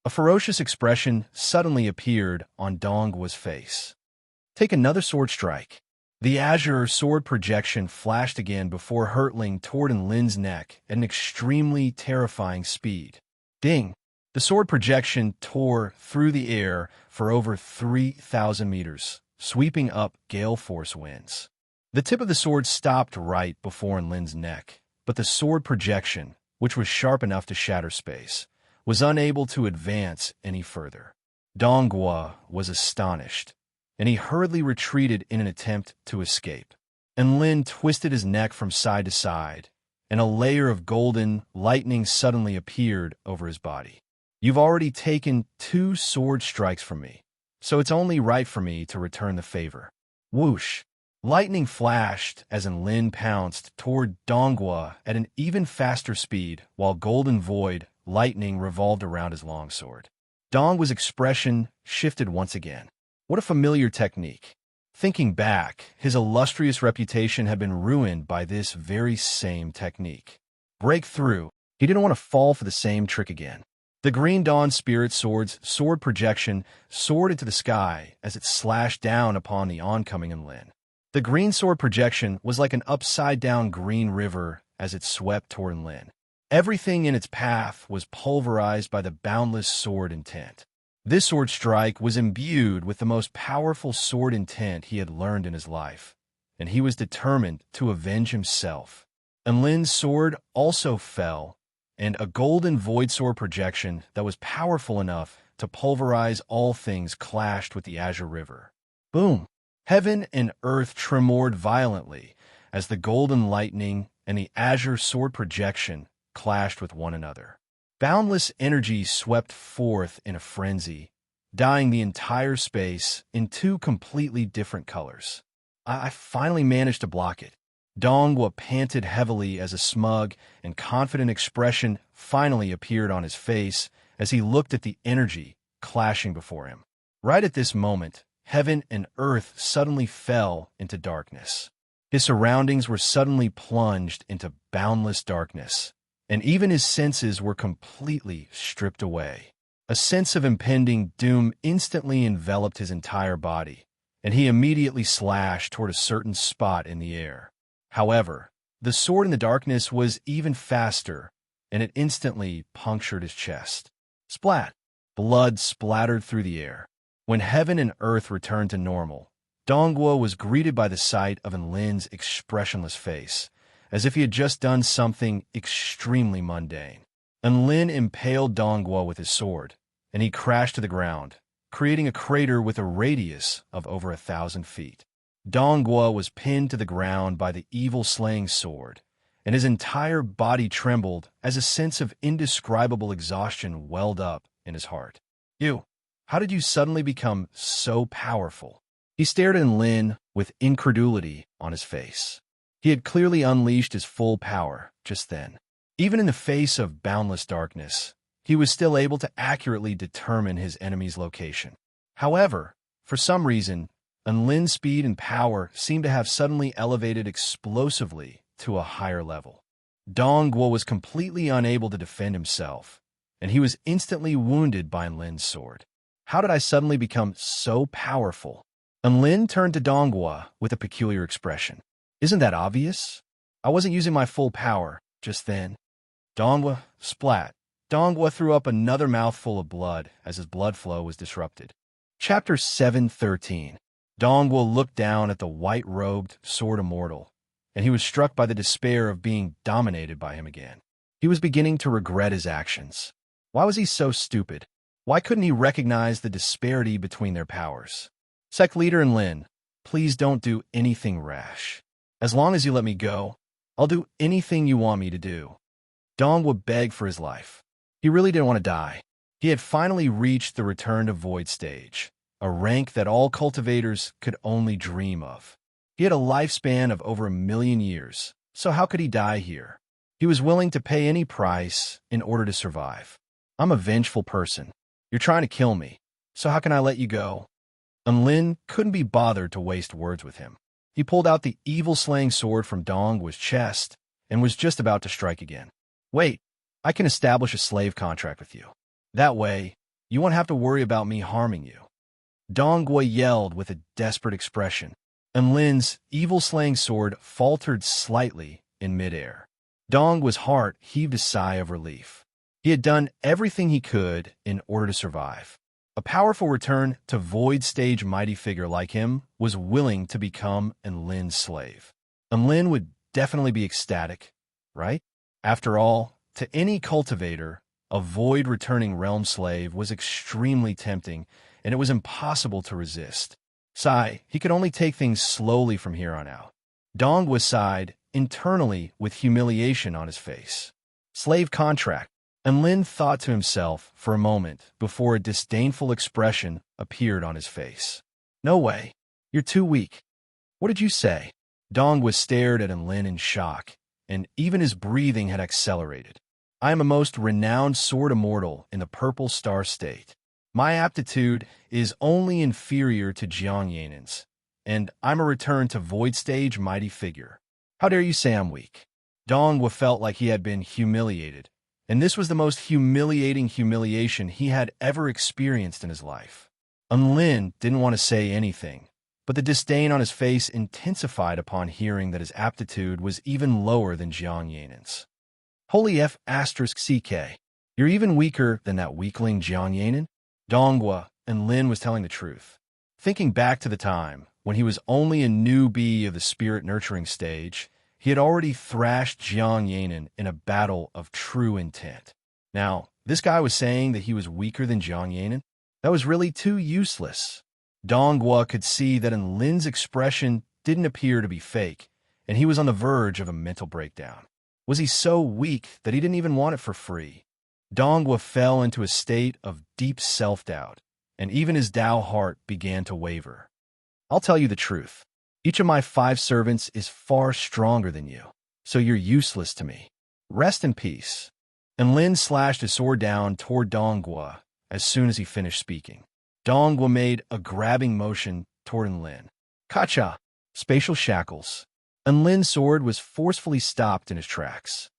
A ferocious expression suddenly appeared on Donghua's face. Take another sword strike. The azure sword projection flashed again before hurtling toward Lin's neck at an extremely terrifying speed. Ding! The sword projection tore through the air for over 3,000 meters, sweeping up gale force winds. The tip of the sword stopped right before Lin's neck, but the sword projection, which was sharp enough to shatter space, was unable to advance any further. Donghua was astonished, and he hurriedly retreated in an attempt to escape. Lin twisted his neck from side to side, and a layer of golden lightning suddenly appeared over his body. You've already taken 2 sword strikes from me, so it's only right for me to return the favor. Whoosh! Lightning flashed as Lin pounced toward Donghua at an even faster speed, while golden void lightning revolved around his longsword. Donghua's expression shifted once again. What a familiar technique. Thinking back, his illustrious reputation had been ruined by this very same technique. Breakthrough. He didn't want to fall for the same trick again. The Green Dawn Spirit Sword's sword projection soared into the sky as it slashed down upon the oncoming Lin. The green sword projection was like an upside-down green river as it swept toward Lin. Everything in its path was pulverized by the boundless sword intent. This sword strike was imbued with the most powerful sword intent he had learned in his life, and he was determined to avenge himself. Lin's sword also fell, and a golden void sword projection that was powerful enough to pulverize all things clashed with the azure river. Boom! Heaven and earth tremored violently as the golden lightning and the azure sword projection clashed with one another. Boundless energy swept forth in a frenzy, dyeing the entire space in 2 completely different colors. I finally managed to block it. Donghua panted heavily as a smug and confident expression finally appeared on his face as he looked at the energy clashing before him. Right at this moment, heaven and earth suddenly fell into darkness. His surroundings were suddenly plunged into boundless darkness, and even his senses were completely stripped away. A sense of impending doom instantly enveloped his entire body, and he immediately slashed toward a certain spot in the air. However, the sword in the darkness was even faster, and it instantly punctured his chest. Splat! Blood splattered through the air. When heaven and earth returned to normal, Donghua was greeted by the sight of Lin's expressionless face, as if he had just done something extremely mundane. Lin impaled Donghua with his sword, and he crashed to the ground, creating a crater with a radius of over 1,000 feet. Donghua was pinned to the ground by the evil-slaying sword, and his entire body trembled as a sense of indescribable exhaustion welled up in his heart. You, how did you suddenly become so powerful? He stared at Lin with incredulity on his face. He had clearly unleashed his full power just then. Even in the face of boundless darkness, he was still able to accurately determine his enemy's location. However, for some reason, Lin's speed and power seemed to have suddenly elevated explosively to a higher level. Dongguo was completely unable to defend himself, and he was instantly wounded by Lin's sword. How did I suddenly become so powerful? Lin turned to Dongguo with a peculiar expression. Isn't that obvious? I wasn't using my full power just then. Dongguo, splat. Dongguo threw up another mouthful of blood as his blood flow was disrupted. Chapter 7:13. Dongguo looked down at the white-robed sword immortal, and he was struck by the despair of being dominated by him again. He was beginning to regret his actions. Why was he so stupid? Why couldn't he recognize the disparity between their powers? Sect Leader and Lin, please don't do anything rash. As long as you let me go, I'll do anything you want me to do. Dongguo begged for his life. He really didn't want to die. He had finally reached the return to void stage, a rank that all cultivators could only dream of. He had a lifespan of over 1,000,000 years, so how could he die here? He was willing to pay any price in order to survive. I'm a vengeful person. You're trying to kill me, so how can I let you go? Lin couldn't be bothered to waste words with him. He pulled out the evil-slaying sword from Dongguo's chest and was just about to strike again. Wait, I can establish a slave contract with you. That way, you won't have to worry about me harming you. Dongguo yelled with a desperate expression, and Lin's evil-slaying sword faltered slightly in midair. Dongguo's heart heaved a sigh of relief. He had done everything he could in order to survive. A powerful return to void stage mighty figure like him was willing to become Lin's slave. Lin would definitely be ecstatic, right? After all, to any cultivator, a void returning realm slave was extremely tempting, and it was impossible to resist. He could only take things slowly from here on out. Dongguo sighed internally with humiliation on his face. Slave contract. Lin thought to himself for a moment before a disdainful expression appeared on his face. No way. You're too weak. What did you say? Dongguo stared at Lin in shock, and even his breathing had accelerated. I am a most renowned sword immortal in the purple star state. My aptitude is only inferior to Jiangyanen's, and I'm a return to void stage mighty figure. How dare you say I'm weak? Dongguo felt like he had been humiliated, and this was the most humiliating humiliation he had ever experienced in his life. Lin didn't want to say anything, but the disdain on his face intensified upon hearing that his aptitude was even lower than Jiangyanen's. Holy F***CK. You're even weaker than that weakling Jiangyanen? Dongguo and Lin was telling the truth. Thinking back to the time when he was only a newbie of the spirit nurturing stage, he had already thrashed Jiangyanen in a battle of true intent. Now, this guy was saying that he was weaker than Jiangyanen? That was really too useless. Dongguo could see that Lin's expression didn't appear to be fake, and he was on the verge of a mental breakdown. Was he so weak that he didn't even want it for free? Dongguo fell into a state of deep self-doubt, and even his Tao heart began to waver. I'll tell you the truth. Each of my 5 servants is far stronger than you, so you're useless to me. Rest in peace. Lin slashed his sword down toward Dongguo as soon as he finished speaking. Dongguo made a grabbing motion toward Lin. Kacha! Spatial shackles. Lin's sword was forcefully stopped in his tracks.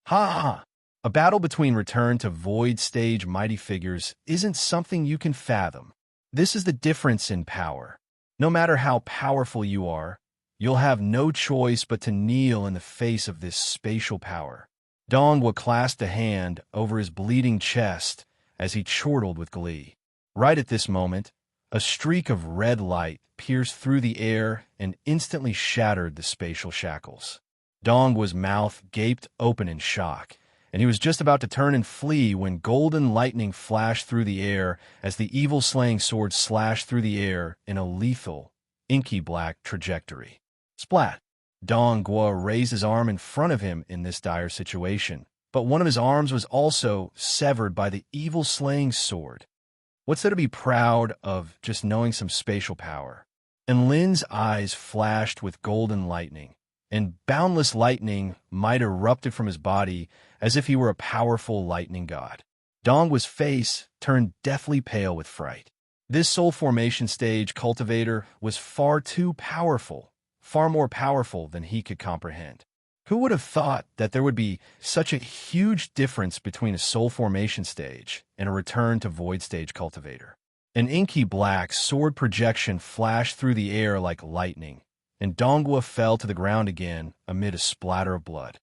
Ha ha! A battle between return to void stage mighty figures isn't something you can fathom. This is the difference in power. No matter how powerful you are, you'll have no choice but to kneel in the face of this spatial power. Dongguo clasped a hand over his bleeding chest as he chortled with glee. Right at this moment, a streak of red light pierced through the air and instantly shattered the spatial shackles. Dongguo's mouth gaped open in shock, and he was just about to turn and flee when golden lightning flashed through the air as the evil-slaying sword slashed through the air in a lethal, inky black trajectory. Splat! Dong Guo raised his arm in front of him in this dire situation, but one of his arms was also severed by the evil-slaying sword. What's there to be proud of just knowing some spatial power? And Lin's eyes flashed with golden lightning, and boundless lightning might erupted from his body as if he were a powerful lightning god. Dongguo's face turned deathly pale with fright. This soul formation stage cultivator was far too powerful, far more powerful than he could comprehend. Who would have thought that there would be such a huge difference between a soul formation stage and a return to void stage cultivator? An inky black sword projection flashed through the air like lightning, and Dongguo fell to the ground again amid a splatter of blood.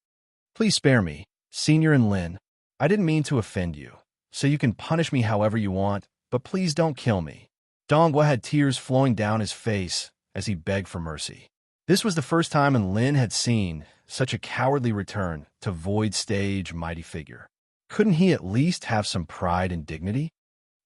Please spare me, Senior and Lin. I didn't mean to offend you, so you can punish me however you want, but please don't kill me. Dongguo had tears flowing down his face as he begged for mercy. This was the first time Lin had seen such a cowardly return to void stage mighty figure. Couldn't he at least have some pride and dignity?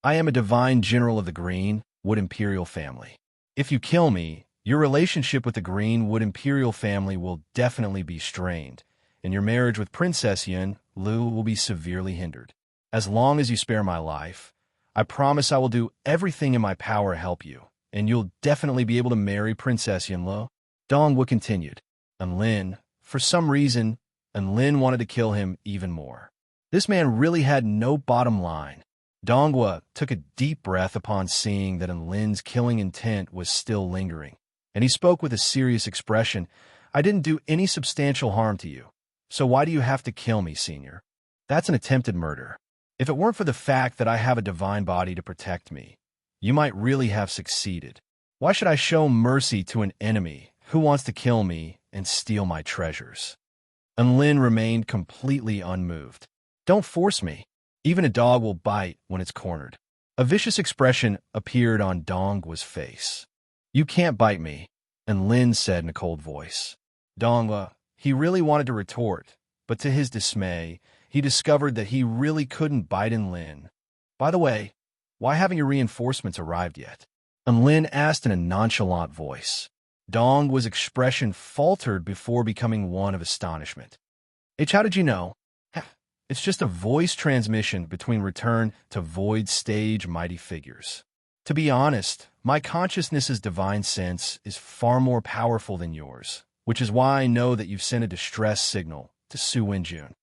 I am a divine general of the Green Wood Imperial family. If you kill me, your relationship with the Green Wood Imperial family will definitely be strained, and your marriage with Princess Yun Lu will be severely hindered. As long as you spare my life, I promise I will do everything in my power to help you, and you'll definitely be able to marry Princess Yun Lu. Dongguo continued, and Lin, for some reason, Lin wanted to kill him even more. This man really had no bottom line. Dongguo took a deep breath upon seeing that Lin's killing intent was still lingering, and he spoke with a serious expression. I didn't do any substantial harm to you, so why do you have to kill me, Senior? That's an attempted murder. If it weren't for the fact that I have a divine body to protect me, you might really have succeeded. Why should I show mercy to an enemy who wants to kill me and steal my treasures? And Lin remained completely unmoved. Don't force me. Even a dog will bite when it's cornered. A vicious expression appeared on Dongguo's face. You can't bite me, and Lin said in a cold voice. Dongguo, he really wanted to retort, but to his dismay, he discovered that he really couldn't bite Lin. By the way, why haven't your reinforcements arrived yet? And Lin asked in a nonchalant voice. Dongguo's expression faltered before becoming one of astonishment. How did you know? It's just a voice transmission between return to void stage mighty figures. To be honest, my consciousness's divine sense is far more powerful than yours, which is why I know that you've sent a distress signal to Su Wenjun.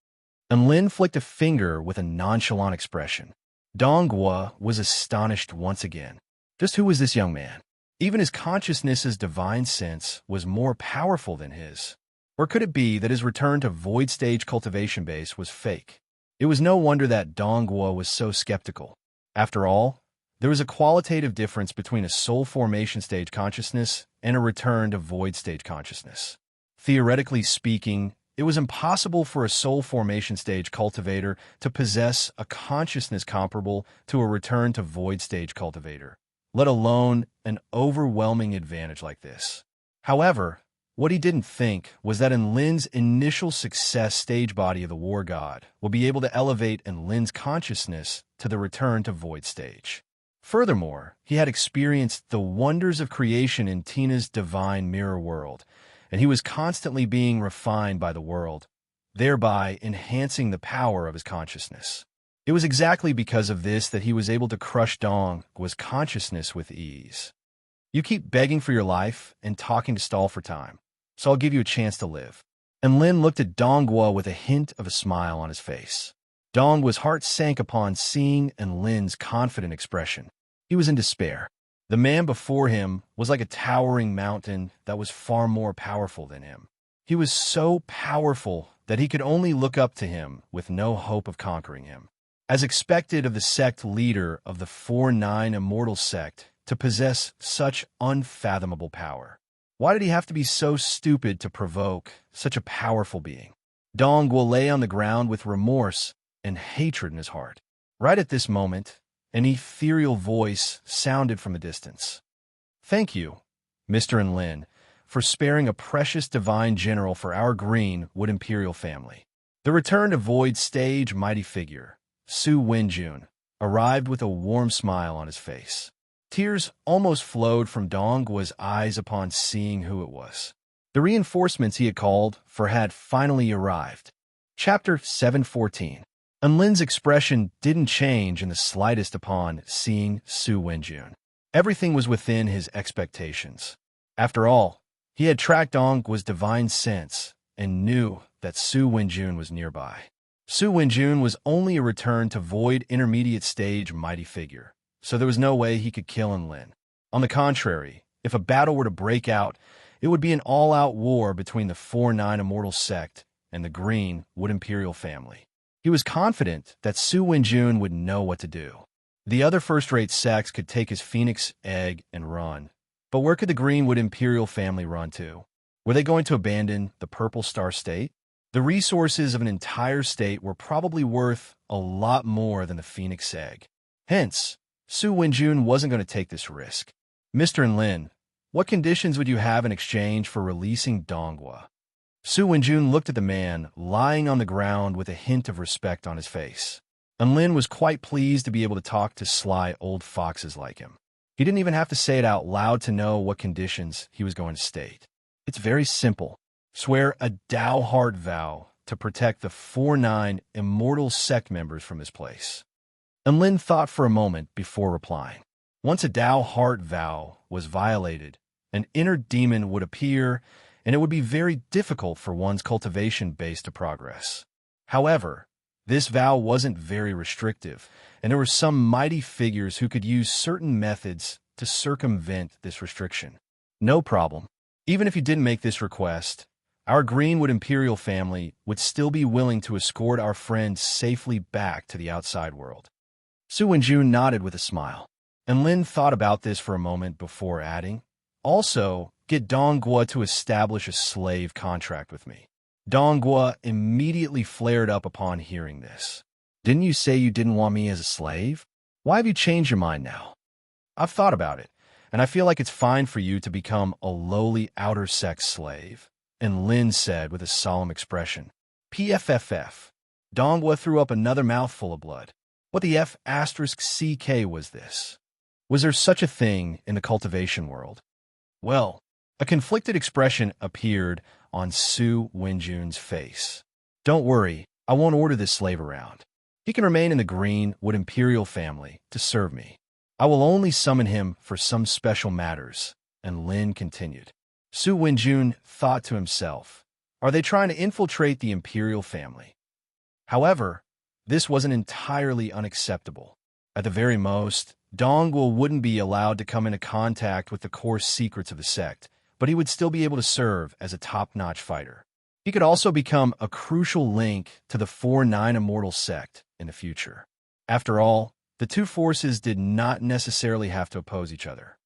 And Lin flicked a finger with a nonchalant expression. Dongguo was astonished once again. Just who was this young man? Even his consciousness's divine sense was more powerful than his. Or could it be that his return to void stage cultivation base was fake? It was no wonder that Dongguo was so skeptical. After all, there was a qualitative difference between a soul formation stage consciousness and a return to void stage consciousness. Theoretically speaking, it was impossible for a soul formation stage cultivator to possess a consciousness comparable to a return to void stage cultivator, let alone an overwhelming advantage like this. However, what he didn't think was that Lin's initial success stage body of the war god will be able to elevate Lin's consciousness to the return to void stage. Furthermore, he had experienced the wonders of creation in Tina's divine mirror world, and he was constantly being refined by the world, thereby enhancing the power of his consciousness. It was exactly because of this that he was able to crush Dongguo's consciousness with ease. You keep begging for your life and talking to stall for time, so I'll give you a chance to live. And Lin looked at Dongguo with a hint of a smile on his face. Dongguo's heart sank upon seeing Lin's confident expression. He was in despair. The man before him was like a towering mountain that was far more powerful than him. He was so powerful that he could only look up to him with no hope of conquering him. As expected of the sect leader of the 4-9 Immortal sect to possess such unfathomable power. Why did he have to be so stupid to provoke such a powerful being? Dongguo lay on the ground with remorse and hatred in his heart. Right at this moment, an ethereal voice sounded from a distance. Thank you, Mr. Lin, for sparing a precious divine general for our Green Wood Imperial family. The return to void stage mighty figure, Su Wenjun, arrived with a warm smile on his face. Tears almost flowed from Dongguo's eyes upon seeing who it was. The reinforcements he had called for had finally arrived. Chapter 714. And Lin's expression didn't change in the slightest upon seeing Su Wenjun. Everything was within his expectations. After all, he had tracked Dongguo's divine sense and knew that Su Wenjun was nearby. Su Wenjun was only a return to void intermediate stage mighty figure, so there was no way he could kill Lin. On the contrary, if a battle were to break out, it would be an all-out war between the 4-9 Immortal Sect and the Green Wood Imperial family. He was confident that Su Wenjun would know what to do. The other first-rate sects could take his Phoenix Egg and run, but where could the Greenwood Imperial family run to? Were they going to abandon the Purple Star State? The resources of an entire state were probably worth a lot more than the Phoenix Egg. Hence, Su Wenjun wasn't going to take this risk. Mr. Lin, what conditions would you have in exchange for releasing Dongguo? Su Wenjun looked at the man lying on the ground with a hint of respect on his face. And Lin was quite pleased to be able to talk to sly old foxes like him. He didn't even have to say it out loud to know what conditions he was going to state. It's very simple. Swear a Dao Heart vow to protect the 4-9 Immortal Sect members from this place. And Lin thought for a moment before replying. Once a Dao Heart vow was violated, an inner demon would appear, and it would be very difficult for one's cultivation base to progress. However, this vow wasn't very restrictive, and there were some mighty figures who could use certain methods to circumvent this restriction. No problem. Even if you didn't make this request, our Greenwood Imperial family would still be willing to escort our friends safely back to the outside world. Su Wenjun nodded with a smile, and Lin thought about this for a moment before adding, also, get Dongguo to establish a slave contract with me. Dongguo immediately flared up upon hearing this. Didn't you say you didn't want me as a slave? Why have you changed your mind now? I've thought about it, and I feel like it's fine for you to become a lowly outer sex slave. And Lin said with a solemn expression. PFFF. Dongguo threw up another mouthful of blood. What the F***CK was this? Was there such a thing in the cultivation world? Well, a conflicted expression appeared on Su Wenjun's face. Don't worry, I won't order this slave around. He can remain in the Greenwood Imperial family to serve me. I will only summon him for some special matters, and Lin continued. Su Wenjun thought to himself, are they trying to infiltrate the Imperial family? However, this wasn't entirely unacceptable. At the very most, Dongguo wouldn't be allowed to come into contact with the core secrets of the sect, but he would still be able to serve as a top-notch fighter. He could also become a crucial link to the 4-9 Immortal Sect in the future. After all, the two forces did not necessarily have to oppose each other.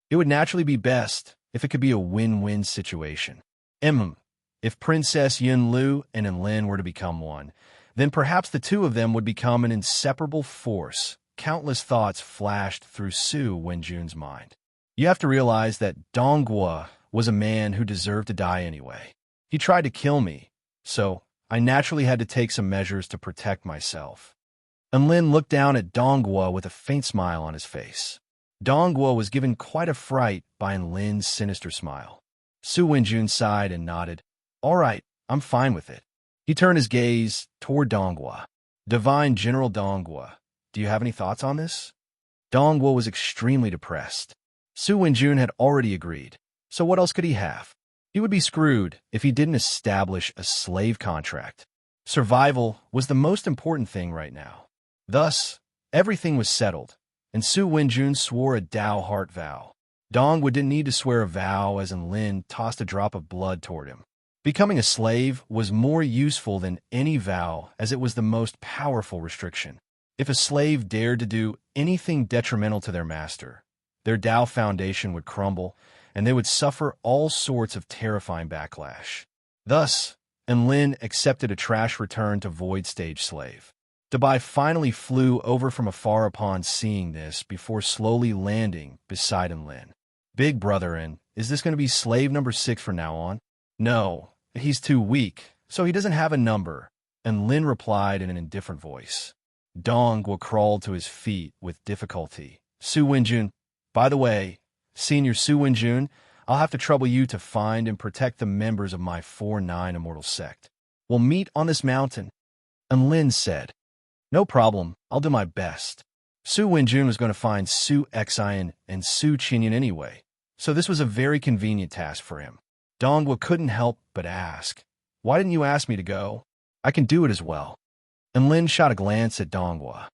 It would naturally be best if it could be a win-win situation. If Princess Yunlu and Lin were to become one, then perhaps the two of them would become an inseparable force. Countless thoughts flashed through Su Wenjun's mind. You have to realize that Dongguo was a man who deserved to die anyway. He tried to kill me, so I naturally had to take some measures to protect myself. And Lin looked down at Dongguo with a faint smile on his face. Dongguo was given quite a fright by Lin's sinister smile. Su Wenjun sighed and nodded. All right, I'm fine with it. He turned his gaze toward Dongguo. Divine General Dongguo, do you have any thoughts on this? Dongguo was extremely depressed. Su Wenjun had already agreed, so what else could he have? He would be screwed if he didn't establish a slave contract. Survival was the most important thing right now. Thus, everything was settled, and Su Wenjun swore a Dao Heart vow. Dongguo didn't need to swear a vow as Lin tossed a drop of blood toward him. Becoming a slave was more useful than any vow as it was the most powerful restriction. If a slave dared to do anything detrimental to their master, their Dao foundation would crumble, and they would suffer all sorts of terrifying backlash. Thus, Lin accepted a trash return to Void Stage slave. Dabai finally flew over from afar upon seeing this before slowly landing beside Lin. Big brother, is this going to be slave number 6 from now on? No, he's too weak, so he doesn't have a number, and Lin replied in an indifferent voice. Dongguo crawled to his feet with difficulty. Su Wenjun, by the way, Senior Su Wenjun, I'll have to trouble you to find and protect the members of my 4-9 immortal sect. We'll meet on this mountain. And Lin said, no problem, I'll do my best. Su Wenjun was going to find Su Xian and Su Qinyan anyway, so this was a very convenient task for him. Donghua couldn't help but ask, why didn't you ask me to go? I can do it as well. And Lin shot a glance at Donghua.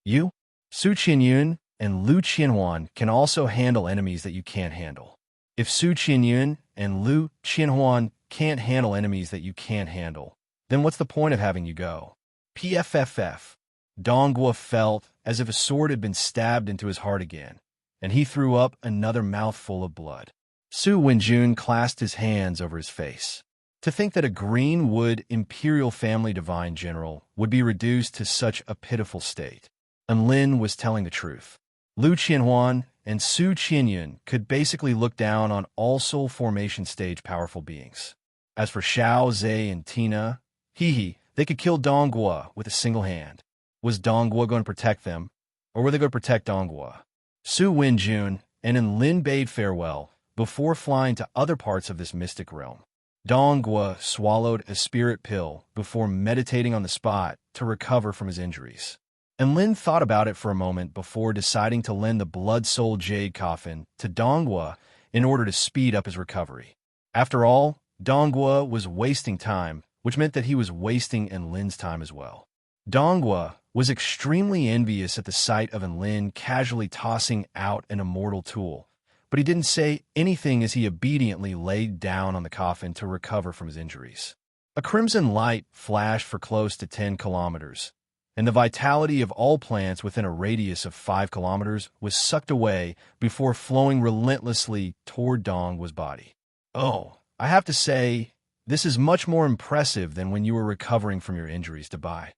You, Su Qinyun, and Lu Qianhuan can also handle enemies that you can't handle. If Su Qinyun and Lu Qianhuan can't handle enemies that you can't handle, then what's the point of having you go? PFFF. Donghua felt as if a sword had been stabbed into his heart again, and he threw up another mouthful of blood. Su Wenjun clasped his hands over his face. To think that a Greenwood Imperial family divine general would be reduced to such a pitiful state. And Lin was telling the truth. Lu Qianhuan and Su Qinyun could basically look down on all soul formation stage powerful beings. As for Xiao Zhe and Tina, they could kill Donghua with a single hand. Was Donghua going to protect them, or were they going to protect Donghua? Su Wenjun and Lin bade farewell before flying to other parts of this mystic realm. Donghua swallowed a spirit pill before meditating on the spot to recover from his injuries. And Lin thought about it for a moment before deciding to lend the Blood Soul Jade coffin to Donghua in order to speed up his recovery. After all, Donghua was wasting time, which meant that he was wasting Lin's time as well. Donghua was extremely envious at the sight of Lin casually tossing out an immortal tool, but he didn't say anything as he obediently laid down on the coffin to recover from his injuries. A crimson light flashed for close to 10 kilometers, and the vitality of all plants within a radius of 5 kilometers was sucked away before flowing relentlessly toward Donghua's body. Oh, I have to say, this is much more impressive than when you were recovering from your injuries, Dabai.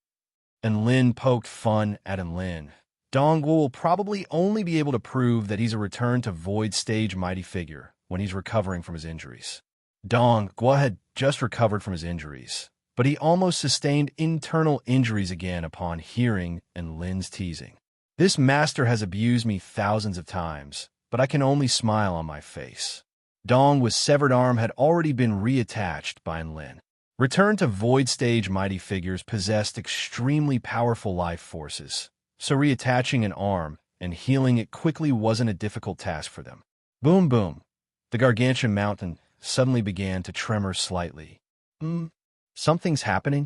And Lin poked fun at Lin. Donghua will probably only be able to prove that he's a return to Void Stage mighty figure when he's recovering from his injuries. Donghua had just recovered from his injuries, but he almost sustained internal injuries again upon hearing Lin's teasing. This master has abused me thousands of times, but I can only smile on my face. Donghua's severed arm had already been reattached by Lin. Return to Void Stage mighty figures possessed extremely powerful life forces, so reattaching an arm and healing it quickly wasn't a difficult task for them. Boom, boom. The gargantuan mountain suddenly began to tremor slightly. Something's happening?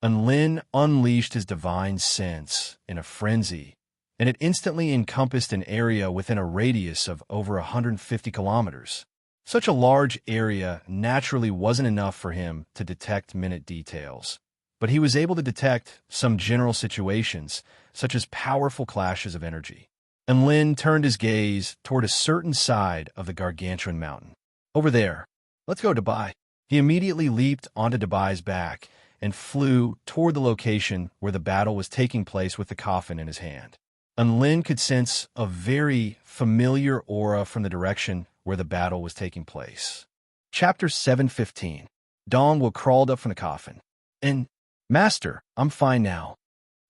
And Lin unleashed his divine sense in a frenzy, and it instantly encompassed an area within a radius of over 150 kilometers. Such a large area naturally wasn't enough for him to detect minute details, but he was able to detect some general situations, such as powerful clashes of energy. And Lin turned his gaze toward a certain side of the gargantuan mountain. Over there. Let's go, Dabai. He immediately leaped onto Dabai's back and flew toward the location where the battle was taking place with the coffin in his hand. And Lin could sense a very familiar aura from the direction where the battle was taking place. Chapter 715. Donghua crawled up from the coffin. And, Master, I'm fine now.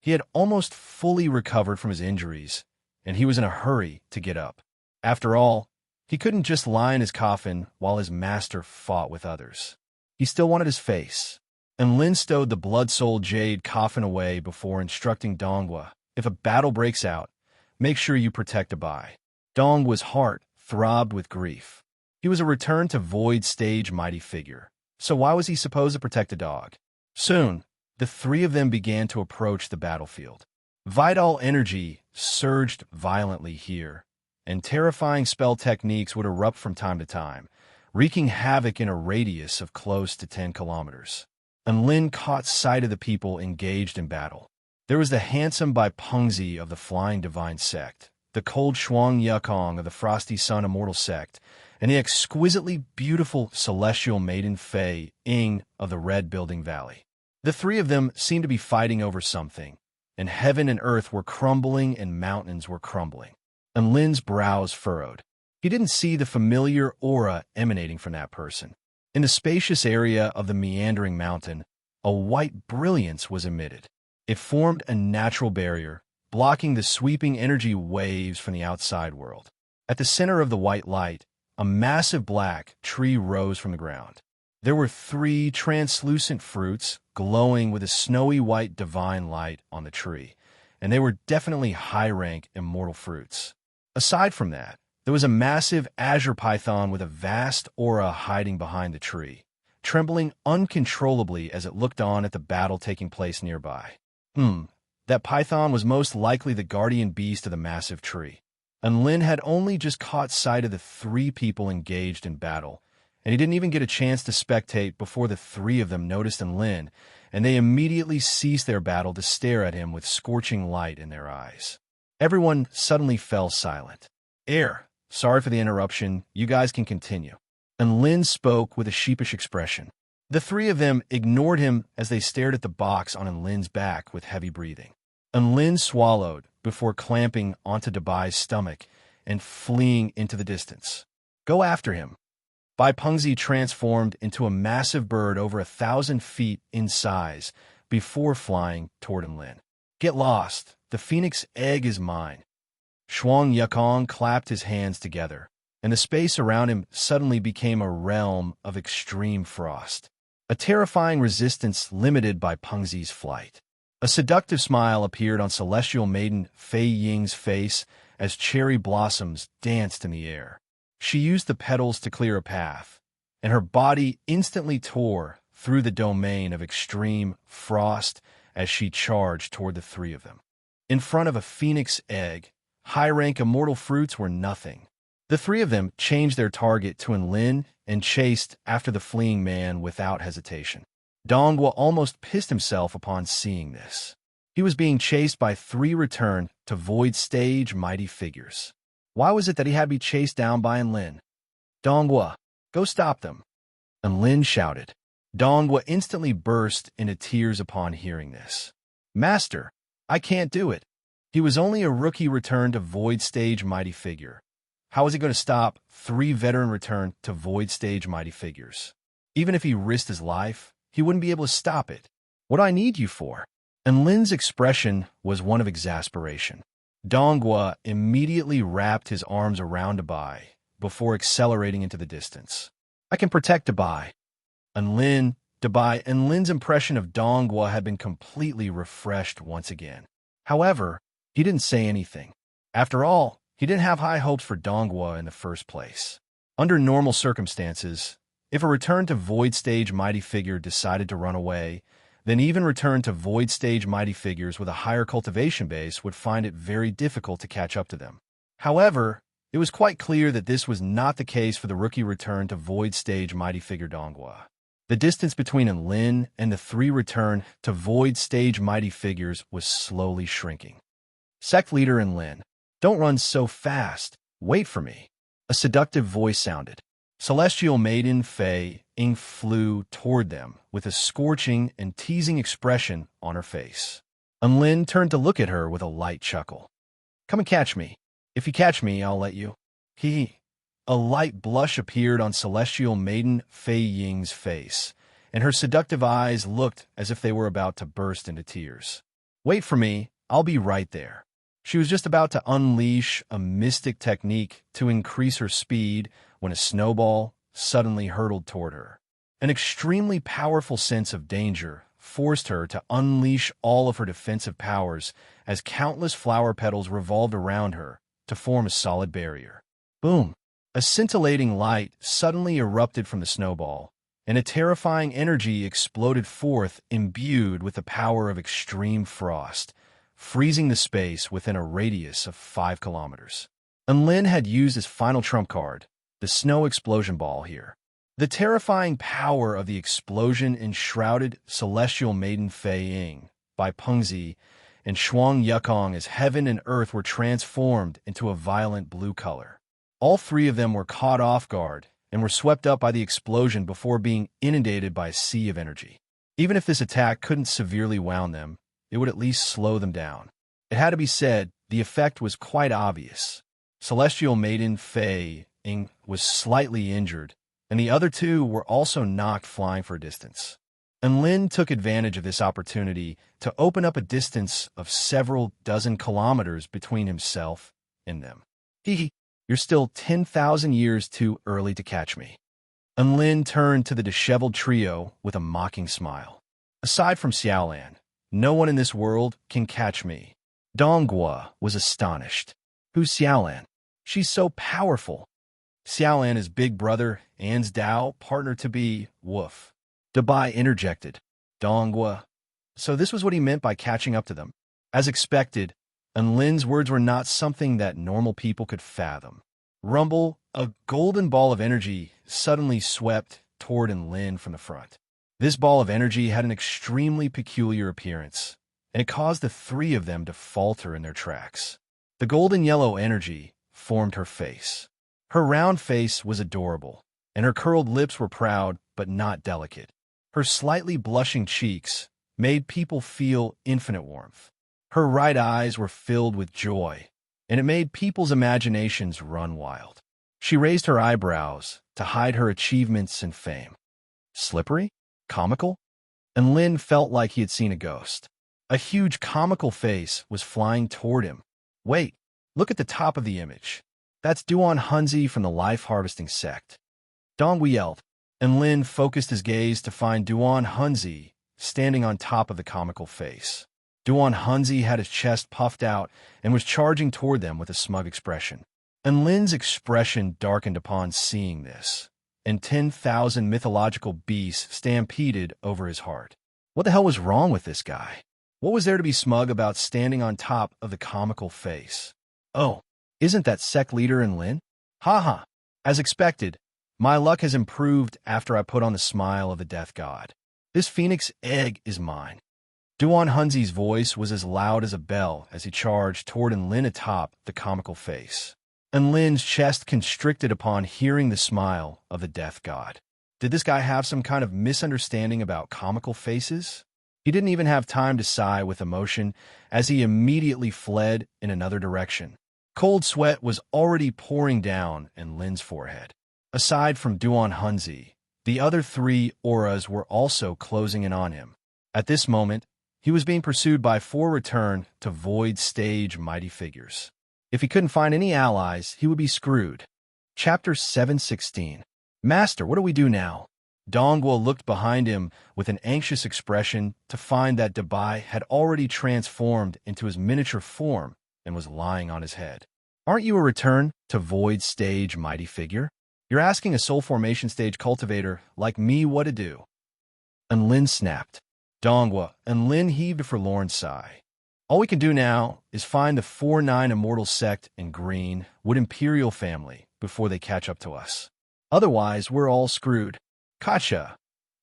He had almost fully recovered from his injuries, and he was in a hurry to get up. After all, he couldn't just lie in his coffin while his master fought with others. He still wanted his face. And Lin stowed the Blood Soul Jade coffin away before instructing Donghua, if a battle breaks out, make sure you protect Dabai. Donghua's heart throbbed with grief. He was a return to Void Stage mighty figure, so why was he supposed to protect a dog? Soon, the three of them began to approach the battlefield. Vital energy surged violently here, and terrifying spell techniques would erupt from time to time, wreaking havoc in a radius of close to 10 kilometers. And Lin caught sight of the people engaged in battle. There was the handsome Bai Pengzi of the Flying Divine Sect, the cold Shuang Yukong of the Frosty Sun Immortal Sect, and the exquisitely beautiful celestial maiden Fei Ying of the Red Building Valley. The three of them seemed to be fighting over something, and heaven and earth were crumbling and mountains were crumbling. And Lin's brows furrowed. He didn't see the familiar aura emanating from that person. In the spacious area of the meandering mountain, a white brilliance was emitted. It formed a natural barrier, blocking the sweeping energy waves from the outside world. At the center of the white light, a massive black tree rose from the ground. There were 3 translucent fruits glowing with a snowy white divine light on the tree, and they were definitely high-rank immortal fruits. Aside from that, there was a massive azure python with a vast aura hiding behind the tree, trembling uncontrollably as it looked on at the battle taking place nearby. That python was most likely the guardian beast of the massive tree. And Lin had only just caught sight of the 3 people engaged in battle, and he didn't even get a chance to spectate before the 3 of them noticed Lin, and they immediately ceased their battle to stare at him with scorching light in their eyes. Everyone suddenly fell silent. Sorry for the interruption, you guys can continue. And Lin spoke with a sheepish expression. The 3 of them ignored him as they stared at the box on Lin's back with heavy breathing. And Lin swallowed before clamping onto Debai's stomach and fleeing into the distance. Go after him. Bai Pengzi transformed into a massive bird over 1,000 feet in size before flying toward Lin. Get lost. The phoenix egg is mine. Shuang Yukong clapped his hands together, and the space around him suddenly became a realm of extreme frost. A terrifying resistance limited by Pengzi's flight. A seductive smile appeared on Celestial Maiden Fei Ying's face as cherry blossoms danced in the air. She used the petals to clear a path, and her body instantly tore through the domain of extreme frost as she charged toward the 3 of them. In front of a phoenix egg, high-rank immortal fruits were nothing. The 3 of them changed their target to Lin and chased after the fleeing man without hesitation. Donghua almost pissed himself upon seeing this. He was being chased by 3 returned to void stage mighty figures. Why was it that he had to be chased down by Lin? Donghua, go stop them. Lin shouted. Donghua instantly burst into tears upon hearing this. Master, I can't do it. He was only a rookie returned to void stage mighty figure. How was he going to stop 3 veteran returned to void stage mighty figures? Even if he risked his life, he wouldn't be able to stop it. What do I need you for? And Lin's expression was one of exasperation. Donghua immediately wrapped his arms around Dabai before accelerating into the distance. I can protect Dabai. Dabai and Lin's impression of Donghua had been completely refreshed once again. However, he didn't say anything. After all, he didn't have high hopes for Donghua in the first place. Under normal circumstances, if a return to void stage mighty figure decided to run away, then even return to void stage mighty figures with a higher cultivation base would find it very difficult to catch up to them. However, it was quite clear that this was not the case for the rookie return to void stage mighty figure Donghua. The distance between Lin and the 3 return to void stage mighty figures was slowly shrinking. Sect leader Lin, don't run so fast. Wait for me. A seductive voice sounded. Celestial Maiden Fei Ying flew toward them with a scorching and teasing expression on her face. Lin turned to look at her with a light chuckle. Come and catch me. If you catch me, I'll let you. A light blush appeared on Celestial Maiden Fei Ying's face, and her seductive eyes looked as if they were about to burst into tears. Wait for me, I'll be right there. She was just about to unleash a mystic technique to increase her speed when a snowball suddenly hurtled toward her. An extremely powerful sense of danger forced her to unleash all of her defensive powers as countless flower petals revolved around her to form a solid barrier. Boom! A scintillating light suddenly erupted from the snowball, and a terrifying energy exploded forth imbued with the power of extreme frost, freezing the space within a radius of 5 kilometers. And Lin had used his final trump card, the snow explosion ball here. The terrifying power of the explosion enshrouded Celestial Maiden Fei Ying, Bai Pengzi, and Shuang Yukong as heaven and earth were transformed into a violent blue color. All 3 of them were caught off guard and were swept up by the explosion before being inundated by a sea of energy. Even if this attack couldn't severely wound them, it would at least slow them down. It had to be said, the effect was quite obvious. Celestial Maiden Fei Ying was slightly injured, and the other 2 were also knocked flying for a distance. And Lin took advantage of this opportunity to open up a distance of several dozen kilometers between himself and them. You're still 10,000 years too early to catch me. And Lin turned to the disheveled trio with a mocking smile. Aside from Xiaolan, no one in this world can catch me. Donghua was astonished. Who's Xiaolan? She's so powerful. Xiaolan is big brother, An's Dao, partner-to-be, Woof. Dabai interjected. Donghua. So this was what he meant by catching up to them. As expected, and Lin's words were not something that normal people could fathom. Rumble, a golden ball of energy, suddenly swept toward Lin from the front. This ball of energy had an extremely peculiar appearance, and it caused the three of them to falter in their tracks. The golden-yellow energy formed her face. Her round face was adorable, and her curled lips were proud but not delicate. Her slightly blushing cheeks made people feel infinite warmth. Her right eyes were filled with joy, and it made people's imaginations run wild. She raised her eyebrows to hide her achievements and fame. Slippery? Comical? And Lin felt like he had seen a ghost. A huge comical face was flying toward him. Wait, look at the top of the image. That's Duan Hunzi from the Life Harvesting Sect. Dongwu yelled, and Lin focused his gaze to find Duan Hunzi standing on top of the comical face. Duan Hunzi had his chest puffed out and was charging toward them with a smug expression. And Lin's expression darkened upon seeing this, and 10,000 mythological beasts stampeded over his heart. What the hell was wrong with this guy? What was there to be smug about standing on top of the comical face? Oh, isn't that sect leader Lin? Ha. As expected, my luck has improved after I put on the smile of the death god. This phoenix egg is mine. Duan Hunzi's voice was as loud as a bell as he charged toward Lin atop the comical face. And Lin's chest constricted upon hearing the smile of the death god. Did this guy have some kind of misunderstanding about comical faces? He didn't even have time to sigh with emotion as he immediately fled in another direction. Cold sweat was already pouring down Lin's forehead. Aside from Duan Hunzi, the other three auras were also closing in on him. At this moment, he was being pursued by 4 return to void stage mighty figures. If he couldn't find any allies, he would be screwed. Chapter 716. Master, what do we do now? Donghua looked behind him with an anxious expression to find that Dabai had already transformed into his miniature form and was lying on his head. Aren't you a return to void stage mighty figure? You're asking a soul formation stage cultivator like me what to do. And Lin snapped. Donghua and Lin heaved a forlorn sigh. All we can do now is find the 4-9 immortal sect in green Wood Imperial family before they catch up to us. Otherwise, we're all screwed. Kacha!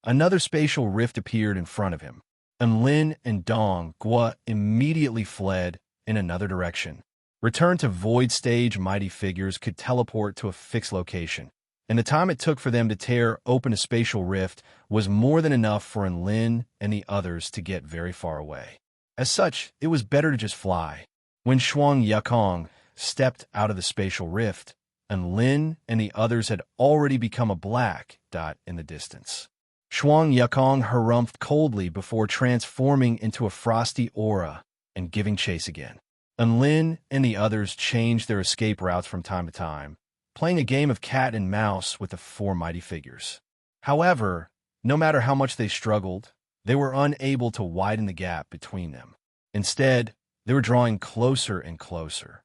Another spatial rift appeared in front of him, and Lin and Donghua immediately fled in another direction. Return to void stage mighty figures could teleport to a fixed location, and the time it took for them to tear open a spatial rift was more than enough for Lin and the others to get very far away. As such, it was better to just fly. When Shuang Yakong stepped out of the spatial rift, and Lin and the others had already become a black dot in the distance. Shuang Yakong harumphed coldly before transforming into a frosty aura and giving chase again. And Lin and the others changed their escape routes from time to time, playing a game of cat and mouse with the 4 mighty figures. However, no matter how much they struggled, they were unable to widen the gap between them. Instead, they were drawing closer and closer.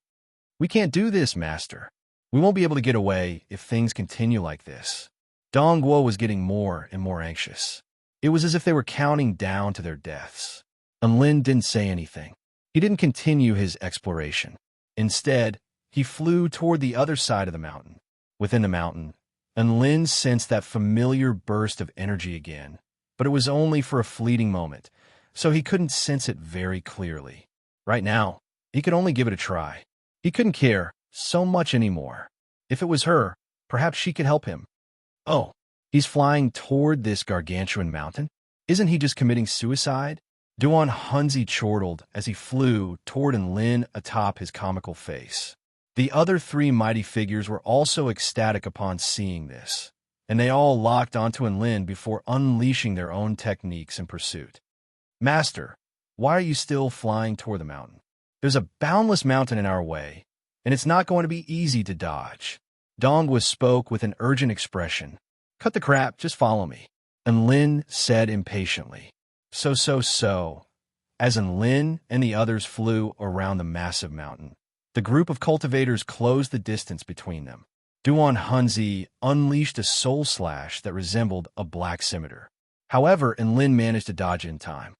We can't do this, Master. We won't be able to get away if things continue like this. Donghua was getting more and more anxious. It was as if they were counting down to their deaths. And Lin didn't say anything. He didn't continue his exploration. Instead, he flew toward the other side of the mountain. Within the mountain, and Lin sensed that familiar burst of energy again, but it was only for a fleeting moment, so he couldn't sense it very clearly. Right now, he could only give it a try. He couldn't care so much anymore. If it was her, perhaps she could help him. Oh, he's flying toward this gargantuan mountain? Isn't he just committing suicide? Duan Hunzi chortled as he flew toward Lin atop his comical face. The other 3 mighty figures were also ecstatic upon seeing this, and they all locked onto Lin before unleashing their own techniques in pursuit. Master, why are you still flying toward the mountain? There's a boundless mountain in our way, and it's not going to be easy to dodge. Dongwa spoke with an urgent expression. Cut the crap, just follow me. And Lin said impatiently. So. As Lin and the others flew around the massive mountain, the group of cultivators closed the distance between them. Duan Hunzi unleashed a soul slash that resembled a black scimitar. However, Lin managed to dodge in time.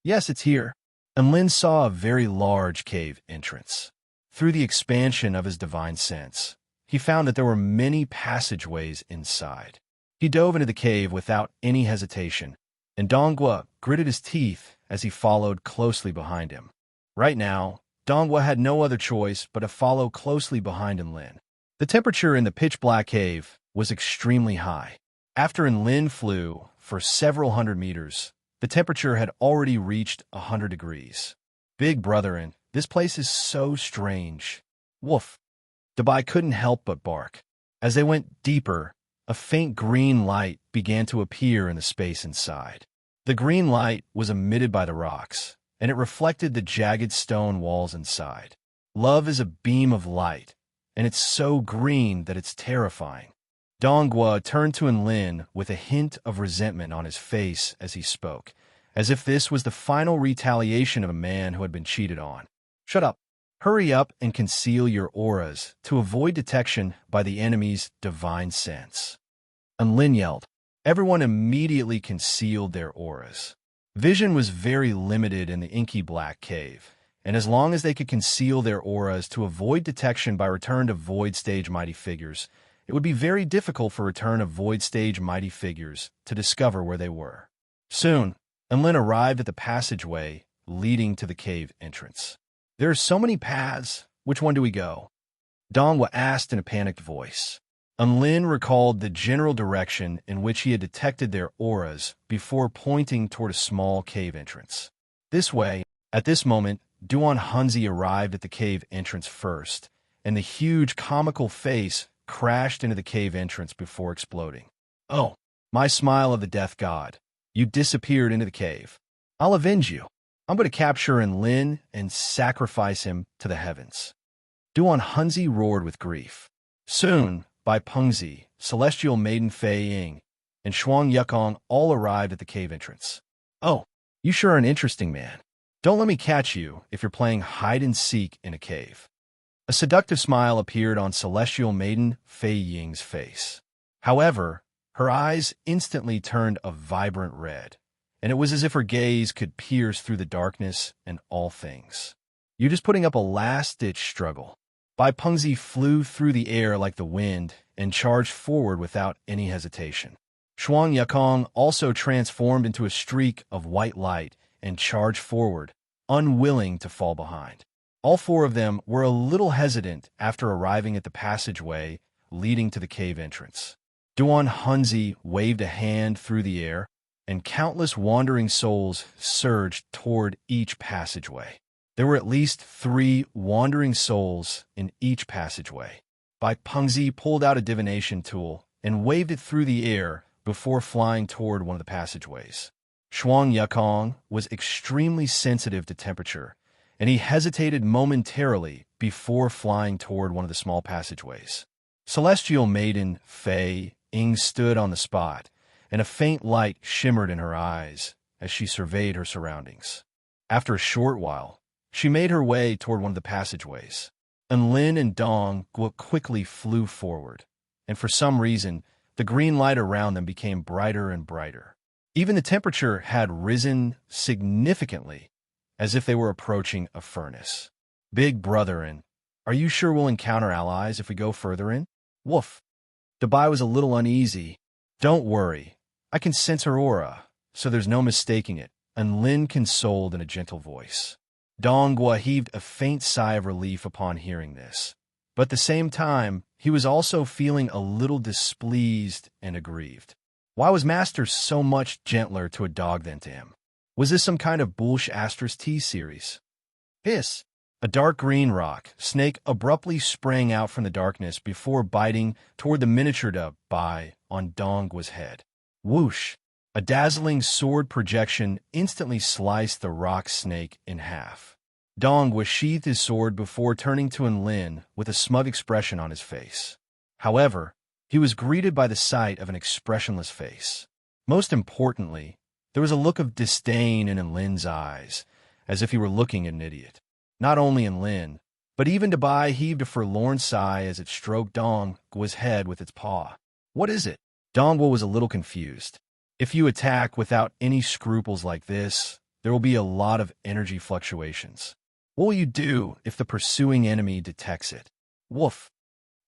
Yes, it's here. Lin saw a very large cave entrance. Through the expansion of his divine sense, he found that there were many passageways inside. He dove into the cave without any hesitation, and Dongwa gritted his teeth as he followed closely behind him. Right now, Dongwa had no other choice but to follow closely behind Lin. The temperature in the pitch-black cave was extremely high. After Lin flew for several hundred meters, the temperature had already reached 100 degrees. Big brother, this place is so strange. Woof. Dabai couldn't help but bark. As they went deeper, a faint green light began to appear in the space inside. The green light was emitted by the rocks, and it reflected the jagged stone walls inside. Love is a beam of light, and it's so green that it's terrifying. Dongwa turned to Lin with a hint of resentment on his face as he spoke, as if this was the final retaliation of a man who had been cheated on. Shut up. Hurry up and conceal your auras to avoid detection by the enemy's divine sense. Lin yelled. Everyone immediately concealed their auras. Vision was very limited in the inky black cave, and as long as they could conceal their auras to avoid detection by return to Void Stage Mighty Figures, it would be very difficult for return of Void Stage Mighty Figures to discover where they were. Soon, Lin arrived at the passageway leading to the cave entrance. There are so many paths. Which one do we go? Dongwa asked in a panicked voice. Lin recalled the general direction in which he had detected their auras before pointing toward a small cave entrance. This way, at this moment, Duan Hunzi arrived at the cave entrance first, and the huge comical face crashed into the cave entrance before exploding. Oh, my smile of the death god. You disappeared into the cave. I'll avenge you. I'm going to capture Lin and sacrifice him to the heavens. Duan Hunzi roared with grief. Soon, Bai Pengzi, Celestial Maiden Fei Ying, and Shuang Yukong all arrived at the cave entrance. Oh, you sure are an interesting man. Don't let me catch you if you're playing hide-and-seek in a cave. A seductive smile appeared on Celestial Maiden Fei Ying's face. However, her eyes instantly turned a vibrant red, and it was as if her gaze could pierce through the darkness and all things. You're just putting up a last-ditch struggle. Bai Pengzi flew through the air like the wind and charged forward without any hesitation. Shuang Yukong also transformed into a streak of white light and charged forward, unwilling to fall behind. All four of them were a little hesitant after arriving at the passageway leading to the cave entrance. Duan Hunzi waved a hand through the air, and countless wandering souls surged toward each passageway. There were at least 3 wandering souls in each passageway. Bai Pengzi pulled out a divination tool and waved it through the air before flying toward one of the passageways. Shuang Yukong was extremely sensitive to temperature, and he hesitated momentarily before flying toward one of the small passageways. Celestial Maiden Fei Ying stood on the spot, and a faint light shimmered in her eyes as she surveyed her surroundings. After a short while, she made her way toward one of the passageways. Lin and Dongwa quickly flew forward, and for some reason, the green light around them became brighter and brighter. Even the temperature had risen significantly, as if they were approaching a furnace. Big brother, are you sure we'll encounter allies if we go further in? Woof. Dabai was a little uneasy. Don't worry. I can sense her aura, so there's no mistaking it, and Lin consoled in a gentle voice. Dongwa heaved a faint sigh of relief upon hearing this, but at the same time, he was also feeling a little displeased and aggrieved. Why was Master so much gentler to a dog than to him? Was this some kind of Bullsh Astra's T series? Hiss! A dark green rock snake abruptly sprang out from the darkness before biting toward the miniature Dabai on Dongwa's head. Whoosh! A dazzling sword projection instantly sliced the rock snake in half. Dongwa sheathed his sword before turning to Enlin with a smug expression on his face. However, he was greeted by the sight of an expressionless face. Most importantly, there was a look of disdain in Enlin's eyes, as if he were looking at an idiot. Not only Enlin, but even Dabai heaved a forlorn sigh as it stroked Dongwa's head with its paw. What is it? Dongwa was a little confused. If you attack without any scruples like this, there will be a lot of energy fluctuations. What will you do if the pursuing enemy detects it? Woof.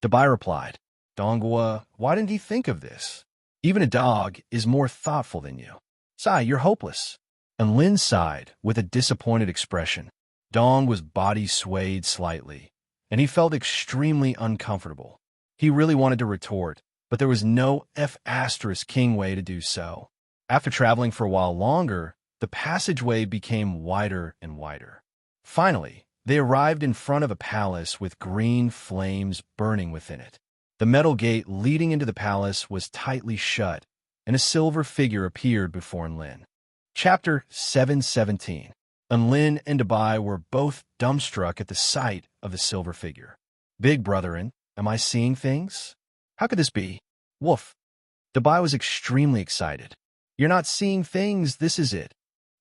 Dabai replied. Dongwa, why didn't he think of this? Even a dog is more thoughtful than you. Sigh, you're hopeless. And Lin sighed with a disappointed expression. Dongwa's body swayed slightly, and he felt extremely uncomfortable. He really wanted to retort, but there was no F***king way to do so. After traveling for a while longer, the passageway became wider and wider. Finally, they arrived in front of a palace with green flames burning within it. The metal gate leading into the palace was tightly shut, and a silver figure appeared before Enlin. Chapter 717. Enlin and Dabai were both dumbstruck at the sight of the silver figure. Big brotherin, am I seeing things? How could this be? Woof. Dabai was extremely excited. You're not seeing things, this is it.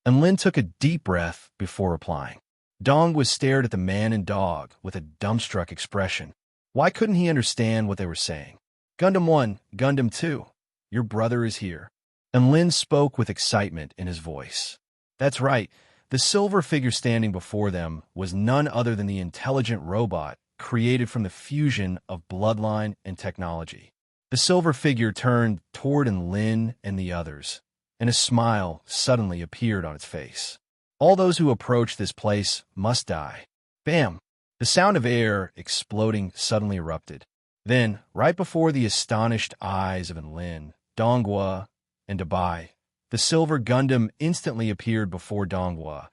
Enlin took a deep breath before replying. Dongwa stared at the man and dog with a dumbstruck expression. Why couldn't he understand what they were saying? Gundam 1, Gundam 2, your brother is here. Enlin spoke with excitement in his voice. That's right, the silver figure standing before them was none other than the intelligent robot created from the fusion of bloodline and technology. The silver figure turned toward Enlin and the others, and a smile suddenly appeared on its face. All those who approach this place must die. Bam! The sound of air exploding suddenly erupted. Then, right before the astonished eyes of Enlin, Dongwa, and Dabai, the silver Gundam instantly appeared before Dongwa,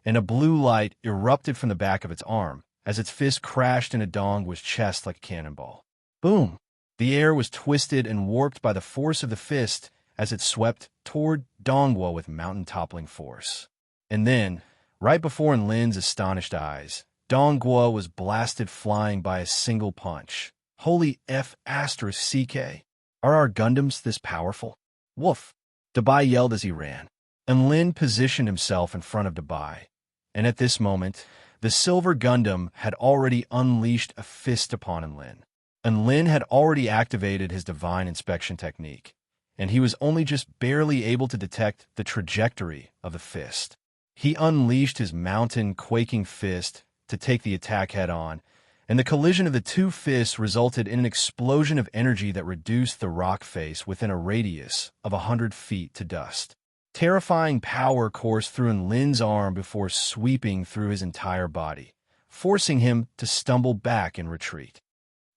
and a blue light erupted from the back of its arm as its fist crashed into Dongwa's chest like a cannonball. Boom! The air was twisted and warped by the force of the fist as it swept toward Dongwa with mountain-toppling force. And then, right before Enlin's astonished eyes, Dongwa was blasted flying by a single punch. Holy F***CK! Are our Gundams this powerful? Woof! Dabai yelled as he ran. Enlin positioned himself in front of Dabai, and at this moment, the silver Gundam had already unleashed a fist upon Enlin. Enlin had already activated his divine inspection technique, and he was only just barely able to detect the trajectory of the fist. He unleashed his mountain-quaking fist to take the attack head-on, and the collision of the two fists resulted in an explosion of energy that reduced the rock face within a radius of 100 feet to dust. Terrifying power coursed through Enlin's arm before sweeping through his entire body, forcing him to stumble back in retreat.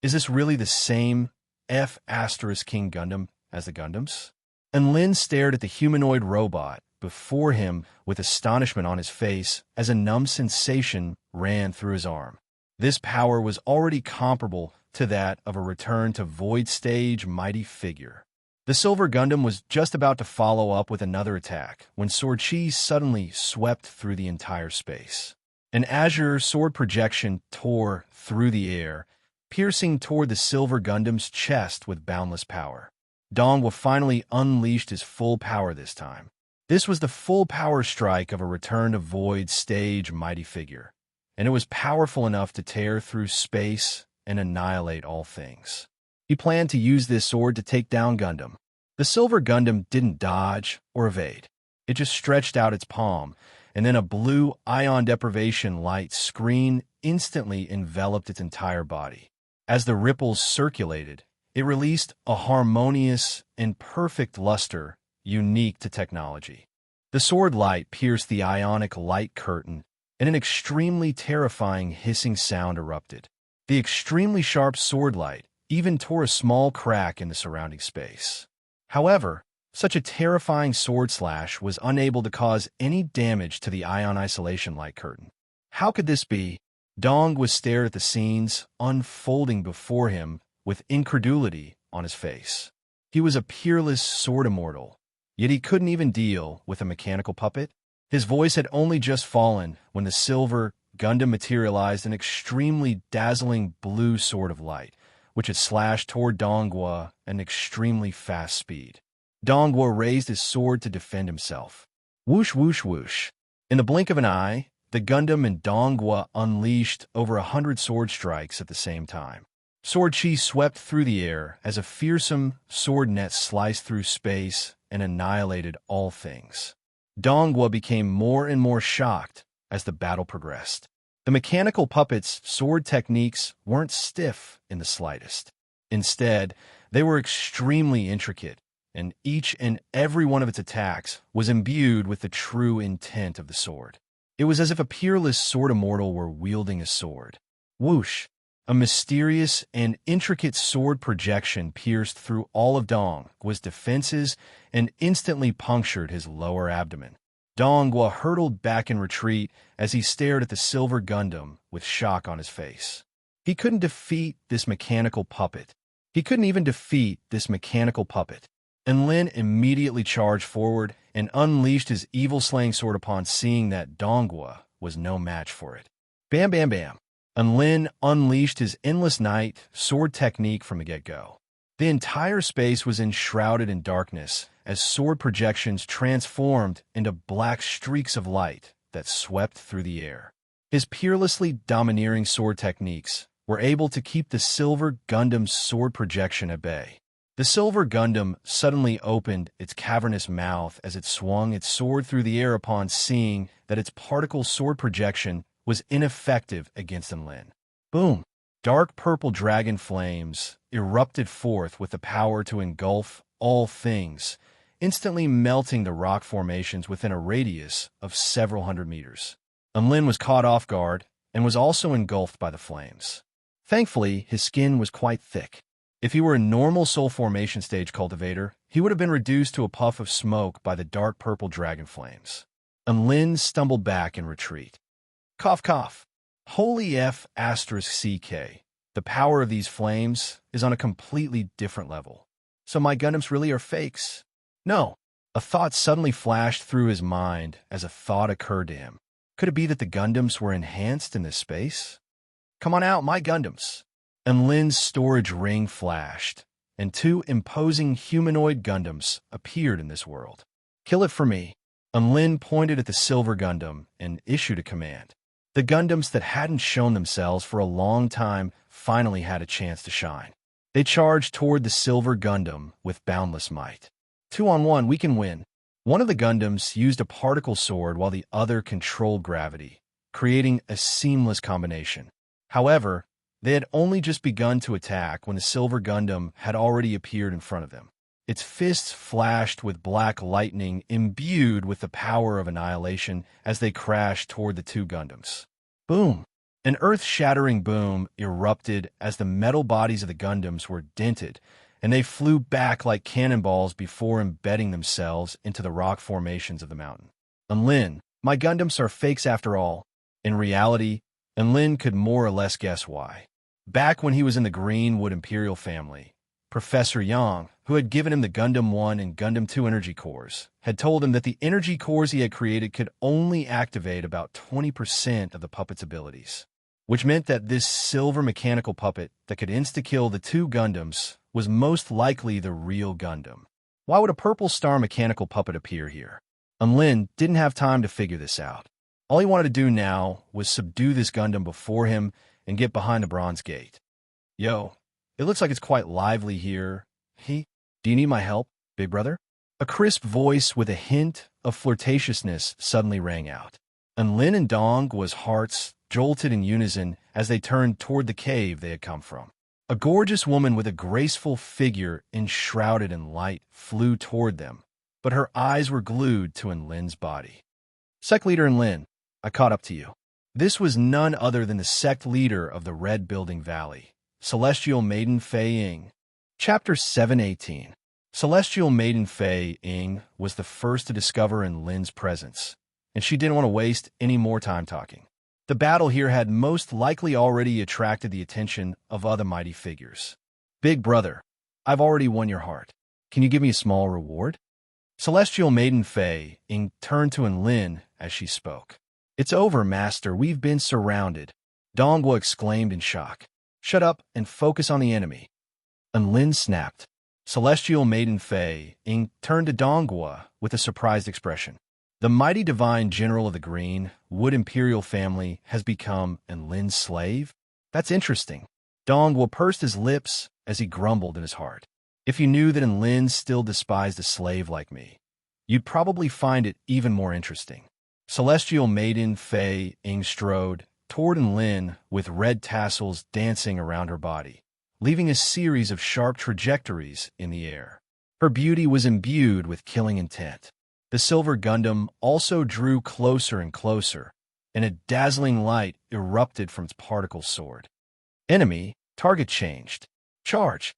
Is this really the same F***king Gundam as the Gundams? Enlin stared at the humanoid robot before him with astonishment on his face as a numb sensation ran through his arm. This power was already comparable to that of a return to Void Stage mighty figure. The Silver Gundam was just about to follow up with another attack when Sword Chi suddenly swept through the entire space. An azure sword projection tore through the air, piercing toward the Silver Gundam's chest with boundless power. Dongwa finally unleashed his full power this time. This was the full power strike of a return to Void Stage mighty figure, and it was powerful enough to tear through space and annihilate all things. He planned to use this sword to take down Gundam. The Silver Gundam didn't dodge or evade. It just stretched out its palm, and then a blue ion deprivation light screen instantly enveloped its entire body. As the ripples circulated, it released a harmonious and perfect luster unique to technology. The sword light pierced the ionic light curtain, and an extremely terrifying hissing sound erupted. The extremely sharp sword light even tore a small crack in the surrounding space. However, such a terrifying sword slash was unable to cause any damage to the ion isolation light curtain. How could this be? Dong was stared at the scenes unfolding before him with incredulity on his face. He was a peerless sword immortal, yet he couldn't even deal with a mechanical puppet. His voice had only just fallen when the Silver Gundam materialized an extremely dazzling blue sword of light, which had slashed toward Donghua at an extremely fast speed. Donghua raised his sword to defend himself. Whoosh, whoosh, whoosh. In the blink of an eye, the Gundam and Donghua unleashed over 100 sword strikes at the same time. Sword chi swept through the air as a fearsome sword net sliced through space and annihilated all things. Donghua became more and more shocked as the battle progressed. The mechanical puppet's sword techniques weren't stiff in the slightest. Instead, they were extremely intricate, and each and every one of its attacks was imbued with the true intent of the sword. It was as if a peerless sword immortal were wielding a sword. Whoosh! A mysterious and intricate sword projection pierced through all of Donghua's defenses and instantly punctured his lower abdomen. Donghua hurtled back in retreat as he stared at the silver Gundam with shock on his face. He couldn't defeat this mechanical puppet. And Lin immediately charged forward and unleashed his evil-slaying sword upon seeing that Donghua was no match for it. Bam, bam, bam. And Lin unleashed his endless night sword technique from the get-go. The entire space was enshrouded in darkness as sword projections transformed into black streaks of light that swept through the air. His peerlessly domineering sword techniques were able to keep the silver Gundam's sword projection at bay. The silver Gundam suddenly opened its cavernous mouth as it swung its sword through the air upon seeing that its particle sword projection was ineffective against Lin. Boom! Dark purple dragon flames erupted forth with the power to engulf all things, instantly melting the rock formations within a radius of several hundred meters. Lin was caught off guard and was also engulfed by the flames. Thankfully, his skin was quite thick. If he were a normal soul formation stage cultivator, he would have been reduced to a puff of smoke by the dark purple dragon flames. Lin stumbled back in retreat. Cough, cough. Holy F asterisk CK. The power of these flames is on a completely different level. So my Gundams really are fakes? No. A thought suddenly flashed through his mind as a thought occurred to him. Could it be that the Gundams were enhanced in this space? Come on out, my Gundams. And Lin's storage ring flashed, and 2 imposing humanoid Gundams appeared in this world. Kill it for me. And Lin pointed at the silver Gundam and issued a command. The Gundams that hadn't shown themselves for a long time finally had a chance to shine. They charged toward the silver Gundam with boundless might. 2-on-1, we can win. One of the Gundams used a particle sword while the other controlled gravity, creating a seamless combination. However, they had only just begun to attack when the silver Gundam had already appeared in front of them. Its fists flashed with black lightning imbued with the power of annihilation as they crashed toward the 2 Gundams. Boom! An earth-shattering boom erupted as the metal bodies of the Gundams were dented, and they flew back like cannonballs before embedding themselves into the rock formations of the mountain. Lin, my Gundams are fakes after all. In reality, Lin could more or less guess why. Back when he was in the Greenwood Imperial family, Professor Yang, who had given him the Gundam 1 and Gundam 2 energy cores, had told him that the energy cores he had created could only activate about 20% of the puppet's abilities, which meant that this silver mechanical puppet that could insta-kill the 2 Gundams was most likely the real Gundam. Why would a purple star mechanical puppet appear here? Lin didn't have time to figure this out. All he wanted to do now was subdue this Gundam before him and get behind the bronze gate. Yo, it looks like it's quite lively here. Do you need my help, big brother? A crisp voice with a hint of flirtatiousness suddenly rang out. And Lin and Donghua's hearts jolted in unison as they turned toward the cave they had come from. A gorgeous woman with a graceful figure enshrouded in light flew toward them, but her eyes were glued to Lin's body. Sect Leader Lin, I caught up to you. This was none other than the sect leader of the Red Building Valley, Celestial Maiden Fei Ying. Chapter 718. Celestial Maiden Fei Ying was the first to discover Lin's presence, and she didn't want to waste any more time talking. The battle here had most likely already attracted the attention of other mighty figures. Big brother, I've already won your heart. Can you give me a small reward? Celestial Maiden Fei Ying turned to Lin as she spoke. "It's over, Master. We've been surrounded," Dongwa exclaimed in shock. "Shut up and focus on the enemy." And Lin snapped. Celestial Maiden Fei Ying turned to Dongwa with a surprised expression. "The mighty divine general of the Green Wood Imperial family has become An Lin's slave? That's interesting." Dongwa pursed his lips as he grumbled in his heart. "If you knew that An Lin still despised a slave like me, you'd probably find it even more interesting." Celestial Maiden Fei Ying strode toward An Lin with red tassels dancing around her body, leaving a series of sharp trajectories in the air. Her beauty was imbued with killing intent. The silver Gundam also drew closer and closer, and a dazzling light erupted from its particle sword. "Enemy, target changed. Charge!"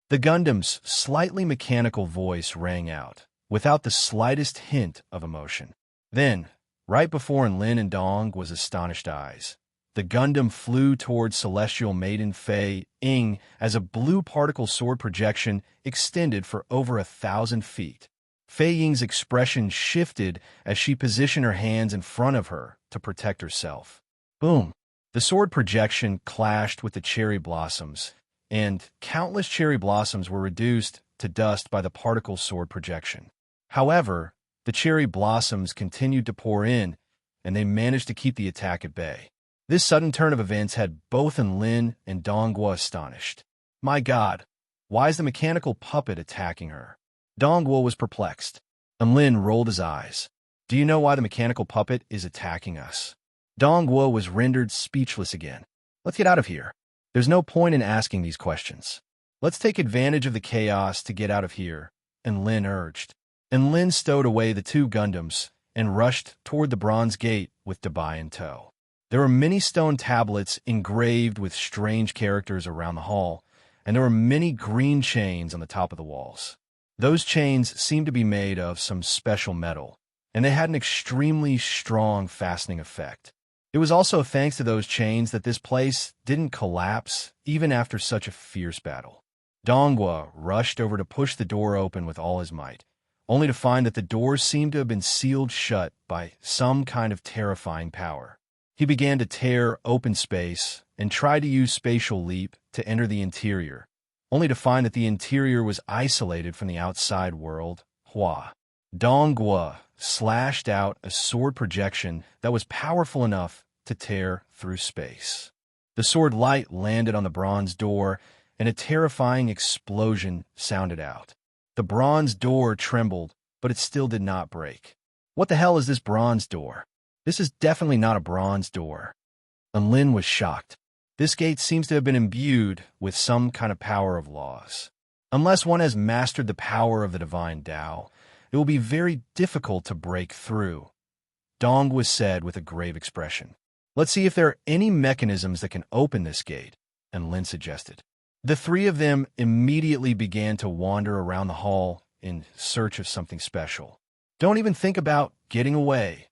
The Gundam's slightly mechanical voice rang out, without the slightest hint of emotion. Then, right before Lin and Dong was astonished eyes, the Gundam flew towards Celestial Maiden Fei Ying as a blue particle sword projection extended for over 1,000 feet. Fei Ying's expression shifted as she positioned her hands in front of her to protect herself. Boom! The sword projection clashed with the cherry blossoms, and countless cherry blossoms were reduced to dust by the particle sword projection. However, the cherry blossoms continued to pour in, and they managed to keep the attack at bay. This sudden turn of events had both Lin and Dongwa astonished. "My God, why is the mechanical puppet attacking her?" Dongwa was perplexed. Lin rolled his eyes. "Do you know why the mechanical puppet is attacking us?" Dongwa was rendered speechless again. "Let's get out of here. There's no point in asking these questions. Let's take advantage of the chaos to get out of here," Lin urged. Lin stowed away the two Gundams and rushed toward the bronze gate with Dabai in tow. There were many stone tablets engraved with strange characters around the hall, and there were many green chains on the top of the walls. Those chains seemed to be made of some special metal, and they had an extremely strong fastening effect. It was also thanks to those chains that this place didn't collapse even after such a fierce battle. Dongwa rushed over to push the door open with all his might, only to find that the door seemed to have been sealed shut by some kind of terrifying power. He began to tear open space and tried to use spatial leap to enter the interior, only to find that the interior was isolated from the outside world. Hua. Dongwa slashed out a sword projection that was powerful enough to tear through space. The sword light landed on the bronze door, and a terrifying explosion sounded out. The bronze door trembled, but it still did not break. "What the hell is this bronze door? This is definitely not a bronze door." Lin was shocked. This gate seems to have been imbued with some kind of power of laws. Unless one has mastered the power of the divine Tao, it will be very difficult to break through, Dongwa said with a grave expression. "Let's see if there are any mechanisms that can open this gate," Lin suggested. The three of them immediately began to wander around the hall in search of something special. "Don't even think about getting away,"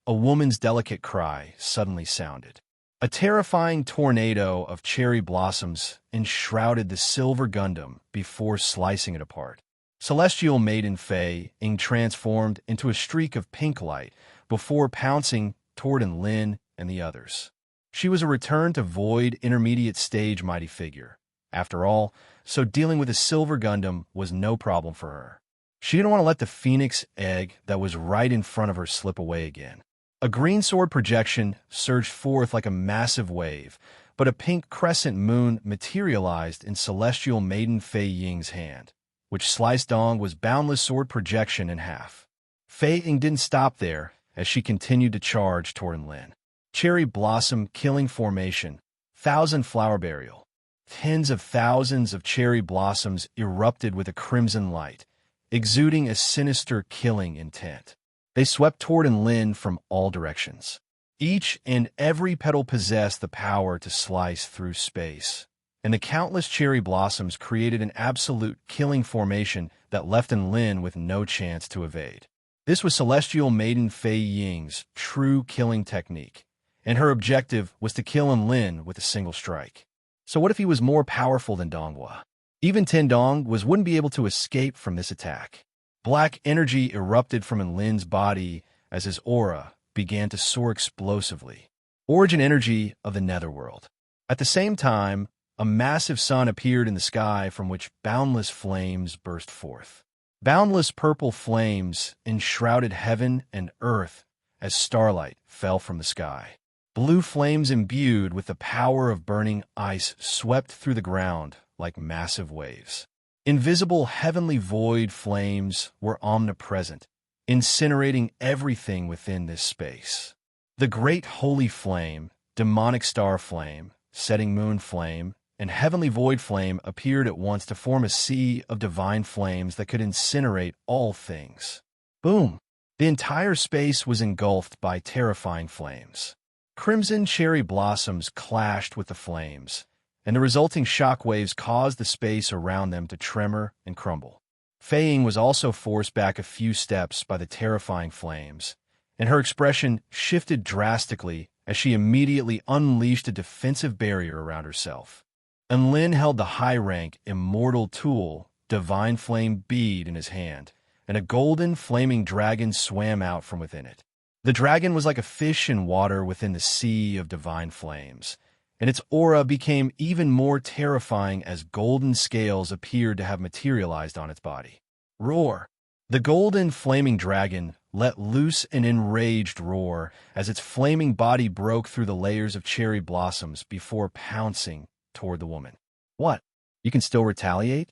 a woman's delicate cry suddenly sounded. A terrifying tornado of cherry blossoms enshrouded the silver Gundam before slicing it apart. Celestial Maiden Fei Ying transformed into a streak of pink light before pouncing toward Lin and the others. She was a return to Void intermediate stage mighty figure, after all, so dealing with a silver Gundam was no problem for her. She didn't want to let the phoenix egg that was right in front of her slip away again. A green sword projection surged forth like a massive wave, but a pink crescent moon materialized in Celestial Maiden Fei Ying's hand, which sliced Dongwa's boundless sword projection in half. Fei Ying didn't stop there as she continued to charge toward Lin. Cherry blossom killing formation, 1,000 flower burial. Tens of thousands of cherry blossoms erupted with a crimson light, exuding a sinister killing intent. They swept toward Lin from all directions. Each and every petal possessed the power to slice through space, and the countless cherry blossoms created an absolute killing formation that left Lin with no chance to evade. This was Celestial Maiden Fei Ying's true killing technique, and her objective was to kill Lin with a single strike. So what if he was more powerful than Dongwa? Even Tendong wouldn't be able to escape from this attack. Black energy erupted from Lin's body as his aura, began to soar explosively. Origin energy of the netherworld. At the same time, a massive sun appeared in the sky from which boundless flames burst forth. Boundless purple flames enshrouded heaven and earth as starlight fell from the sky. Blue flames imbued with the power of burning ice swept through the ground like massive waves. Invisible heavenly void flames were omnipresent, incinerating everything within this space. The great holy flame, demonic star flame, setting moon flame, and heavenly void flame appeared at once to form a sea of divine flames that could incinerate all things. Boom! The entire space was engulfed by terrifying flames. Crimson cherry blossoms clashed with the flames, and the resulting shockwaves caused the space around them to tremor and crumble. Fei Ying was also forced back a few steps by the terrifying flames, and her expression shifted drastically as she immediately unleashed a defensive barrier around herself. And Lin held the high-rank, immortal tool, Divine Flame Bead, in his hand, and a golden flaming dragon swam out from within it. The dragon was like a fish in water within the sea of divine flames, and its aura became even more terrifying as golden scales appeared to have materialized on its body. Roar! The golden flaming dragon let loose an enraged roar as its flaming body broke through the layers of cherry blossoms before pouncing toward the woman. What? You can still retaliate?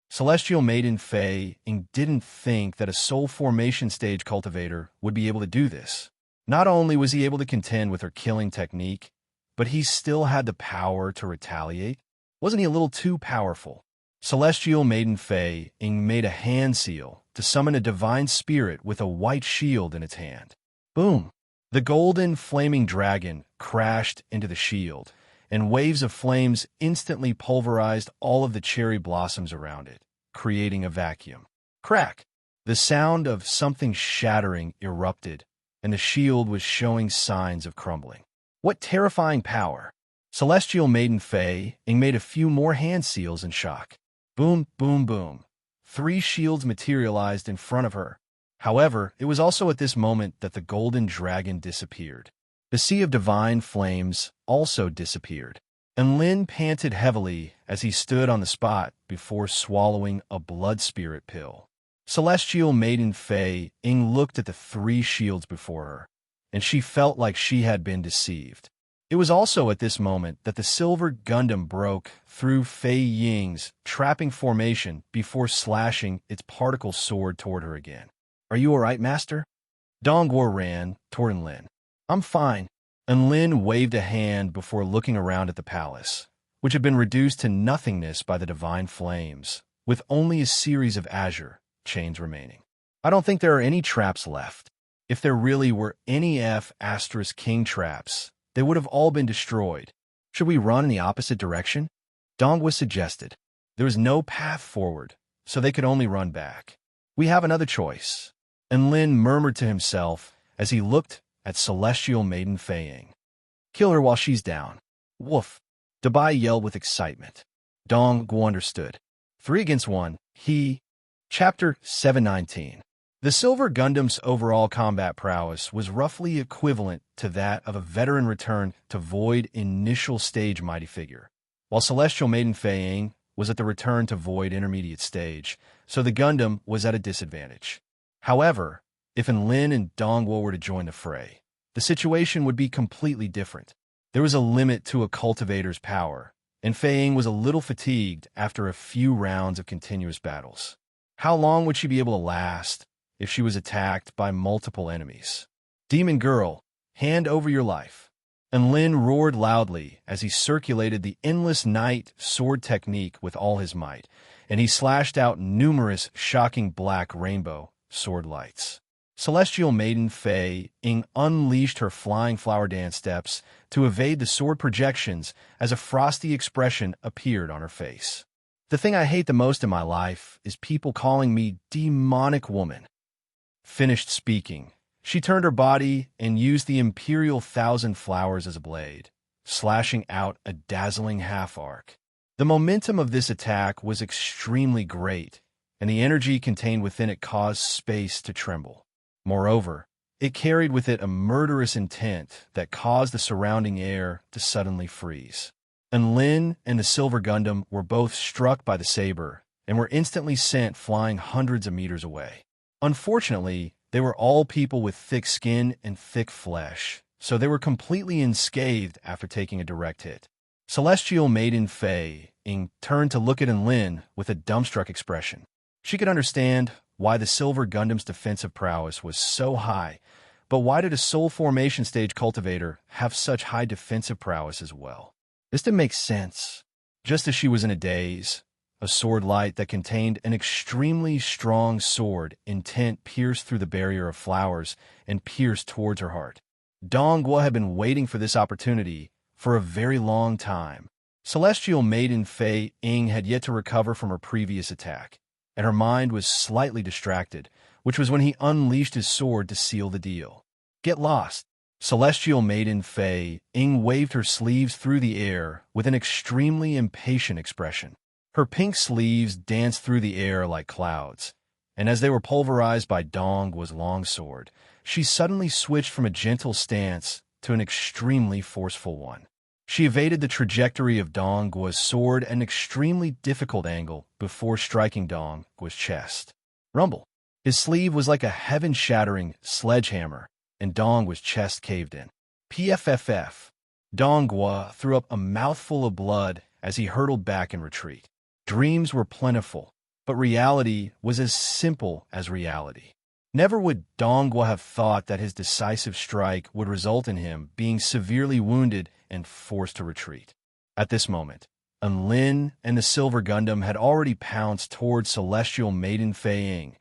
Celestial Maiden Fei Ying didn't think that a soul formation stage cultivator would be able to do this. Not only was he able to contend with her killing technique, but he still had the power to retaliate. Wasn't he a little too powerful? Celestial Maiden Fei Ying made a hand seal to summon a divine spirit with a white shield in its hand. Boom! The golden flaming dragon crashed into the shield, and waves of flames instantly pulverized all of the cherry blossoms around it, creating a vacuum. Crack! The sound of something shattering erupted, and the shield was showing signs of crumbling. What terrifying power! Celestial Maiden Fei Ying made a few more hand seals in shock. Boom, boom, boom. 3 shields materialized in front of her. However, it was also at this moment that the golden dragon disappeared. The sea of divine flames also disappeared, and Lin panted heavily as he stood on the spot before swallowing a blood spirit pill. Celestial Maiden Fei Ying looked at the 3 shields before her, and she felt like she had been deceived. It was also at this moment that the silver Gundam broke through Fei Ying's trapping formation before slashing its particle sword toward her again. Are you all right, Master? Dongguo ran toward Lin. I'm fine. And Lin waved a hand before looking around at the palace, which had been reduced to nothingness by the divine flames, with only a series of azure chains remaining. I don't think there are any traps left. If there really were any F*King traps, they would have all been destroyed. Should we run in the opposite direction? Dongguo suggested. There was no path forward, so they could only run back. We have another choice. And Lin murmured to himself as he looked at Celestial Maiden Fei Ying. Kill her while she's down. Woof! Dabai yelled with excitement. Dongguo understood. 3 against 1, he... Chapter 719. The Silver Gundam's overall combat prowess was roughly equivalent to that of a veteran return to Void initial stage mighty figure, while Celestial Maiden Fei Ying was at the return to Void intermediate stage, so the Gundam was at a disadvantage. However, if Lin and Dongguo were to join the fray, the situation would be completely different. There was a limit to a cultivator's power, and Fei Ying was a little fatigued after a few rounds of continuous battles. How long would she be able to last if she was attacked by multiple enemies? Demon Girl, hand over your life. And Lin roared loudly as he circulated the endless night sword technique with all his might, and he slashed out numerous shocking black rainbow sword lights. Celestial Maiden Fei Ying unleashed her flying flower dance steps to evade the sword projections as a frosty expression appeared on her face. The thing I hate the most in my life is people calling me demonic woman. Finished speaking, she turned her body and used the Imperial Thousand Flowers as a blade, slashing out a dazzling half-arc. The momentum of this attack was extremely great, and the energy contained within it caused space to tremble. Moreover, It carried with it a murderous intent that caused the surrounding air to suddenly freeze. And Lin and the Silver Gundam were both struck by the saber and were instantly sent flying hundreds of meters away. Unfortunately, they were all people with thick skin and thick flesh, so they were completely unscathed after taking a direct hit. Celestial Maiden Fei Ying turned to look at Lin with a dumbstruck expression. She could understand why the Silver Gundam's defensive prowess was so high, but why did a Soul Formation Stage Cultivator have such high defensive prowess as well? This didn't make sense. Just as she was in a daze, a sword light that contained an extremely strong sword intent pierced through the barrier of flowers and pierced towards her heart. Dongguo had been waiting for this opportunity for a very long time. Celestial Maiden Fei Ying had yet to recover from her previous attack, and her mind was slightly distracted, which was when he unleashed his sword to seal the deal. Get lost. Celestial Maiden Fei Ying waved her sleeves through the air with an extremely impatient expression. Her pink sleeves danced through the air like clouds, and as they were pulverized by Dongguo's long sword, she suddenly switched from a gentle stance to an extremely forceful one. She evaded the trajectory of Dongguo's sword at an extremely difficult angle before striking Dongguo's chest. Rumble. His sleeve was like a heaven-shattering sledgehammer, and Dongguo's chest caved in. PFFF. Dongguo threw up a mouthful of blood as he hurtled back in retreat. Dreams were plentiful, but reality was as simple as reality. Never would Dongguo have thought that his decisive strike would result in him being severely wounded and forced to retreat. At this moment, Lin and the Silver Gundam had already pounced towards Celestial Maiden Fei Ying,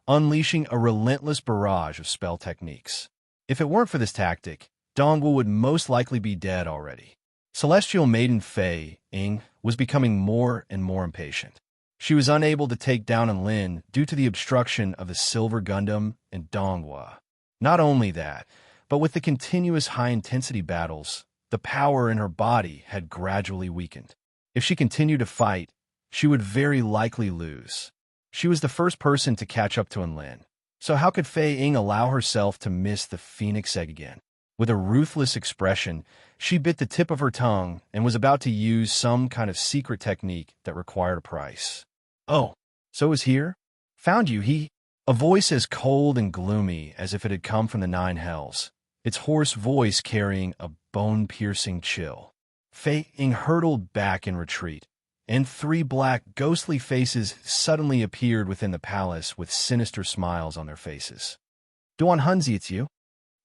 unleashing a relentless barrage of spell techniques. If it weren't for this tactic, Dongguo would most likely be dead already. Celestial Maiden Fei Ying was becoming more and more impatient. She was unable to take down Lin due to the obstruction of the Silver Gundam and Dongguo. Not only that, but with the continuous high-intensity battles, the power in her body had gradually weakened. If she continued to fight, she would very likely lose. She was the first person to catch up to Lin, so how could Fei Ying allow herself to miss the Phoenix Egg again? With a ruthless expression, she bit the tip of her tongue and was about to use some kind of secret technique that required a price. Oh, so it was here? Found you, he? A voice as cold and gloomy as if it had come from the nine hells, its hoarse voice carrying a bone-piercing chill. Fei Ying hurtled back in retreat, and three black, ghostly faces suddenly appeared within the palace with sinister smiles on their faces. Duan Hunzi, it's you?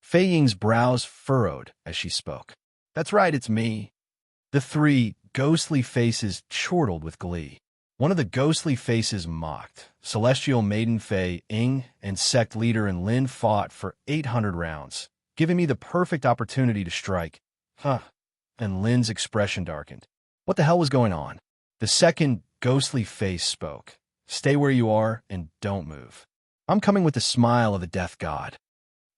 Fei Ying's brows furrowed as she spoke. That's right, it's me. The three ghostly faces chortled with glee. One of the ghostly faces mocked. Celestial Maiden Fei Ying and sect leader Lin fought for 800 rounds, giving me the perfect opportunity to strike. Huh. And Lin's expression darkened. What the hell was going on? The second ghostly face spoke. Stay where you are and don't move. I'm coming with the smile of the death god.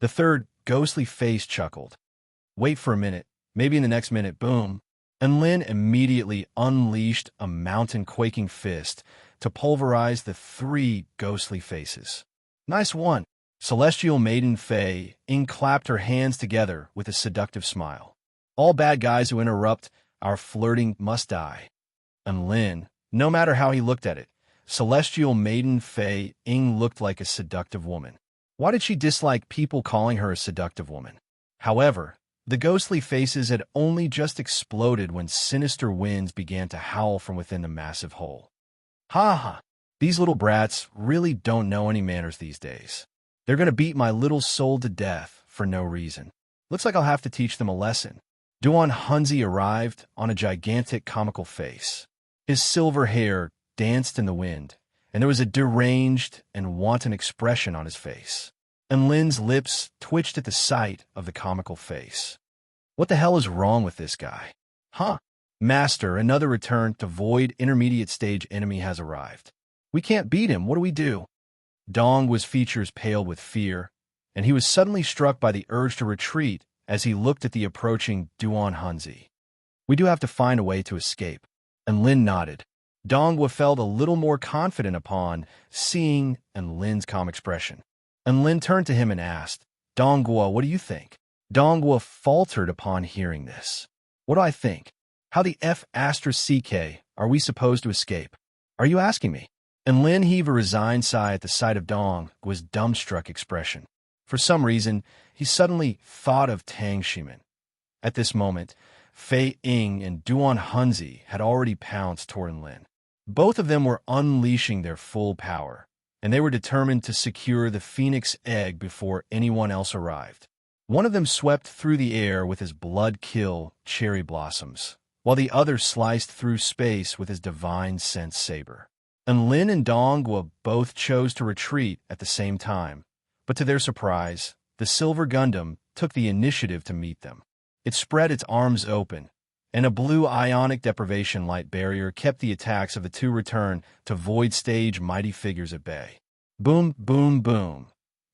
The third ghostly face chuckled. Wait for a minute. Maybe in the next minute, boom. And Lin immediately unleashed a mountain-quaking fist to pulverize the three ghostly faces. Nice one. Celestial Maiden Fei Ying clapped her hands together with a seductive smile. All bad guys who interrupt our flirting must die. And Lin, no matter how he looked at it, Celestial Maiden Fei Ying looked like a seductive woman. Why did she dislike people calling her a seductive woman? However, the ghostly faces had only just exploded when sinister winds began to howl from within the massive hole. Ha ha! These little brats really don't know any manners these days. They're going to beat my little soul to death for no reason. Looks like I'll have to teach them a lesson. Duan Hunzi arrived on a gigantic comical face. His silver hair danced in the wind, and there was a deranged and wanton expression on his face. And Lin's lips twitched at the sight of the comical face. What the hell is wrong with this guy? Huh? Master, another return to Void intermediate stage enemy has arrived. We can't beat him. What do we do? Dongguo's features paled with fear, and he was suddenly struck by the urge to retreat as he looked at the approaching Duan Hunzi. We do have to find a way to escape. And Lin nodded. Dongguo felt a little more confident upon seeing Lin's calm expression. And Lin turned to him and asked, Donghua, what do you think? Donghua faltered upon hearing this. What do I think? How the F*** are we supposed to escape? Are you asking me? And Lin heaved a resigned sigh at the sight of Donghua's dumbstruck expression. For some reason, he suddenly thought of Tang Shimin. At this moment, Fei Ying and Duan Hunzi had already pounced toward Lin. Both of them were unleashing their full power, and they were determined to secure the phoenix egg before anyone else arrived. One of them swept through the air with his blood-kill cherry blossoms, while the other sliced through space with his divine sense saber. And Lin and Donghua both chose to retreat at the same time, but to their surprise, the Silver Gundam took the initiative to meet them. It spread its arms open, and a blue ionic deprivation light barrier kept the attacks of the two return to void stage mighty figures at bay. Boom, boom, boom.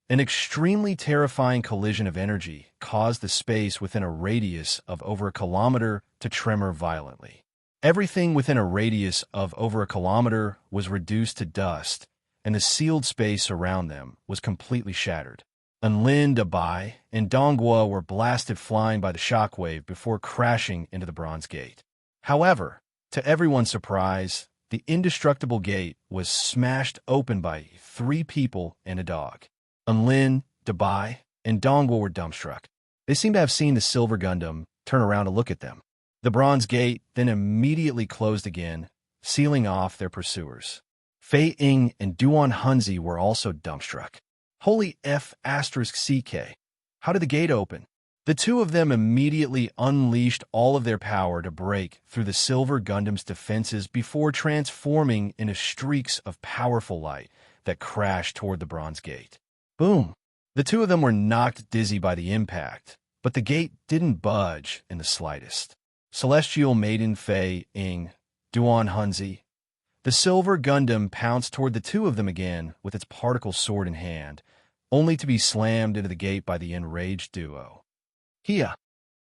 An extremely terrifying collision of energy caused the space within a radius of over a kilometer to tremor violently. Everything within a radius of over a kilometer was reduced to dust, and the sealed space around them was completely shattered. Lin, Dabai, and Donghua were blasted flying by the shockwave before crashing into the bronze gate. However, to everyone's surprise, the indestructible gate was smashed open by 3 people and a dog. Lin, Dabai, and Donghua were dumbstruck. They seemed to have seen the Silver Gundam turn around to look at them. The bronze gate then immediately closed again, sealing off their pursuers. Fei Ying and Duan Hunzi were also dumbstruck. Holy F***! How did the gate open? The two of them immediately unleashed all of their power to break through the Silver Gundam's defenses before transforming into streaks of powerful light that crashed toward the bronze gate. Boom! The two of them were knocked dizzy by the impact, but the gate didn't budge in the slightest. Celestial Maiden Fei Ying, Duan Hunzi. The Silver Gundam pounced toward the two of them again with its particle sword in hand, only to be slammed into the gate by the enraged duo. Hia!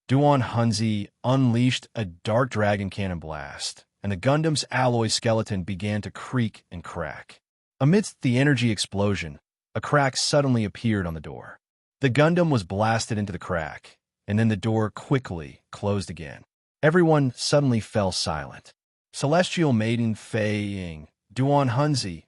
Duan Hunzi unleashed a dark dragon cannon blast, and the Gundam's alloy skeleton began to creak and crack. Amidst the energy explosion, a crack suddenly appeared on the door. The Gundam was blasted into the crack, and then the door quickly closed again. Everyone suddenly fell silent. Celestial Maiden Fei Ying, Duan Hunzi.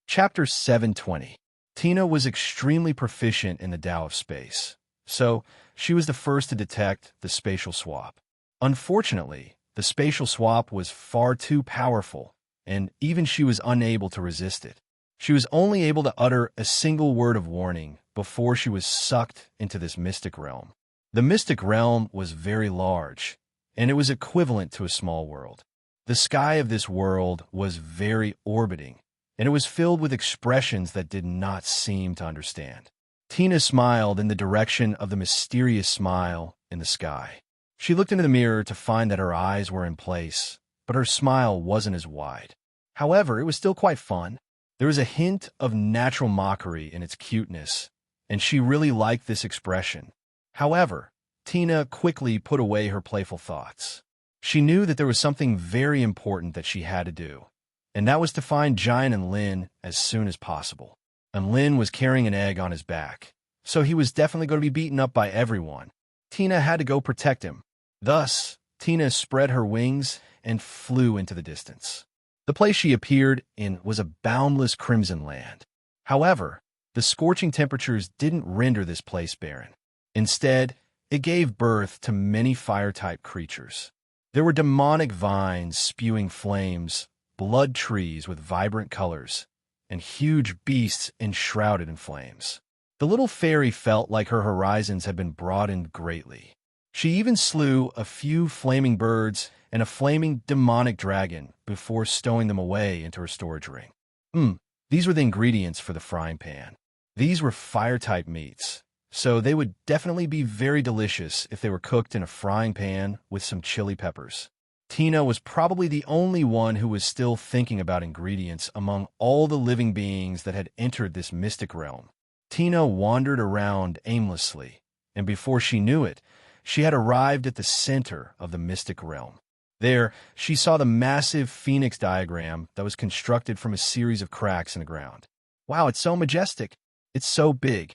Chapter 720. Tina was extremely proficient in the Tao of space, so she was the first to detect the spatial swap. Unfortunately, the spatial swap was far too powerful, and even she was unable to resist it. She was only able to utter a single word of warning before she was sucked into this mystic realm. The mystic realm was very large, and it was equivalent to a small world. The sky of this world was very orbiting, and it was filled with expressions that did not seem to understand. Tina smiled in the direction of the mysterious smile in the sky. She looked into the mirror to find that her eyes were in place, but her smile wasn't as wide. However, it was still quite fun. There was a hint of natural mockery in its cuteness, and she really liked this expression. However, Tina quickly put away her playful thoughts. She knew that there was something very important that she had to do, and that was to find Giant and Lin as soon as possible. And Lin was carrying an egg on his back, so he was definitely going to be beaten up by everyone. Tina had to go protect him. Thus, Tina spread her wings and flew into the distance. The place she appeared in was a boundless crimson land. However, the scorching temperatures didn't render this place barren. Instead, it gave birth to many fire-type creatures. There were demonic vines spewing flames, blood trees with vibrant colors, and huge beasts enshrouded in flames. The little fairy felt like her horizons had been broadened greatly. She even slew a few flaming birds and a flaming demonic dragon before stowing them away into her storage ring. These were the ingredients for the frying pan. These were fire-type meats, so they would definitely be very delicious if they were cooked in a frying pan with some chili peppers. Tina was probably the only one who was still thinking about ingredients among all the living beings that had entered this mystic realm. Tina wandered around aimlessly, and before she knew it, she had arrived at the center of the mystic realm. There, she saw the massive phoenix diagram that was constructed from a series of cracks in the ground. Wow, it's so majestic. It's so big.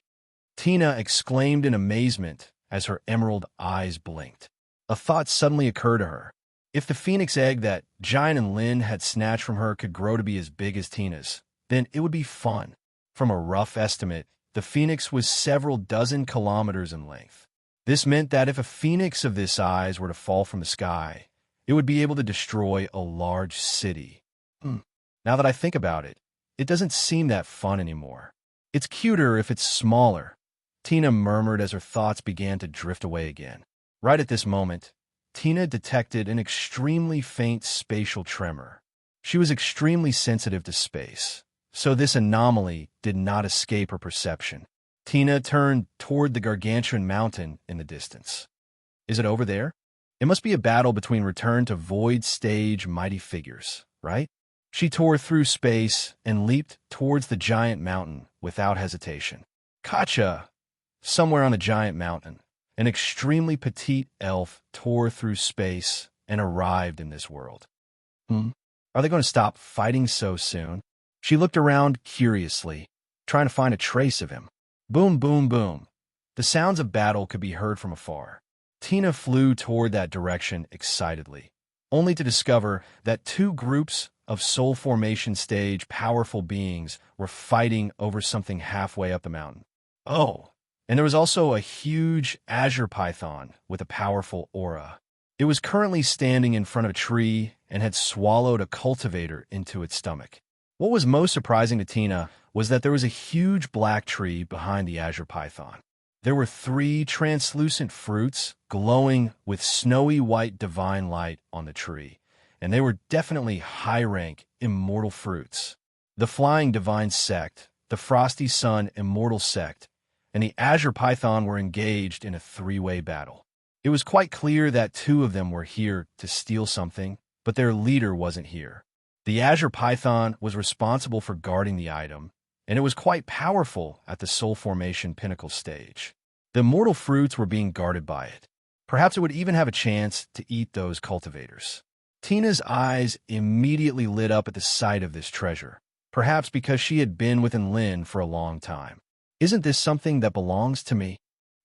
Tina exclaimed in amazement as her emerald eyes blinked. A thought suddenly occurred to her. If the phoenix egg that Giant and Lynn had snatched from her could grow to be as big as Tina's, then it would be fun. From a rough estimate, the phoenix was several dozen kilometers in length. This meant that if a phoenix of this size were to fall from the sky, it would be able to destroy a large city. Now that I think about it, it doesn't seem that fun anymore. It's cuter if it's smaller, Tina murmured as her thoughts began to drift away again. Right at this moment, Tina detected an extremely faint spatial tremor. She was extremely sensitive to space, so this anomaly did not escape her perception. Tina turned toward the gargantuan mountain in the distance. Is it over there? It must be a battle between Return to Void stage mighty figures, right? She tore through space and leaped towards the giant mountain without hesitation. Katja! Somewhere on a giant mountain, an extremely petite elf tore through space and arrived in this world. Are they going to stop fighting so soon? She looked around curiously, trying to find a trace of him. Boom, boom, boom. The sounds of battle could be heard from afar. Tina flew toward that direction excitedly, only to discover that two groups of soul formation stage powerful beings were fighting over something halfway up the mountain. Oh, and there was also a huge azure python with a powerful aura. It was currently standing in front of a tree and had swallowed a cultivator into its stomach. What was most surprising to Tina was that there was a huge black tree behind the azure python. There were 3 translucent fruits glowing with snowy white divine light on the tree, and they were definitely high-rank immortal fruits. The Flying Divine Sect, the Frosty Sun Immortal Sect, and the Azure Python were engaged in a 3-way battle. It was quite clear that 2 of them were here to steal something, but their leader wasn't here. The Azure Python was responsible for guarding the item, and it was quite powerful at the Soul Formation Pinnacle stage. The immortal fruits were being guarded by it. Perhaps it would even have a chance to eat those cultivators. Tina's eyes immediately lit up at the sight of this treasure, perhaps because she had been within Lynn for a long time. Isn't this something that belongs to me?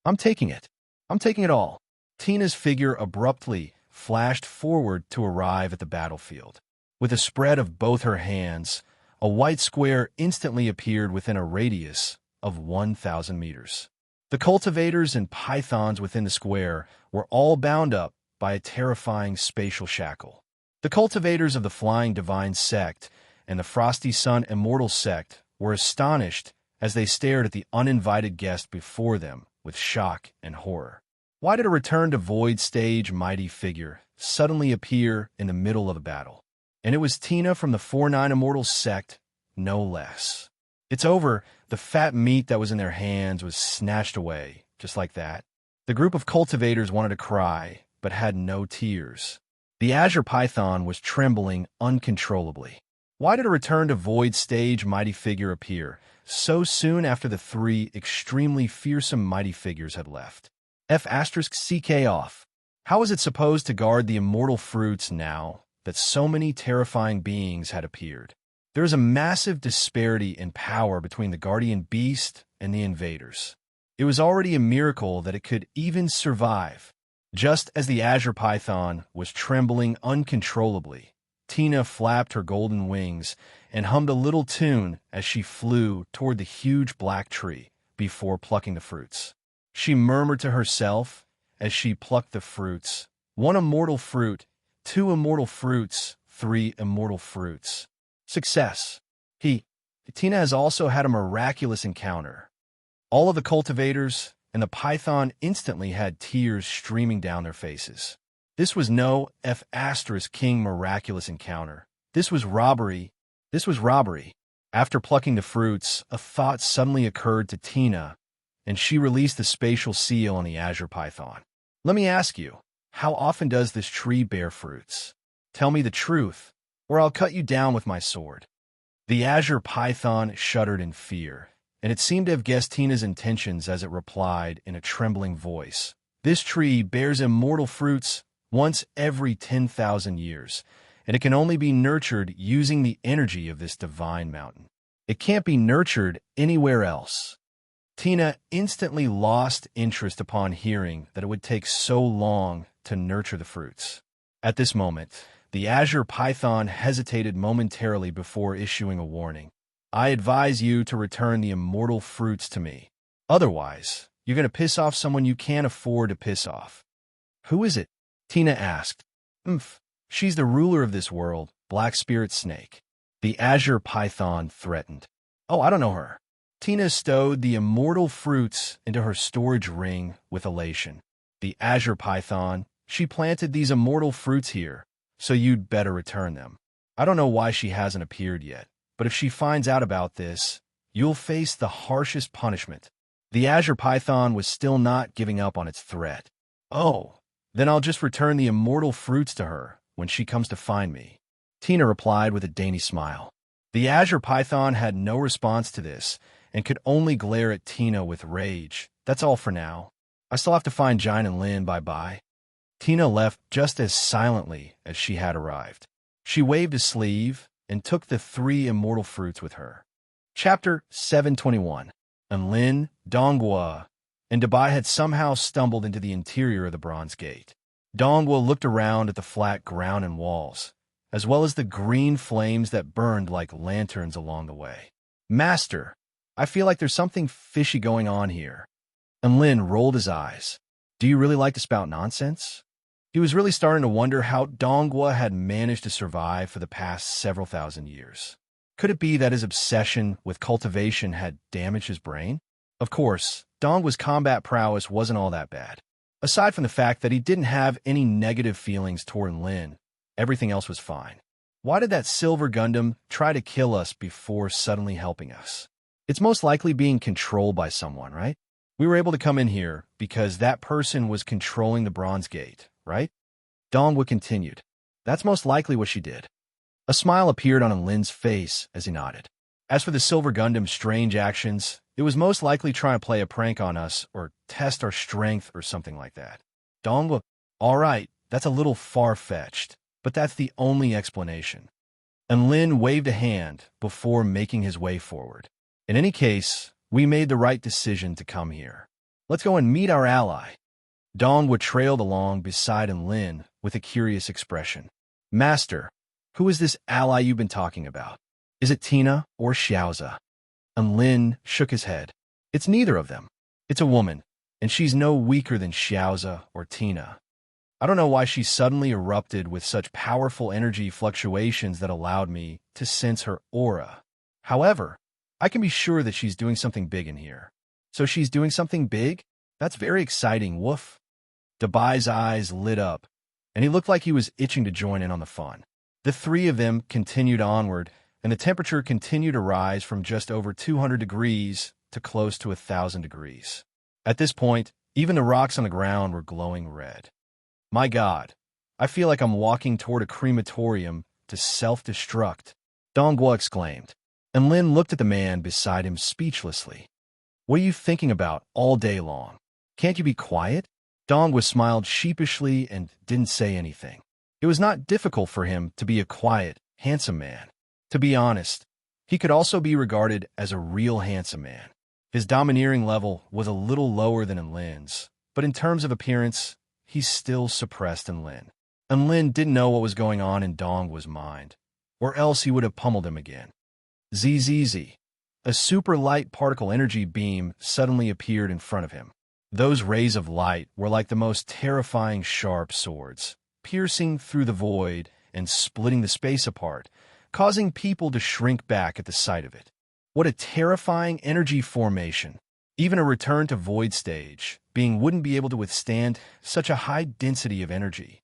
I'm taking it. I'm taking it all. Tina's figure abruptly flashed forward to arrive at the battlefield. With a spread of both her hands, a white square instantly appeared within a radius of 1,000 meters. The cultivators and pythons within the square were all bound up by a terrifying spatial shackle. The cultivators of the Flying Divine Sect and the Frosty Sun Immortal Sect were astonished as they stared at the uninvited guest before them with shock and horror. Why did a Return to Void stage mighty figure suddenly appear in the middle of a battle? And it was Tina from the 4-9 Immortal Sect, no less. It's over. The fat meat that was in their hands was snatched away, just like that. The group of cultivators wanted to cry, but had no tears. The Azure Python was trembling uncontrollably. Why did a Return to Void stage mighty figure appear so soon after the 3 extremely fearsome mighty figures had left? F***CK off. How was it supposed to guard the immortal fruits now that so many terrifying beings had appeared? There is a massive disparity in power between the guardian beast and the invaders. It was already a miracle that it could even survive. Just as the Azure Python was trembling uncontrollably, Tina flapped her golden wings and hummed a little tune as she flew toward the huge black tree before plucking the fruits. She murmured to herself as she plucked the fruits, 1 immortal fruit, 2 immortal fruits, 3 immortal fruits. Success. Tina has also had a miraculous encounter. All of the cultivators and the python instantly had tears streaming down their faces. This was no F***king miraculous encounter. This was robbery. This was robbery. After plucking the fruits, a thought suddenly occurred to Tina, and she released the spatial seal on the Azure Python. Let me ask you, how often does this tree bear fruits? Tell me the truth, or I'll cut you down with my sword. The Azure Python shuddered in fear, and it seemed to have guessed Tina's intentions as it replied in a trembling voice. This tree bears immortal fruits once every 10,000 years, and it can only be nurtured using the energy of this divine mountain. It can't be nurtured anywhere else. Tina instantly lost interest upon hearing that it would take so long to nurture the fruits. At this moment, the azure python hesitated momentarily before issuing a warning. I advise you to return the immortal fruits to me. Otherwise, you're going to piss off someone you can't afford to piss off. Who is it? Tina asked. She's the ruler of this world, Black Spirit Snake. The azure python threatened. Oh, I don't know her. Tina stowed the immortal fruits into her storage ring with elation. The azure python, she planted these immortal fruits here, so you'd better return them. I don't know why she hasn't appeared yet, but if she finds out about this, you'll face the harshest punishment. The azure python was still not giving up on its threat. Oh, then I'll just return the immortal fruits to her when she comes to find me. Tina replied with a dainty smile. The azure python had no response to this, and could only glare at Tina with rage. That's all for now. I still have to find Jine and Lynn, bye-bye. Tina left just as silently as she had arrived. She waved a sleeve and took the 3 immortal fruits with her. Chapter 721. And Lynn, Donghua, and Dabai had somehow stumbled into the interior of the bronze gate. Donghua looked around at the flat ground and walls, as well as the green flames that burned like lanterns along the way. Master, I feel like there's something fishy going on here. And Lin rolled his eyes. Do you really like to spout nonsense? He was really starting to wonder how Donghua had managed to survive for the past several thousand years. Could it be that his obsession with cultivation had damaged his brain? Of course, Donghua's combat prowess wasn't all that bad. Aside from the fact that he didn't have any negative feelings toward Lin, everything else was fine. Why did that silver Gundam try to kill us before suddenly helping us? It's most likely being controlled by someone, right? We were able to come in here because that person was controlling the Bronze Gate, right? Donghua continued. That's most likely what she did. A smile appeared on Lin's face as he nodded. As for the Silver Gundam's strange actions, it was most likely trying to play a prank on us or test our strength or something like that. Donghua, all right, that's a little far-fetched, but that's the only explanation. And Lin waved a hand before making his way forward. In any case, we made the right decision to come here. Let's go and meet our ally. Donghua trailed along beside Lin with a curious expression. Master, who is this ally you've been talking about? Is it Tina or Xiaoza? And Lin shook his head. It's neither of them. It's a woman, and she's no weaker than Xiaoza or Tina. I don't know why she suddenly erupted with such powerful energy fluctuations that allowed me to sense her aura. However, I can be sure that she's doing something big in here. So she's doing something big? That's very exciting, woof. Dabai's eyes lit up, and he looked like he was itching to join in on the fun. The 3 of them continued onward, and the temperature continued to rise from just over 200 degrees to close to 1,000 degrees. At this point, even the rocks on the ground were glowing red. My God, I feel like I'm walking toward a crematorium to self-destruct, Donghua exclaimed. And Lin looked at the man beside him speechlessly. What are you thinking about all day long? Can't you be quiet? Donghua smiled sheepishly and didn't say anything. It was not difficult for him to be a quiet, handsome man. To be honest, he could also be regarded as a real handsome man. His domineering level was a little lower than Lin's, but in terms of appearance, he's still suppressed in Lin. And Lin didn't know what was going on in Donghua's mind, or else he would have pummeled him again. ZZZ. A super light particle energy beam suddenly appeared in front of him. Those rays of light were like the most terrifying sharp swords, piercing through the void and splitting the space apart, causing people to shrink back at the sight of it. What a terrifying energy formation. Even a return to void stage being wouldn't be able to withstand such a high density of energy.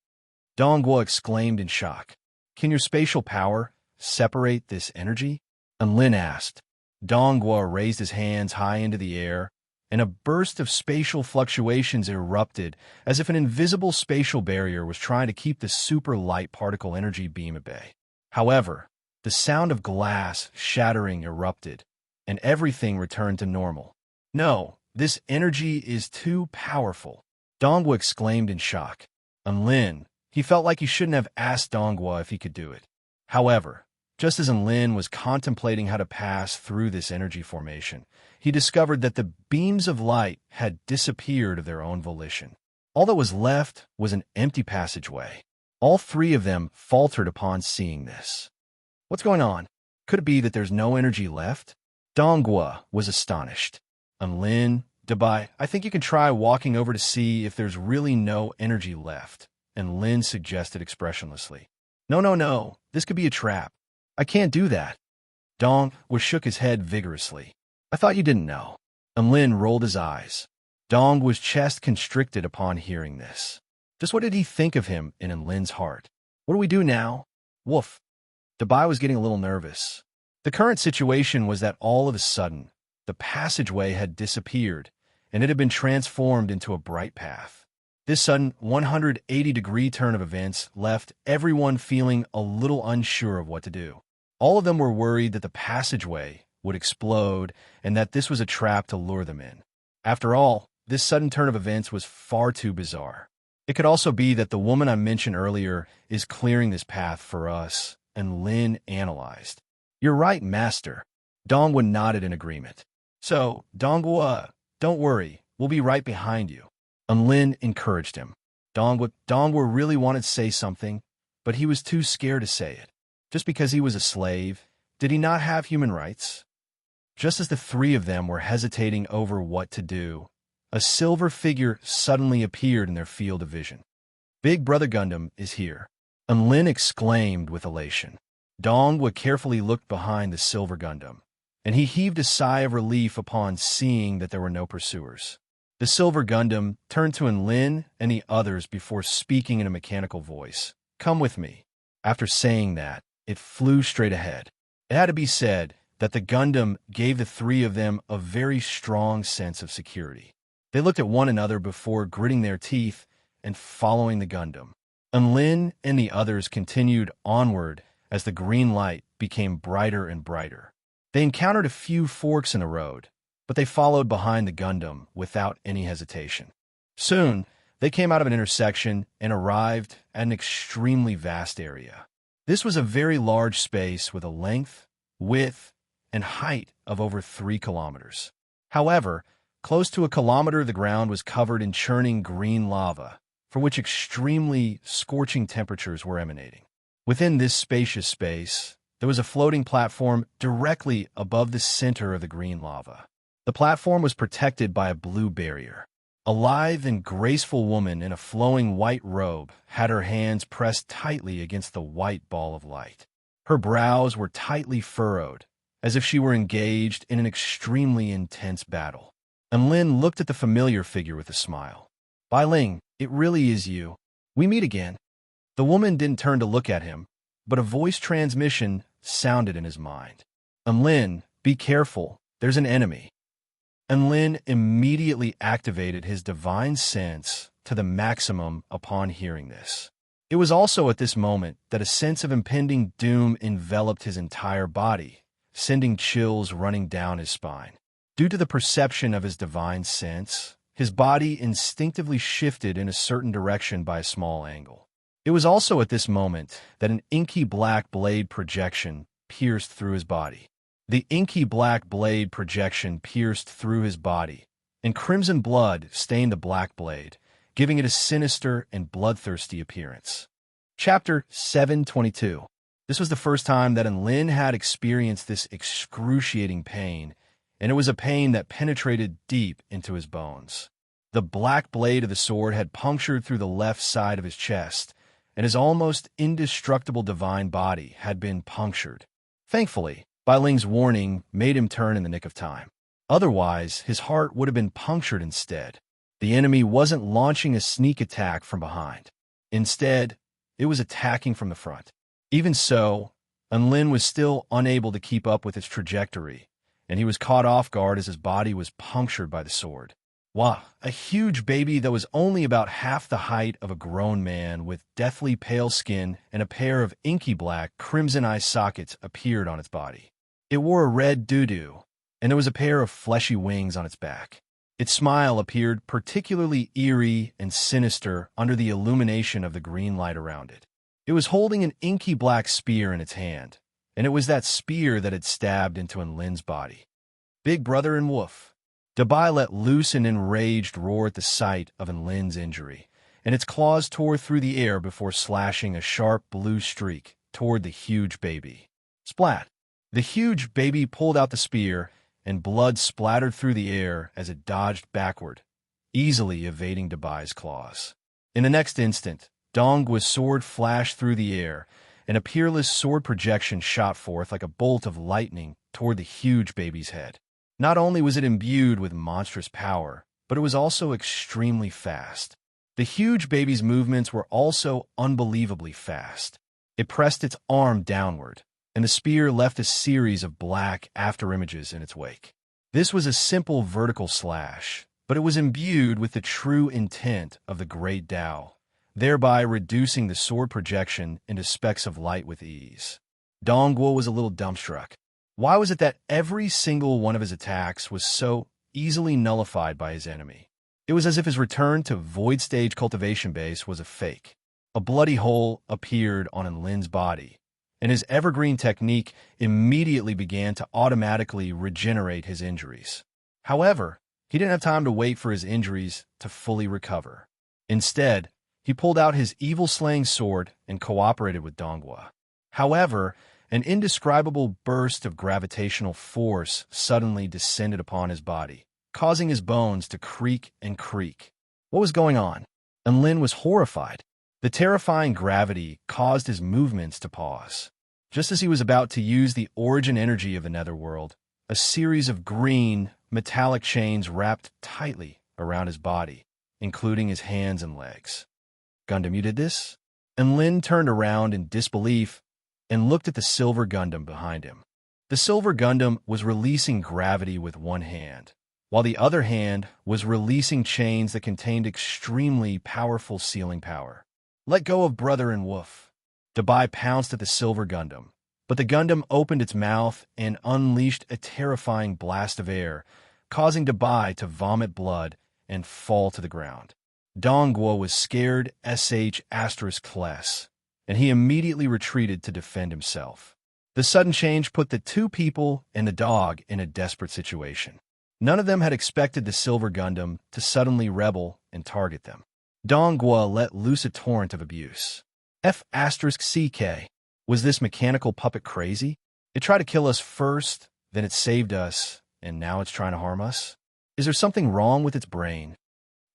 Donghua exclaimed in shock. Can your spatial power separate this energy? And Lin asked. Donghua raised his hands high into the air, and a burst of spatial fluctuations erupted as if an invisible spatial barrier was trying to keep the super light particle energy beam at bay. However, the sound of glass shattering erupted, and everything returned to normal. No, this energy is too powerful, Donghua exclaimed in shock. And Lin, he felt like he shouldn't have asked Donghua if he could do it. However, Just as Lin was contemplating how to pass through this energy formation, he discovered that the beams of light had disappeared of their own volition. All that was left was an empty passageway. All three of them faltered upon seeing this. What's going on? Could it be that there's no energy left? Donghua was astonished. Lin, Dabai, I think you can try walking over to see if there's really no energy left, and Lin suggested expressionlessly. No, this could be a trap. I can't do that. Donghua shook his head vigorously. I thought you didn't know. Lin rolled his eyes. Donghua's chest constricted upon hearing this. Just what did he think of him in Lin's heart? What do we do now? Woof. Dabai was getting a little nervous. The current situation was that all of a sudden, the passageway had disappeared, and it had been transformed into a bright path. This sudden 180-degree turn of events left everyone feeling a little unsure of what to do. All of them were worried that the passageway would explode and that this was a trap to lure them in. After all, this sudden turn of events was far too bizarre. It could also be that the woman I mentioned earlier is clearing this path for us, and Lin analyzed. You're right, Master. Donghua nodded in agreement. So, Donghua, don't worry, we'll be right behind you. And Lin encouraged him. Donghua really wanted to say something, but he was too scared to say it. Just because he was a slave, did he not have human rights? Just as the three of them were hesitating over what to do, a silver figure suddenly appeared in their field of vision. Big Brother Gundam is here. And Lin exclaimed with elation. Donghua carefully looked behind the silver Gundam, and he heaved a sigh of relief upon seeing that there were no pursuers. The silver Gundam turned to Lin and the others before speaking in a mechanical voice. Come with me. After saying that, it flew straight ahead. It had to be said that the Gundam gave the three of them a very strong sense of security. They looked at one another before gritting their teeth and following the Gundam. And Lin and the others continued onward as the green light became brighter and brighter. They encountered a few forks in the road, but they followed behind the Gundam without any hesitation. Soon, they came out of an intersection and arrived at an extremely vast area. This was a very large space with a length, width, and height of over 3 kilometers. However, close to 1 kilometer the ground was covered in churning green lava, from which extremely scorching temperatures were emanating. Within this spacious space, there was a floating platform directly above the center of the green lava. The platform was protected by a blue barrier. A lithe and graceful woman in a flowing white robe had her hands pressed tightly against the white ball of light. Her brows were tightly furrowed, as if she were engaged in an extremely intense battle. And Lin looked at the familiar figure with a smile. Bai Ling, it really is you. We meet again. The woman didn't turn to look at him, but a voice transmission sounded in his mind. And Lin, be careful, there's an enemy. And Lin immediately activated his divine sense to the maximum upon hearing this. It was also at this moment that a sense of impending doom enveloped his entire body, sending chills running down his spine. Due to the perception of his divine sense, his body instinctively shifted in a certain direction by a small angle. It was also at this moment that an inky black blade projection pierced through his body. The inky black blade projection pierced through his body, and crimson blood stained the black blade, giving it a sinister and bloodthirsty appearance. Chapter 722. This was the first time that Lin had experienced this excruciating pain, and it was a pain that penetrated deep into his bones. The black blade of the sword had punctured through the left side of his chest, and his almost indestructible divine body had been punctured. Thankfully, Bai Ling's warning made him turn in the nick of time. Otherwise, his heart would have been punctured instead. The enemy wasn't launching a sneak attack from behind. Instead, it was attacking from the front. Even so, Lin was still unable to keep up with its trajectory, and he was caught off guard as his body was punctured by the sword. Wow, a huge baby that was only about half the height of a grown man with deathly pale skin and a pair of inky black crimson eye sockets appeared on its body. It wore a red doo-doo, and there was a pair of fleshy wings on its back. Its smile appeared particularly eerie and sinister under the illumination of the green light around it. It was holding an inky black spear in its hand, and it was that spear that had stabbed into Lin's body. Big brother and Woof. Dabai let loose an enraged roar at the sight of Lin's injury, and its claws tore through the air before slashing a sharp blue streak toward the huge baby. Splat! The huge baby pulled out the spear, and blood splattered through the air as it dodged backward, easily evading Dabai's claws. In the next instant, Dongwa's sword flashed through the air, and a peerless sword projection shot forth like a bolt of lightning toward the huge baby's head. Not only was it imbued with monstrous power, but it was also extremely fast. The huge baby's movements were also unbelievably fast. It pressed its arm downward, and the spear left a series of black afterimages in its wake. This was a simple vertical slash, but it was imbued with the true intent of the Great Tao, thereby reducing the sword projection into specks of light with ease. Dongguo was a little dumbstruck. Why was it that every single one of his attacks was so easily nullified by his enemy? It was as if his return to Void Stage cultivation base was a fake. A bloody hole appeared on Lin's body, and his evergreen technique immediately began to automatically regenerate his injuries. However, he didn't have time to wait for his injuries to fully recover. Instead, he pulled out his evil-slaying sword and cooperated with Donghua. However, an indescribable burst of gravitational force suddenly descended upon his body, causing his bones to creak and creak. What was going on? And Lin was horrified. The terrifying gravity caused his movements to pause. Just as he was about to use the origin energy of the netherworld, a series of green, metallic chains wrapped tightly around his body, including his hands and legs. Gundam, you did this? And Lin turned around in disbelief and looked at the silver Gundam behind him. The silver Gundam was releasing gravity with one hand, while the other hand was releasing chains that contained extremely powerful sealing power. Let go of brother and Woof. Dabai pounced at the silver Gundam, but the Gundam opened its mouth and unleashed a terrifying blast of air, causing Dabai to vomit blood and fall to the ground. Dongguo was scared ***, and he immediately retreated to defend himself. The sudden change put the two people and the dog in a desperate situation. None of them had expected the silver Gundam to suddenly rebel and target them. Dongguo let loose a torrent of abuse. ***, was this mechanical puppet crazy? It tried to kill us first, then it saved us, and now it's trying to harm us? Is there something wrong with its brain?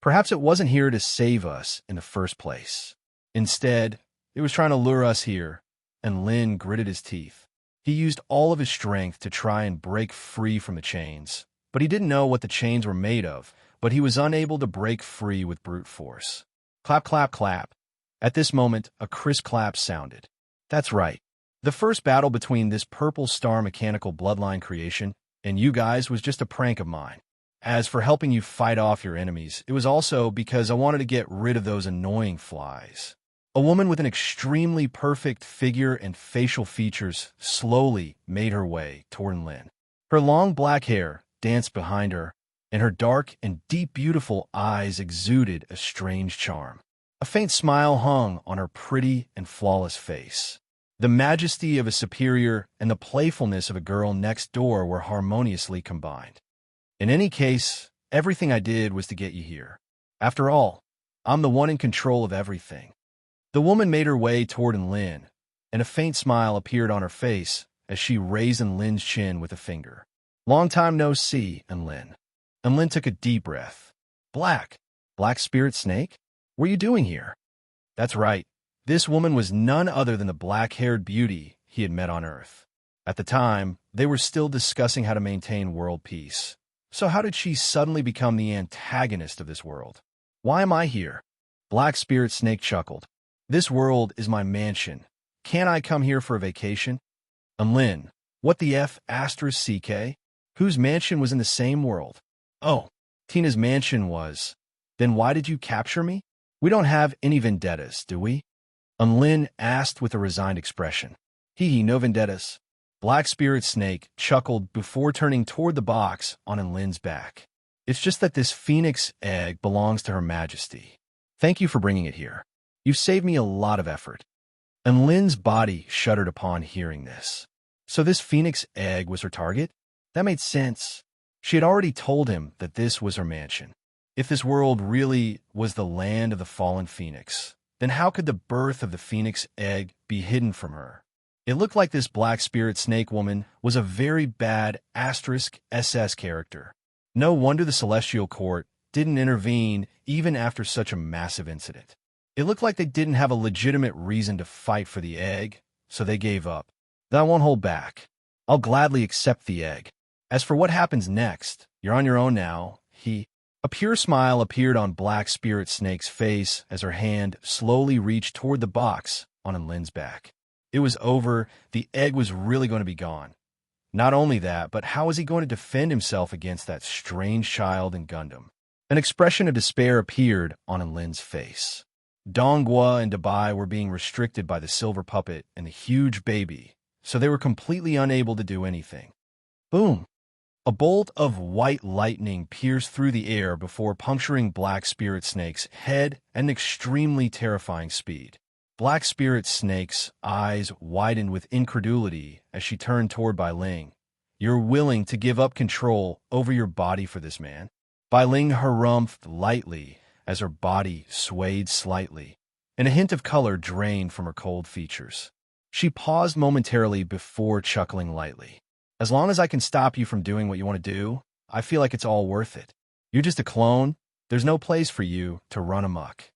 Perhaps it wasn't here to save us in the first place. Instead, it was trying to lure us here, and Lin gritted his teeth. He used all of his strength to try and break free from the chains, but he didn't know what the chains were made of, but he was unable to break free with brute force. Clap, clap, clap. At this moment, a crisp clap sounded. That's right. The first battle between this purple star mechanical bloodline creation and you guys was just a prank of mine. As for helping you fight off your enemies, it was also because I wanted to get rid of those annoying flies. A woman with an extremely perfect figure and facial features slowly made her way toward Lin. Her long black hair danced behind her, and her dark and deep beautiful eyes exuded a strange charm. A faint smile hung on her pretty and flawless face. The majesty of a superior and the playfulness of a girl next door were harmoniously combined. In any case, everything I did was to get you here. After all, I'm the one in control of everything. The woman made her way toward Lin, and a faint smile appeared on her face as she raised Lin's chin with a finger. Long time no see, Lin. Lin took a deep breath. Black spirit snake? What are you doing here? That's right. This woman was none other than the black-haired beauty he had met on Earth. At the time, they were still discussing how to maintain world peace. So how did she suddenly become the antagonist of this world? Why am I here? Black Spirit Snake chuckled. This world is my mansion. Can't I come here for a vacation? Lin, what the ****? Whose mansion was in the same world? Oh, Tina's mansion was. Then why did you capture me? We don't have any vendettas, do we? Lin asked with a resigned expression. Hee, no vendettas. Black Spirit Snake chuckled before turning toward the box on Lin's back. It's just that this phoenix egg belongs to Her Majesty. Thank you for bringing it here. You've saved me a lot of effort. Lin's body shuddered upon hearing this. So this phoenix egg was her target? That made sense. She had already told him that this was her mansion. If this world really was the land of the fallen phoenix, then how could the birth of the phoenix egg be hidden from her? It looked like this black spirit snake woman was a very bad *SS character. No wonder the Celestial Court didn't intervene even after such a massive incident. It looked like they didn't have a legitimate reason to fight for the egg, so they gave up. Then I won't hold back. I'll gladly accept the egg. As for what happens next, you're on your own now. A pure smile appeared on Black Spirit Snake's face as her hand slowly reached toward the box on Lin's back. It was over. The egg was really going to be gone. Not only that, but how was he going to defend himself against that strange child in Gundam? An expression of despair appeared on Lin's face. Donghua and Dabai were being restricted by the silver puppet and the huge baby, so they were completely unable to do anything. Boom! A bolt of white lightning pierced through the air before puncturing Black Spirit Snake's head at an extremely terrifying speed. Black Spirit Snake's eyes widened with incredulity as she turned toward Bai Ling. You're willing to give up control over your body for this man? Bai Ling harumphed lightly as her body swayed slightly, and a hint of color drained from her cold features. She paused momentarily before chuckling lightly. As long as I can stop you from doing what you want to do, I feel like it's all worth it. You're just a clone. There's no place for you to run amok.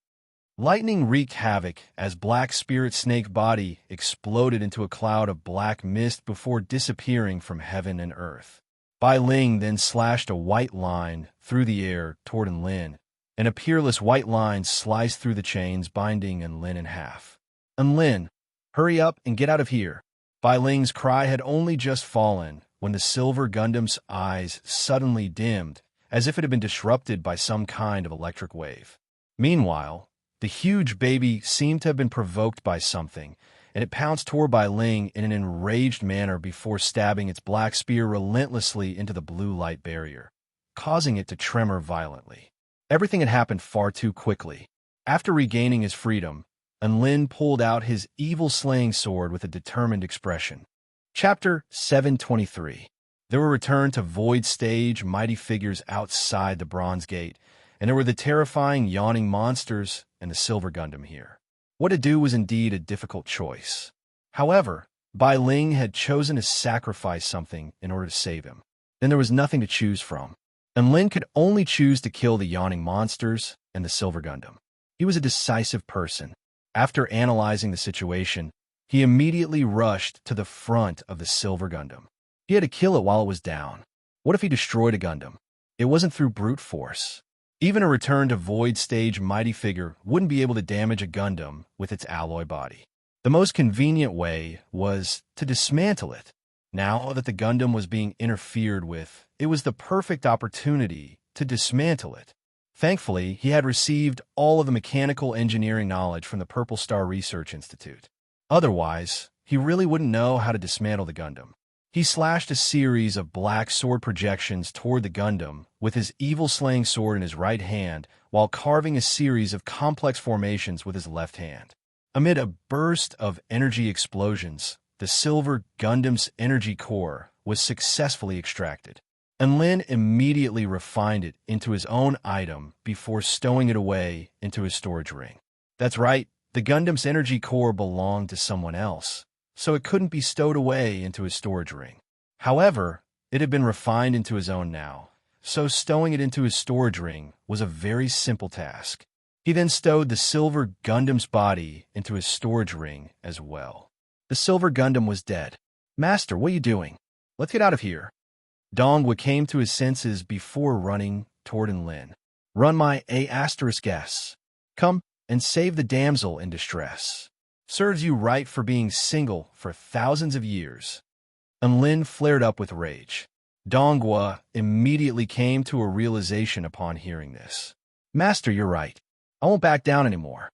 Lightning wreaked havoc as Black Spirit Snake body exploded into a cloud of black mist before disappearing from heaven and earth. Bai Ling then slashed a white line through the air toward Lin, and a peerless white line sliced through the chains binding Lin in half. Lin, hurry up and get out of here. Bai Ling's cry had only just fallen when the Silver Gundam's eyes suddenly dimmed, as if it had been disrupted by some kind of electric wave. Meanwhile, the huge baby seemed to have been provoked by something, and it pounced toward Bai Ling in an enraged manner before stabbing its black spear relentlessly into the blue light barrier, causing it to tremor violently. Everything had happened far too quickly. After regaining his freedom, Lin pulled out his evil slaying sword with a determined expression. Chapter 723. There were returned to Void Stage mighty figures outside the Bronze Gate, and there were the terrifying yawning monsters and the Silver Gundam here. What to do was indeed a difficult choice. However, Bai Ling had chosen to sacrifice something in order to save him. Then there was nothing to choose from, and Lin could only choose to kill the yawning monsters and the Silver Gundam. He was a decisive person. After analyzing the situation, he immediately rushed to the front of the Silver Gundam. He had to kill it while it was down. What if he destroyed a Gundam? It wasn't through brute force. Even a return to Void Stage mighty figure wouldn't be able to damage a Gundam with its alloy body. The most convenient way was to dismantle it. Now that the Gundam was being interfered with, it was the perfect opportunity to dismantle it. Thankfully, he had received all of the mechanical engineering knowledge from the Purple Star Research Institute. Otherwise, he really wouldn't know how to dismantle the Gundam. He slashed a series of black sword projections toward the Gundam with his evil slaying sword in his right hand while carving a series of complex formations with his left hand. Amid a burst of energy explosions, the Silver Gundam's energy core was successfully extracted. Lin immediately refined it into his own item before stowing it away into his storage ring. That's right, the Gundam's energy core belonged to someone else, so it couldn't be stowed away into his storage ring. However, it had been refined into his own now, so stowing it into his storage ring was a very simple task. He then stowed the Silver Gundam's body into his storage ring as well. The Silver Gundam was dead. Master, what are you doing? Let's get out of here. Donghua came to his senses before running toward Lin. Run my A*S. Come and save the damsel in distress. Serves you right for being single for thousands of years. Lin flared up with rage. Donghua immediately came to a realization upon hearing this. Master, you're right. I won't back down anymore.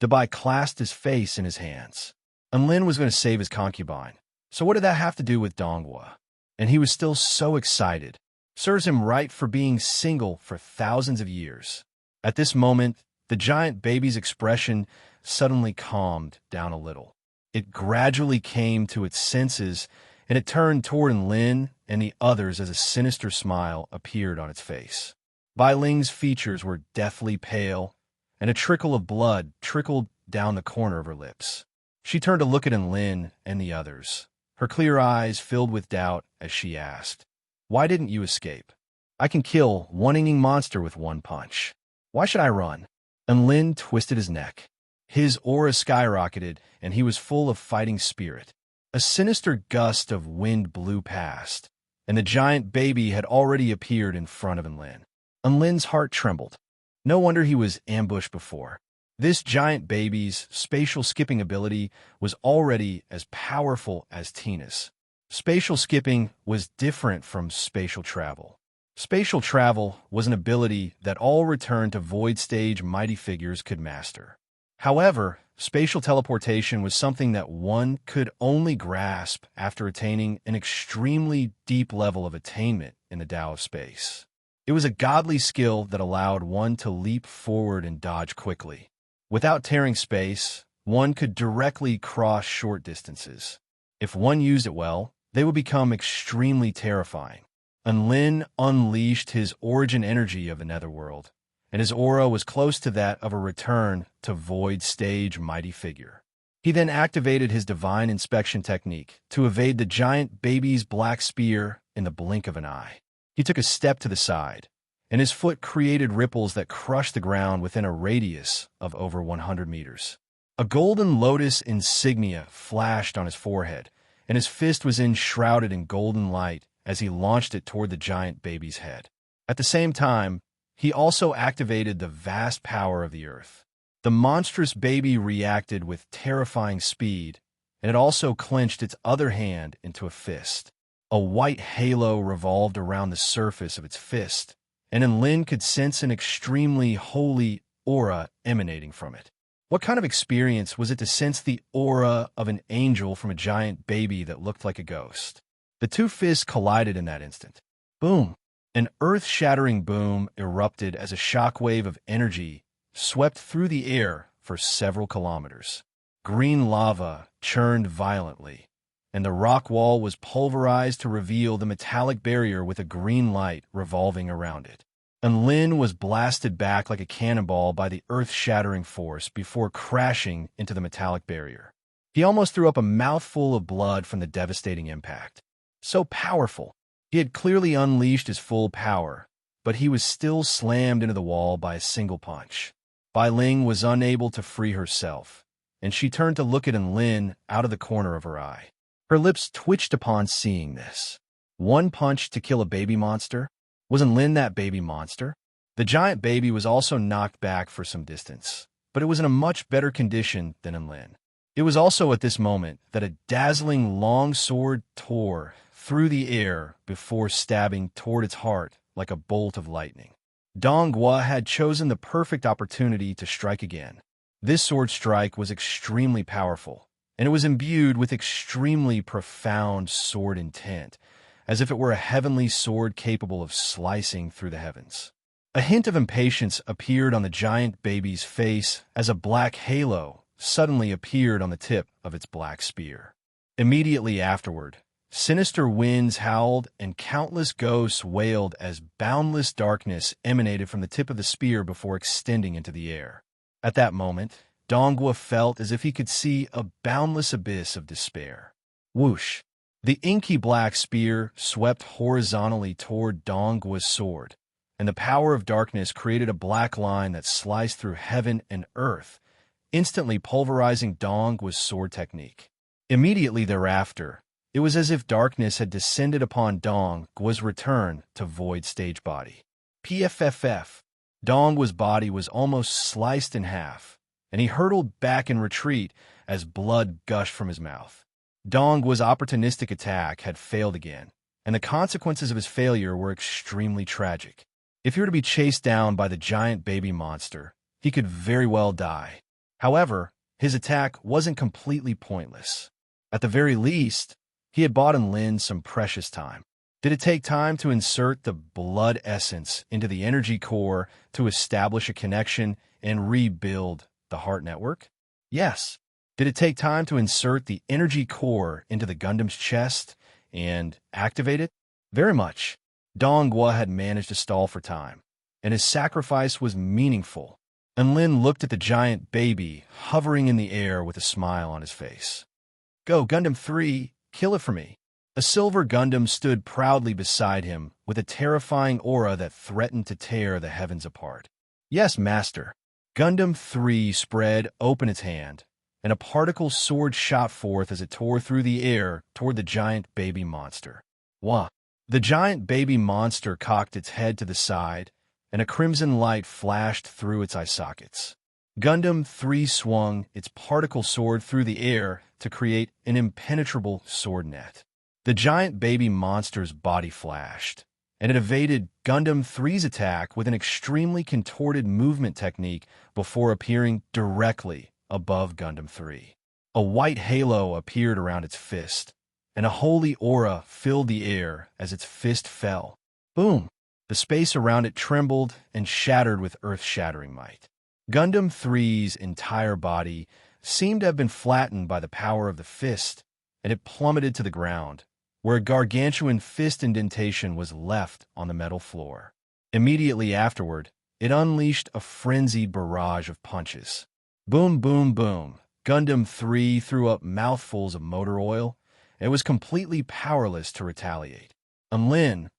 Dabai clasped his face in his hands. Lin was going to save his concubine. So what did that have to do with Donghua? And he was still so excited. Serves him right for being single for thousands of years. At this moment, the giant baby's expression suddenly calmed down a little. It gradually came to its senses and it turned toward Lin and the others as a sinister smile appeared on its face. Bai Ling's features were deathly pale, and a trickle of blood trickled down the corner of her lips. She turned to look at Lin and the others, her clear eyes filled with doubt as she asked, "Why didn't you escape? I can kill one-eating monster with one punch. Why should I run?" And Lin twisted his neck. His aura skyrocketed, and he was full of fighting spirit. A sinister gust of wind blew past, and the giant baby had already appeared in front of Lin. And Lin's heart trembled. No wonder he was ambushed before. This giant baby's spatial skipping ability was already as powerful as Tina's. Spatial skipping was different from spatial travel. Spatial travel was an ability that all Return to Void stage mighty figures could master. However, spatial teleportation was something that one could only grasp after attaining an extremely deep level of attainment in the Tao of space. It was a godly skill that allowed one to leap forward and dodge quickly. Without tearing space, one could directly cross short distances. If one used it well, they would become extremely terrifying. And Lin unleashed his origin energy of the netherworld, and his aura was close to that of a Return to Void stage mighty figure. He then activated his divine inspection technique to evade the giant baby's black spear in the blink of an eye. He took a step to the side, and his foot created ripples that crushed the ground within a radius of over 100 meters. A golden lotus insignia flashed on his forehead, and his fist was enshrouded in golden light as he launched it toward the giant baby's head. At the same time, he also activated the vast power of the earth. The monstrous baby reacted with terrifying speed, and it also clenched its other hand into a fist. A white halo revolved around the surface of its fist, and Lin could sense an extremely holy aura emanating from it. What kind of experience was it to sense the aura of an angel from a giant baby that looked like a ghost? The two fists collided in that instant. Boom! An earth-shattering boom erupted as a shockwave of energy swept through the air for several kilometers. Green lava churned violently, and the rock wall was pulverized to reveal the metallic barrier with a green light revolving around it. And Lin was blasted back like a cannonball by the earth-shattering force before crashing into the metallic barrier. He almost threw up a mouthful of blood from the devastating impact. So powerful. He had clearly unleashed his full power, but he was still slammed into the wall by a single punch. Bai Ling was unable to free herself, and she turned to look at Lin out of the corner of her eye. Her lips twitched upon seeing this. One punch to kill a baby monster? Wasn't Lin that baby monster? The giant baby was also knocked back for some distance, but it was in a much better condition than Lin. It was also at this moment that a dazzling long sword tore through the air before stabbing toward its heart like a bolt of lightning. Donghua had chosen the perfect opportunity to strike again. This sword strike was extremely powerful, and it was imbued with extremely profound sword intent, as if it were a heavenly sword capable of slicing through the heavens. A hint of impatience appeared on the giant baby's face as a black halo suddenly appeared on the tip of its black spear. Immediately afterward, sinister winds howled and countless ghosts wailed as boundless darkness emanated from the tip of the spear before extending into the air. At that moment, Donghua felt as if he could see a boundless abyss of despair. Whoosh! The inky black spear swept horizontally toward Donghua's sword, and the power of darkness created a black line that sliced through heaven and earth, instantly pulverizing Donghua's sword technique. Immediately thereafter, it was as if darkness had descended upon Donghua's Return to Void stage body. PFFF. Donghua's body was almost sliced in half, and he hurtled back in retreat as blood gushed from his mouth. Donghua's opportunistic attack had failed again, and the consequences of his failure were extremely tragic. If he were to be chased down by the giant baby monster, he could very well die. However, his attack wasn't completely pointless. At the very least, he had bought Lin some precious time. Did it take time to insert the blood essence into the energy core to establish a connection and rebuild the heart network? Yes. Did it take time to insert the energy core into the Gundam's chest and activate it? Very much. Dongguo had managed to stall for time, and his sacrifice was meaningful. And Lin looked at the giant baby hovering in the air with a smile on his face. Go, Gundam 3, kill it for me. A silver Gundam stood proudly beside him with a terrifying aura that threatened to tear the heavens apart. Yes, master. Gundam 3 spread open its hand, and a particle sword shot forth as it tore through the air toward the giant baby monster. Wah! The giant baby monster cocked its head to the side, and a crimson light flashed through its eye sockets. Gundam 3 swung its particle sword through the air to create an impenetrable sword net. The giant baby monster's body flashed, and it evaded Gundam 3's attack with an extremely contorted movement technique before appearing directly above Gundam 3. A white halo appeared around its fist, and a holy aura filled the air as its fist fell. Boom! The space around it trembled and shattered with earth-shattering might. Gundam 3's entire body seemed to have been flattened by the power of the fist, and it plummeted to the ground, where a gargantuan fist indentation was left on the metal floor. Immediately afterward, it unleashed a frenzied barrage of punches. Boom, boom, boom. Gundam 3 threw up mouthfuls of motor oil. It was completely powerless to retaliate. Lin,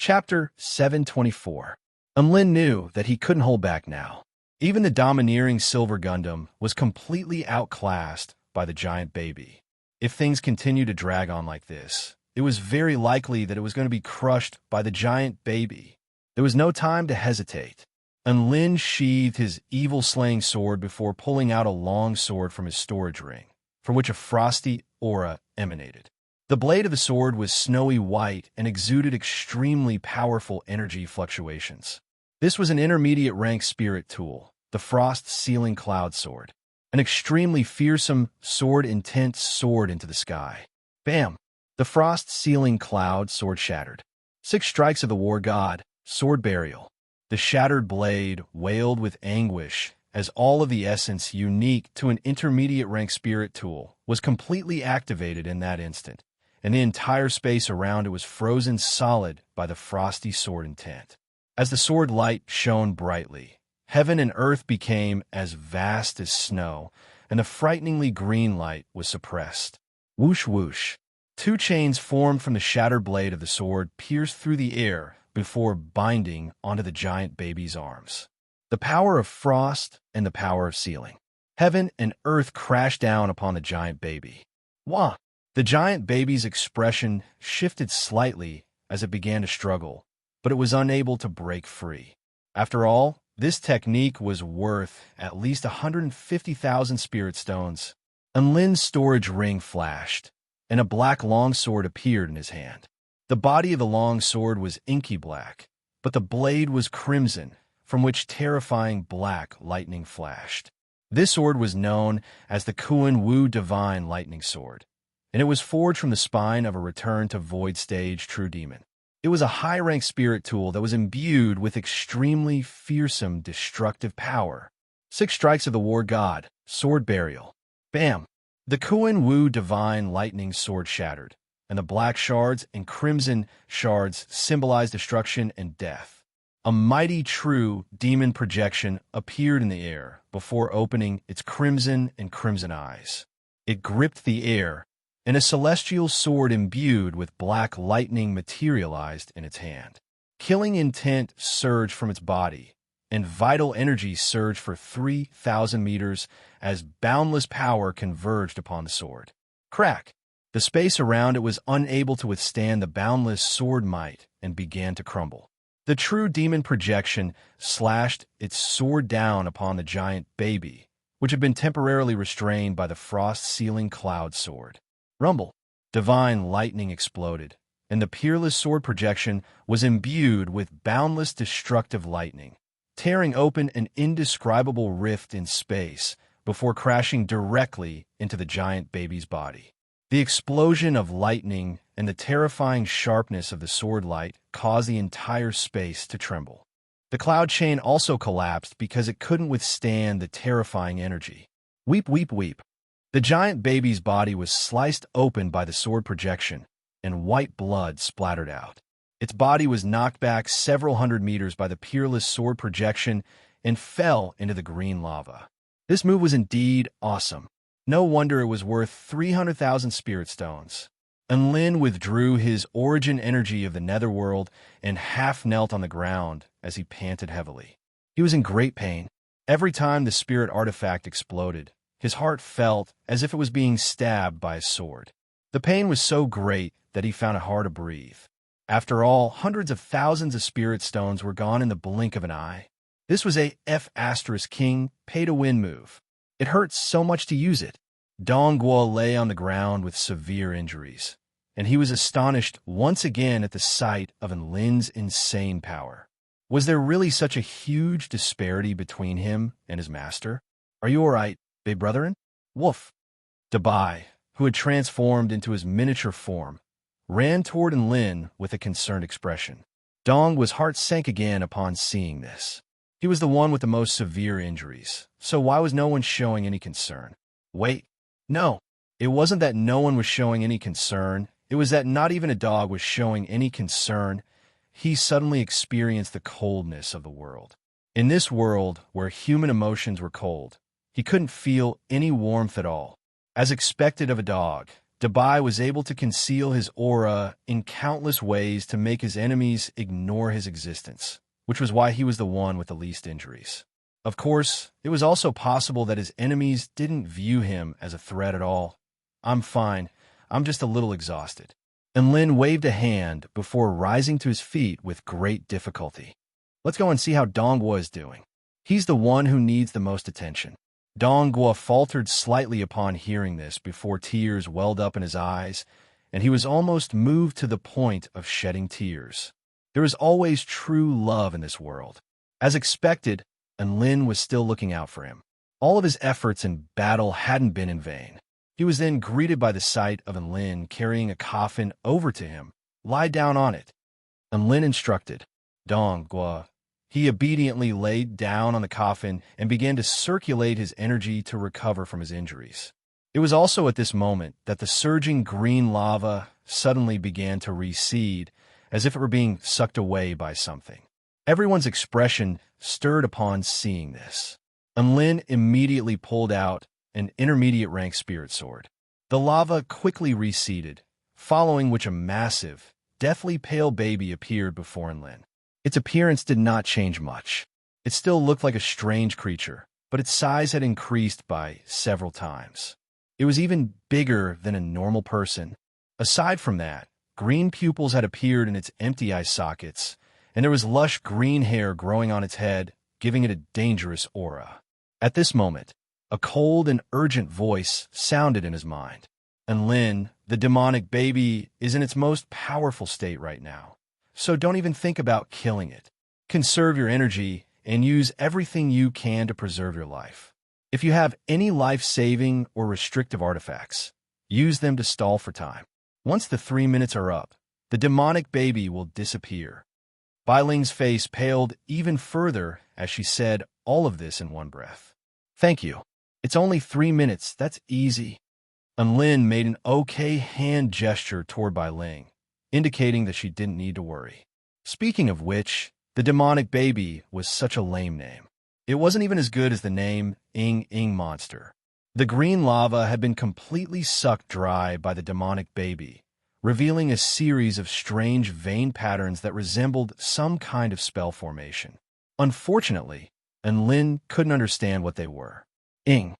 Chapter 724. Lin knew that he couldn't hold back now. Even the domineering Silver Gundam was completely outclassed by the giant baby. If things continued to drag on like this, it was very likely that it was going to be crushed by the giant baby. There was no time to hesitate. Lin sheathed his evil-slaying sword before pulling out a long sword from his storage ring, from which a frosty aura emanated. The blade of the sword was snowy white and exuded extremely powerful energy fluctuations. This was an intermediate-rank spirit tool, the Frost-Sealing Cloud Sword. An extremely fearsome sword-intent soared into the sky. Bam! The Frost-Sealing Cloud Sword shattered. 6 strikes of the War God, Sword Burial. The shattered blade wailed with anguish as all of the essence unique to an intermediate-rank spirit tool was completely activated in that instant, and the entire space around it was frozen solid by the frosty sword intent. As the sword light shone brightly, heaven and earth became as vast as snow, and the frighteningly green light was suppressed. Whoosh whoosh. 2 chains formed from the shattered blade of the sword pierced through the air before binding onto the giant baby's arms. The power of frost and the power of sealing. Heaven and earth crashed down upon the giant baby. Wah! The giant baby's expression shifted slightly as it began to struggle, but it was unable to break free. After all, this technique was worth at least 150,000 spirit stones. Lin's storage ring flashed, and a black longsword appeared in his hand. The body of the longsword was inky black, but the blade was crimson, from which terrifying black lightning flashed. This sword was known as the Kuan Wu Divine Lightning Sword, and it was forged from the spine of a Return to Void Stage True Demon. It was a high-rank spirit tool that was imbued with extremely fearsome destructive power. 6 strikes of the War God, Sword Burial. Bam! The Kuan Wu Divine Lightning Sword shattered, and the black shards and crimson shards symbolized destruction and death. A mighty true demon projection appeared in the air before opening its crimson and crimson eyes. It gripped the air, and a celestial sword imbued with black lightning materialized in its hand. Killing intent surged from its body, and vital energy surged for 3,000 meters as boundless power converged upon the sword. Crack! The space around it was unable to withstand the boundless sword might and began to crumble. The true demon projection slashed its sword down upon the giant baby, which had been temporarily restrained by the frost-sealing cloud sword. Rumble! Divine lightning exploded, and the peerless sword projection was imbued with boundless destructive lightning, tearing open an indescribable rift in space before crashing directly into the giant baby's body. The explosion of lightning and the terrifying sharpness of the sword light caused the entire space to tremble. The cloud chain also collapsed because it couldn't withstand the terrifying energy. Weep, weep, weep. The giant baby's body was sliced open by the sword projection, and white blood splattered out. Its body was knocked back several hundred meters by the peerless sword projection and fell into the green lava. This move was indeed awesome. No wonder it was worth 300,000 spirit stones. And Lin withdrew his origin energy of the netherworld and half knelt on the ground as he panted heavily. He was in great pain. Every time the spirit artifact exploded, his heart felt as if it was being stabbed by a sword. The pain was so great that he found it hard to breathe. After all, hundreds of thousands of spirit stones were gone in the blink of an eye. This was a F*King pay-to-win move. It hurt so much to use it. Dongguo lay on the ground with severe injuries, and he was astonished once again at the sight of Lin's insane power. Was there really such a huge disparity between him and his master? Are you all right, big brotherin? Woof. Dabai, who had transformed into his miniature form, ran toward Lin with a concerned expression. Dong's heart sank again upon seeing this. He was the one with the most severe injuries, so why was no one showing any concern? Wait, no. It wasn't that no one was showing any concern. It was that not even a dog was showing any concern. He suddenly experienced the coldness of the world. In this world, where human emotions were cold, he couldn't feel any warmth at all. As expected of a dog, Dabai was able to conceal his aura in countless ways to make his enemies ignore his existence, which was why he was the one with the least injuries. Of course, it was also possible that his enemies didn't view him as a threat at all. I'm fine. I'm just a little exhausted. And Lin waved a hand before rising to his feet with great difficulty. Let's go and see how Dongguo is doing. He's the one who needs the most attention. Dongguo faltered slightly upon hearing this before tears welled up in his eyes, and he was almost moved to the point of shedding tears. There is always true love in this world. As expected, Lin was still looking out for him. All of his efforts in battle hadn't been in vain. He was then greeted by the sight of Lin carrying a coffin over to him. Lie down on it. Lin instructed. Dongguo. He obediently laid down on the coffin and began to circulate his energy to recover from his injuries. It was also at this moment that the surging green lava suddenly began to recede, as if it were being sucked away by something. Everyone's expression stirred upon seeing this. Lin immediately pulled out an intermediate rank spirit sword. The lava quickly receded, following which a massive, deathly pale baby appeared before Lin. Its appearance did not change much. It still looked like a strange creature, but its size had increased by several times. It was even bigger than a normal person. Aside from that, green pupils had appeared in its empty eye sockets, and there was lush green hair growing on its head, giving it a dangerous aura. At this moment, a cold and urgent voice sounded in his mind. Lin, the demonic baby, is in its most powerful state right now. So don't even think about killing it. Conserve your energy and use everything you can to preserve your life. If you have any life-saving or restrictive artifacts, use them to stall for time. Once the 3 minutes are up, the demonic baby will disappear. Bai Ling's face paled even further as she said all of this in one breath. Thank you. It's only 3 minutes. That's easy. Lin made an okay hand gesture toward Bai Ling, indicating that she didn't need to worry. Speaking of which, the demonic baby was such a lame name. It wasn't even as good as the name Ing Monster. The green lava had been completely sucked dry by the demonic baby, revealing a series of strange vein patterns that resembled some kind of spell formation. Unfortunately, Lin couldn't understand what they were. Ing.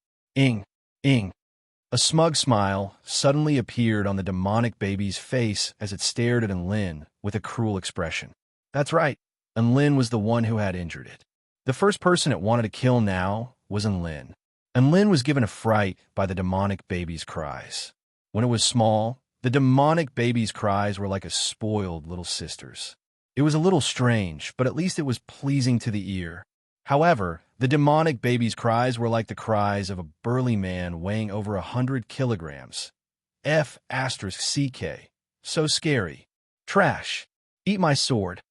A smug smile suddenly appeared on the demonic baby's face as it stared at Lin with a cruel expression. That's right, Lin was the one who had injured it. The first person it wanted to kill now was Lin. Lin was given a fright by the demonic baby's cries. When it was small, the demonic baby's cries were like a spoiled little sister's. It was a little strange, but at least it was pleasing to the ear. However, the demonic baby's cries were like the cries of a burly man weighing over 100 kilograms. F*CK. So scary. Trash. Eat my sword.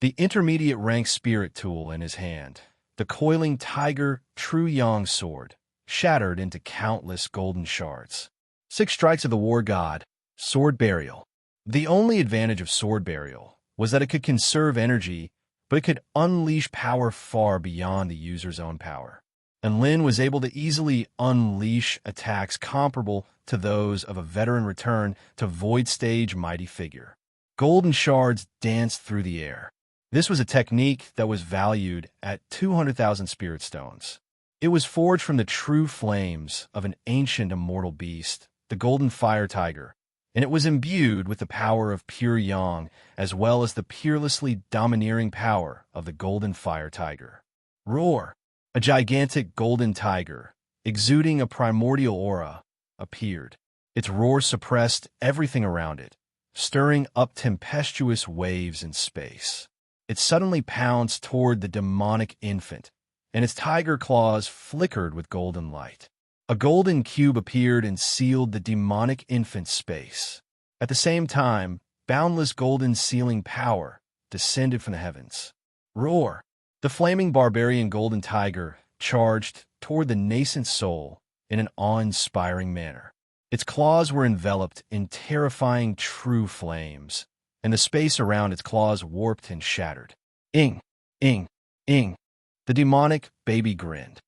The intermediate rank spirit tool in his hand, the coiling tiger True Yang sword, shattered into countless golden shards. 6 strikes of the war god, sword burial. The only advantage of sword burial was that it could conserve energy, but it could unleash power far beyond the user's own power. And Lin was able to easily unleash attacks comparable to those of a veteran return to Void Stage mighty figure. Golden shards danced through the air. This was a technique that was valued at 200,000 spirit stones. It was forged from the true flames of an ancient immortal beast, the Golden Fire Tiger, and it was imbued with the power of pure yang as well as the peerlessly domineering power of the Golden Fire Tiger. Roar! A gigantic golden tiger, exuding a primordial aura, appeared. Its roar suppressed everything around it, stirring up tempestuous waves in space. It suddenly pounced toward the demonic infant, and its tiger claws flickered with golden light. A golden cube appeared and sealed the demonic infant's space. At the same time, boundless golden sealing power descended from the heavens. Roar! The flaming barbarian golden tiger charged toward the nascent soul in an awe-inspiring manner. Its claws were enveloped in terrifying true flames, and the space around its claws warped and shattered. Ing! Ing! Ing! The demonic baby grinned.